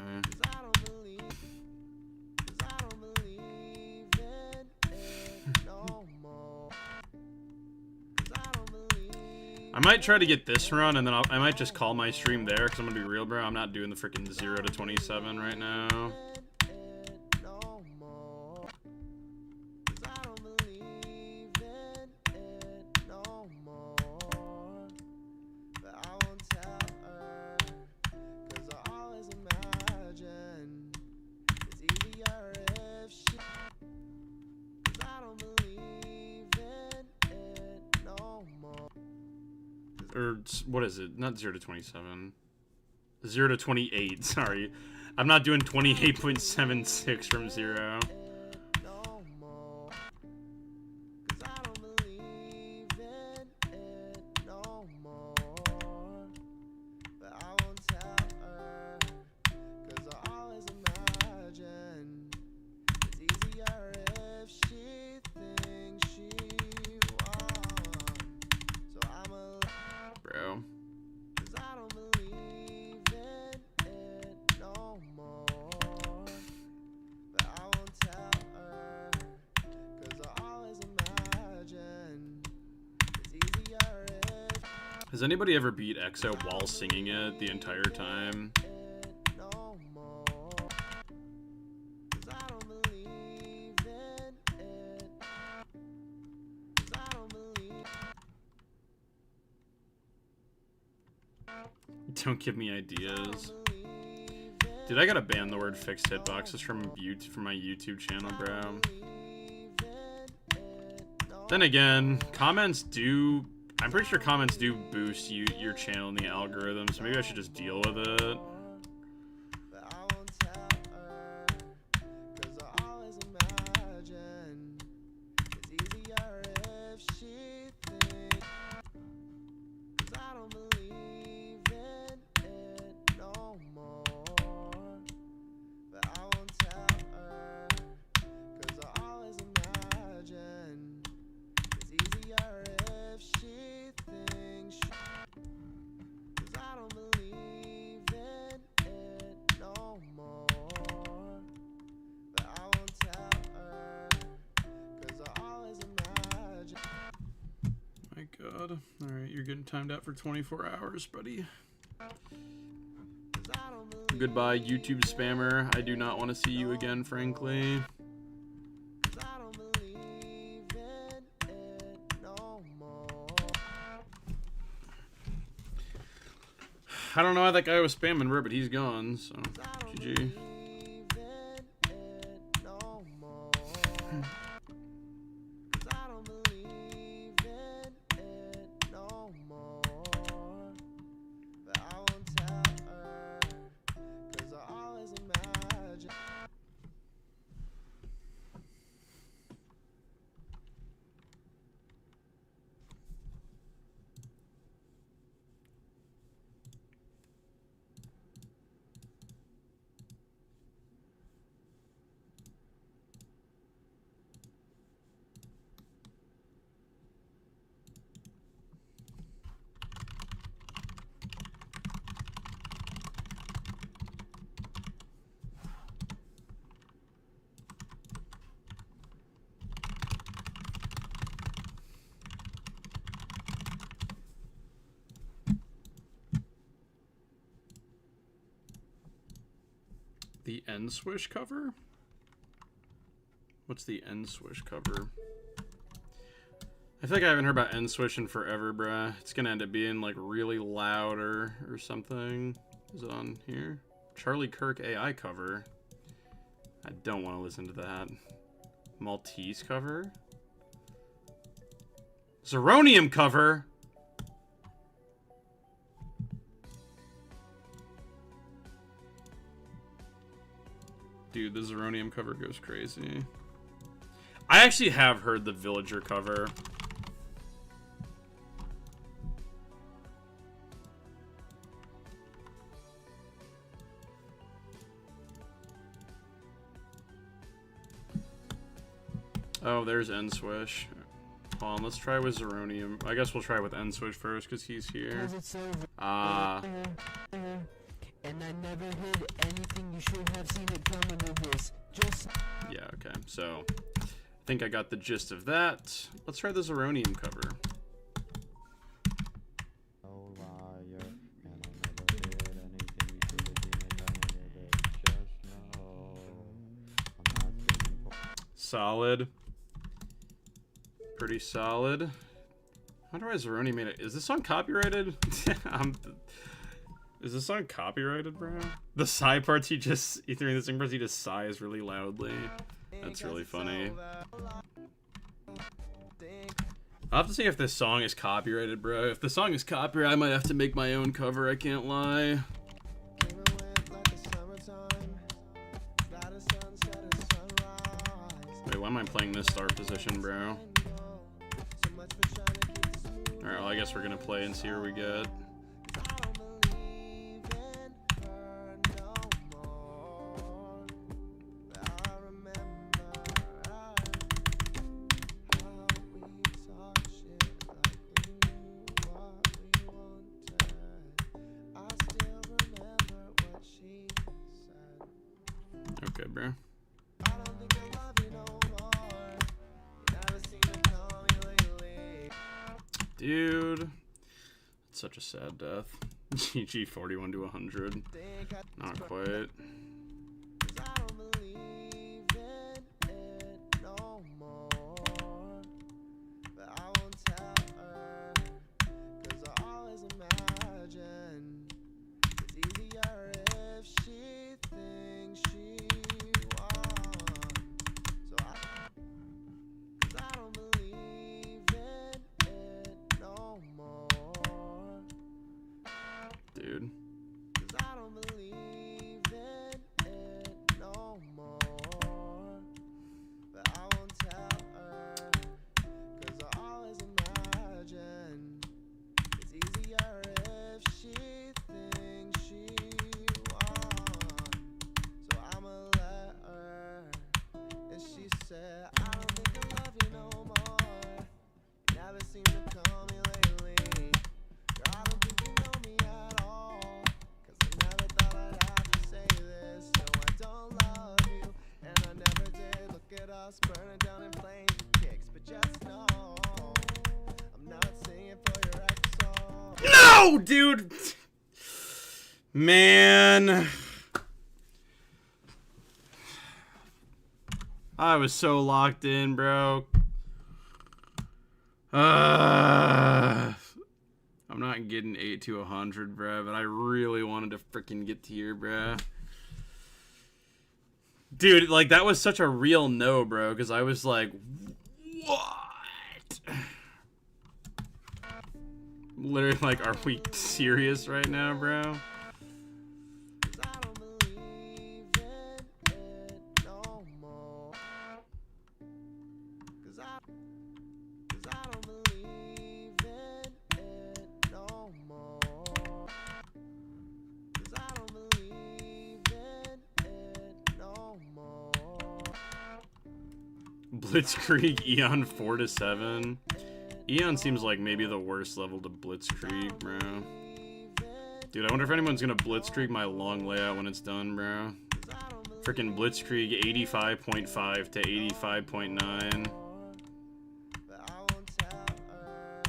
Speaker 1: I might try to get this run, and then I might just call my stream there, because I'm going to be real, bro. I'm not doing the freaking 0 to 27 right now. Or, what is it? Not 0 to 27. 0 to 28, sorry. I'm not doing 28.76 from 0. Has anybody ever beat EXO while singing it the entire time?
Speaker 2: no more. 'Cause I don't believe in it. 'Cause I don't believe.
Speaker 1: Don't give me ideas. Dude, I gotta ban the word fixed hitboxes from my YouTube channel, bro. Then again, comments do... I'm pretty sure comments do boost your channel in the algorithm, so maybe I should just deal with it.
Speaker 2: But I won't tell her, 'cause I always imagine it's easier if she thinks. 'Cause I don't believe in it no more. But I won't tell her, 'cause I always imagine it's easier if she thinks. 'Cause I don't believe in it no more. But I won't tell her, 'cause I always imagine.
Speaker 1: My god. Alright, you're getting timed out for 24 hours, buddy.
Speaker 2: 'Cause I don't believe.
Speaker 1: Goodbye, YouTube spammer. I do not want to see you again, frankly.
Speaker 2: 'Cause I don't believe in it no more.
Speaker 1: I don't know how that guy was spamming, bro, but he's gone, so GG.
Speaker 2: Believe in it no more. 'Cause I don't believe in it no more. But I won't tell her, 'cause I always imagine.
Speaker 1: The End Swish cover? What's the End Swish cover? I feel like I haven't heard about End Swish in forever, bruh. It's gonna end up being like really loud or something. Is it on here? Charlie Kirk AI cover. I don't want to listen to that. Maltese cover? Zeronium cover? Dude, the Zeronium cover goes crazy. I actually have heard the Villager cover. Oh, there's End Swish. Hold on, let's try with Zeronium. I guess we'll try with End Swish first because he's here.
Speaker 4: And I never hid anything, you should have seen it coming to this. Just
Speaker 1: Yeah, okay. So, I think I got the gist of that. Let's try the Zeronium cover. Solid. Pretty solid. I wonder why Zeroni made it. Is this song copyrighted? Is this song copyrighted, bro? The sigh parts he just, during the sing parts he just sighs really loudly. That's really funny. I'll have to see if this song is copyrighted, bro. If the song is copyrighted, I might have to make my own cover, I can't lie.
Speaker 2: Came and went like the summertime. Got a sunset, a sunrise.
Speaker 1: Wait, why am I playing this start position, bro?
Speaker 2: So much for trying to keep this smooth.
Speaker 1: Alright, well I guess we're gonna play and see where we get.
Speaker 2: I don't believe in her no more. But I remember how we talked shit like we knew what we wanted. I still remember what she said.
Speaker 1: Okay, bro.
Speaker 2: I don't think I love you no more. You never seem to call me lately.
Speaker 1: Dude. Such a sad death. GG 41 to 100.
Speaker 2: Think I
Speaker 1: Not quite.
Speaker 2: 'cause I don't believe in it no more. But I won't tell her, 'cause I always imagine it's easier if she thinks she won. So 'cause I don't believe in it no more.
Speaker 1: Dude.
Speaker 2: 'Cause I don't believe in it no more. But I won't tell her, 'cause I always imagine it's easier if she thinks she won. So I'ma let her. And she said, I don't think I love you no more. You never seem to call me lately. Girl, I don't think you know me at all. 'Cause I never thought I'd have to say this. No, I don't love you, and I never did. Look at us burning down in flames with kicks. But just know, I'm not singing for your ex song.
Speaker 1: No, dude. Man. I was so locked in, bro. I'm not getting 8 to 100, bro, but I really wanted to freaking get to here, bro. Dude, like, that was such a real no, bro, because I was like, what? Literally, like, are we serious right now, bro?
Speaker 2: 'Cause I don't believe in it no more. 'Cause I don't believe in it no more. 'Cause I don't believe in it no more.
Speaker 1: Blitzkrieg, Eon 4 to 7. Eon seems like maybe the worst level to Blitzkrieg, bro. Dude, I wonder if anyone's gonna Blitzkrieg my long layout when it's done, bro. Freaking Blitzkrieg 85.5 to 85.9.
Speaker 2: But I won't tell her,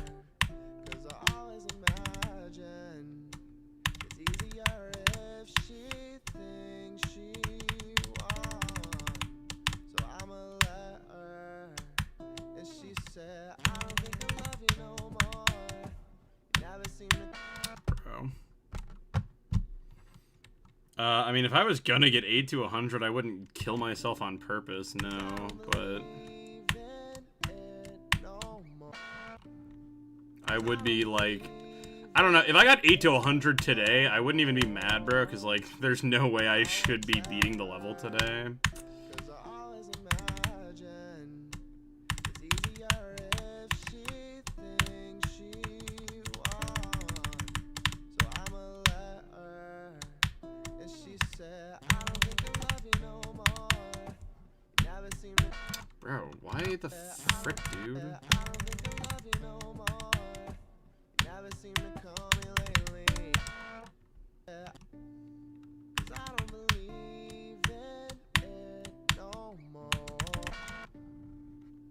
Speaker 2: 'cause I always imagine it's easier if she thinks she won. So I'ma let her. And she said, I don't think I love you no more. You never seem to.
Speaker 1: Bro. I mean, if I was gonna get 8 to 100, I wouldn't kill myself on purpose, no, but I would be like, I don't know, if I got 8 to 100 today, I wouldn't even be mad, bro, because, like, there's no way I should be beating the level today.
Speaker 2: 'Cause I always imagine it's easier if she thinks she won. So I'ma let her. And she said, I don't think I love you no more. You never seem to.
Speaker 1: Bro, why the frick, dude?
Speaker 2: I don't think I love you no more. You never seem to call me lately. 'Cause I don't believe in it no more.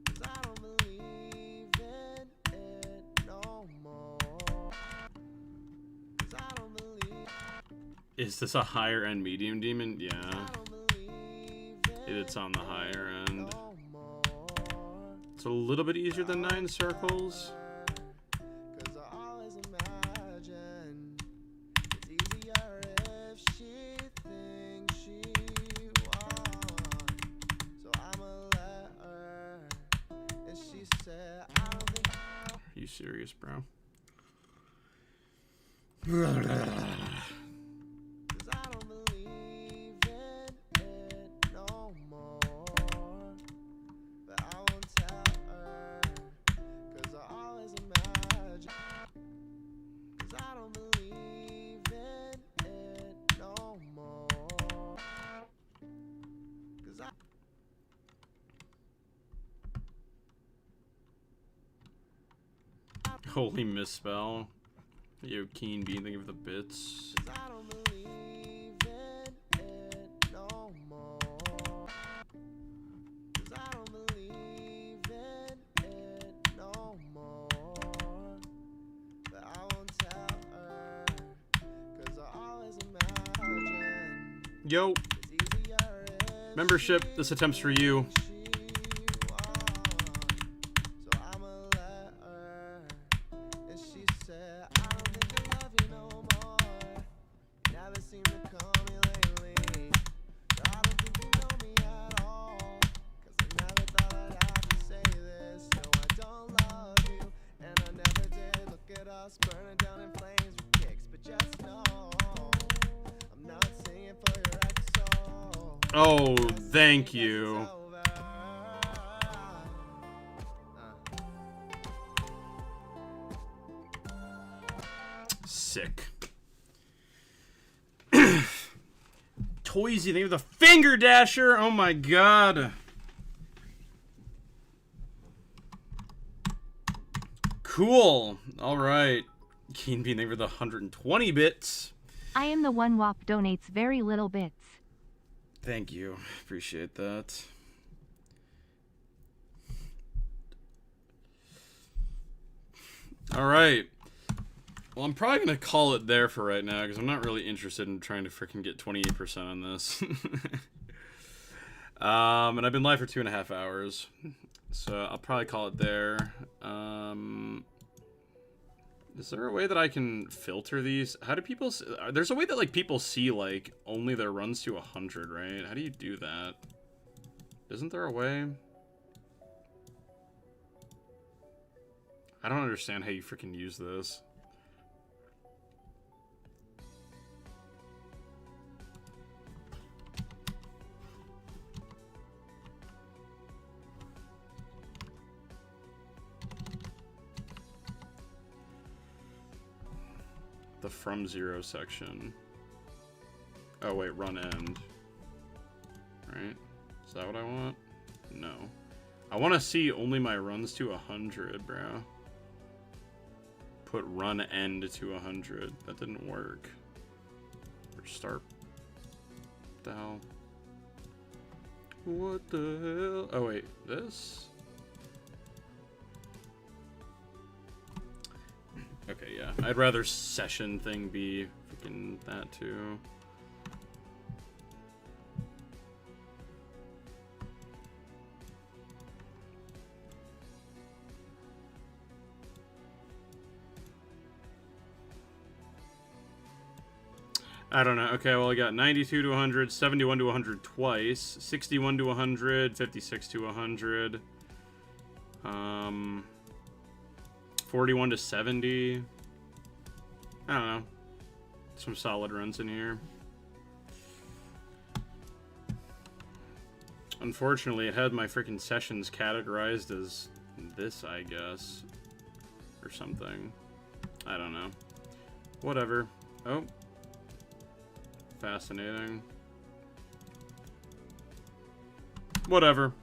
Speaker 2: 'Cause I don't believe in it no more. 'Cause I don't believe.
Speaker 1: Is this a higher end medium demon? Yeah,
Speaker 2: I don't believe in
Speaker 1: it's on the higher end.
Speaker 2: no more.
Speaker 1: It's a little bit easier than 9 circles.
Speaker 2: 'Cause I always imagine it's easier if she thinks she won. So I'ma let her. And she said, I don't think.
Speaker 1: Are you serious, bro?
Speaker 2: 'Cause I don't believe in it no more. But I won't tell her, 'cause I always imagine. 'Cause I don't believe in it no more. 'Cause I.
Speaker 1: Holy misspell. Yo, Keen Bean, thank you for the bits.
Speaker 2: 'Cause I don't believe in it no more. 'Cause I don't believe in it no more. But I won't tell
Speaker 1: Yo. Membership, this attempt's for you.
Speaker 2: So I'ma let her. And she said, I don't think I love you no more. Never seem to call me lately. I don't think you know me at all. Cause I never thought I'd have to say this. No, I don't love you. And I never did. Look at us burning down in flames with kicks. But just know I'm not singing for your ex soul.
Speaker 1: Oh, thank you. Sick. Toysy, think of the finger dasher. Oh my god. Cool. All right. Keen Bean, thank you for the 120 bits.
Speaker 3: I am the one WAP donates very little bits.
Speaker 1: Thank you. Appreciate that. All right. Well, I'm probably going to call it there for right now because I'm not really interested in trying to freaking get 28% on this. And I've been live for 2.5 hours. So I'll probably call it there. Is there a way that I can filter these? How do people... There's a way that, like, people see, like, only their runs to 100, right? How do you do that? Isn't there a way? I don't understand how you freaking use this. The from zero section. Oh wait, run end. Right? Is that what I want? No. I want to see only my runs to 100, bro. Put run end to 100. That didn't work. Or start. What the hell? What the hell? Oh wait, this? Okay, yeah. I'd rather session thing be freaking that too. I don't know. Okay, well I got 92 to 100, 71 to 100 twice, 61 to 100, 56 to 100. 41 to 70. I don't know. Some solid runs in here. Unfortunately, it had my freaking sessions categorized as this, I guess. Or something. I don't know. Whatever. Oh. Fascinating. Whatever.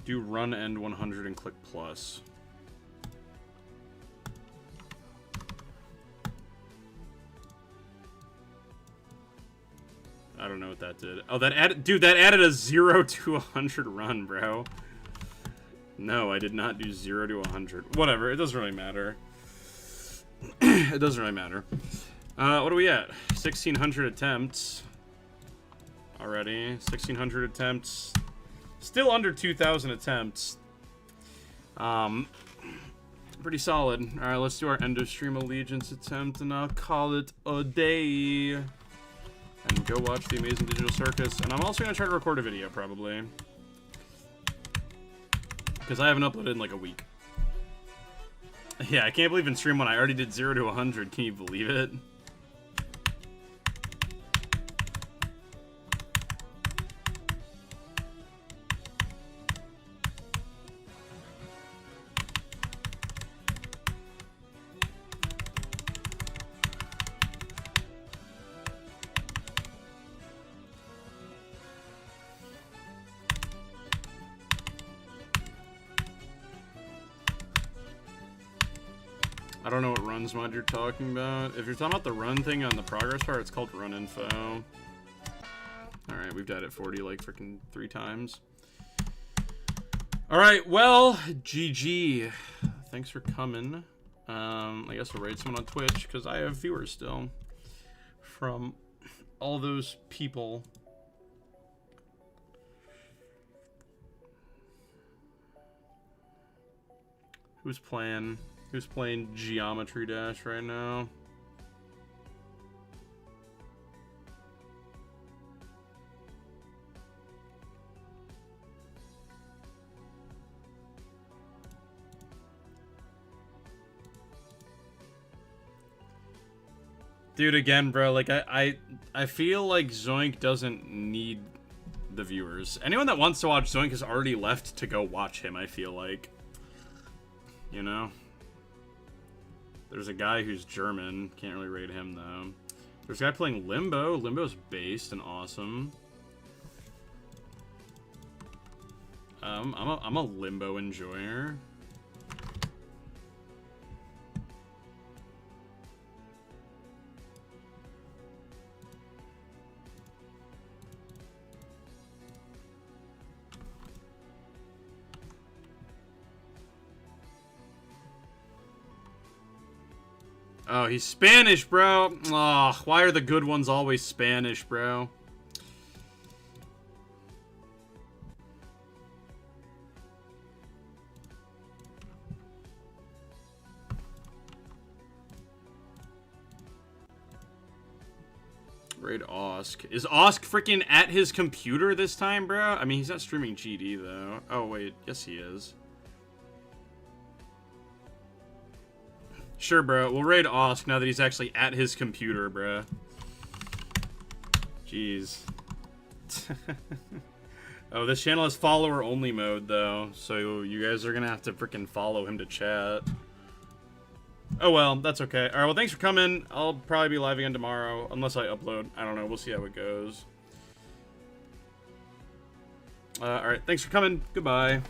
Speaker 1: Do run end 100 and click plus. I don't know what that did. Oh, that added... Dude, that added a 0 to 100 run, bro. No, I did not do 0 to 100. Whatever, it doesn't really matter. It doesn't really matter. What are we at? 1,600 attempts. Already. 1,600 attempts. Still under 2,000 attempts. Pretty solid. Alright, let's do our end of stream allegiance attempt, and I'll call it a day. And go watch The Amazing Digital Circus. And I'm also going to try to record a video, probably. Because I haven't uploaded in like a week. Yeah, I can't believe in stream 1 I already did 0 to 100. Can you believe it? I don't know what runs mod you're talking about. If you're talking about the run thing on the progress bar, it's called run info. Alright, we've died at 40 like freaking 3 times. Alright, well, GG. Thanks for coming. I guess we'll raid someone on Twitch, because I have viewers still. From all those people. Who's playing Geometry Dash right now? Dude, again, bro, like, I feel like Zoink doesn't need the viewers. Anyone that wants to watch Zoink has already left to go watch him, I feel like. You know? There's a guy who's German. Can't really rate him, though. There's a guy playing Limbo. Limbo's based and awesome. I'm a Limbo enjoyer. Oh, he's Spanish, bro. Oh, why are the good ones always Spanish, bro? Raid Osk. Is Osk freaking at his computer this time, bro? I mean, he's not streaming GD, though. Oh, wait. Yes, he is. Sure, bro. We'll raid Osk now that he's actually at his computer, bro. Jeez. Oh, this channel has follower-only mode, though. So you guys are gonna have to freaking follow him to chat. Oh, well. That's okay. Alright, well, thanks for coming. I'll probably be live again tomorrow. Unless I upload. I don't know. We'll see how it goes. Alright, thanks for coming. Goodbye.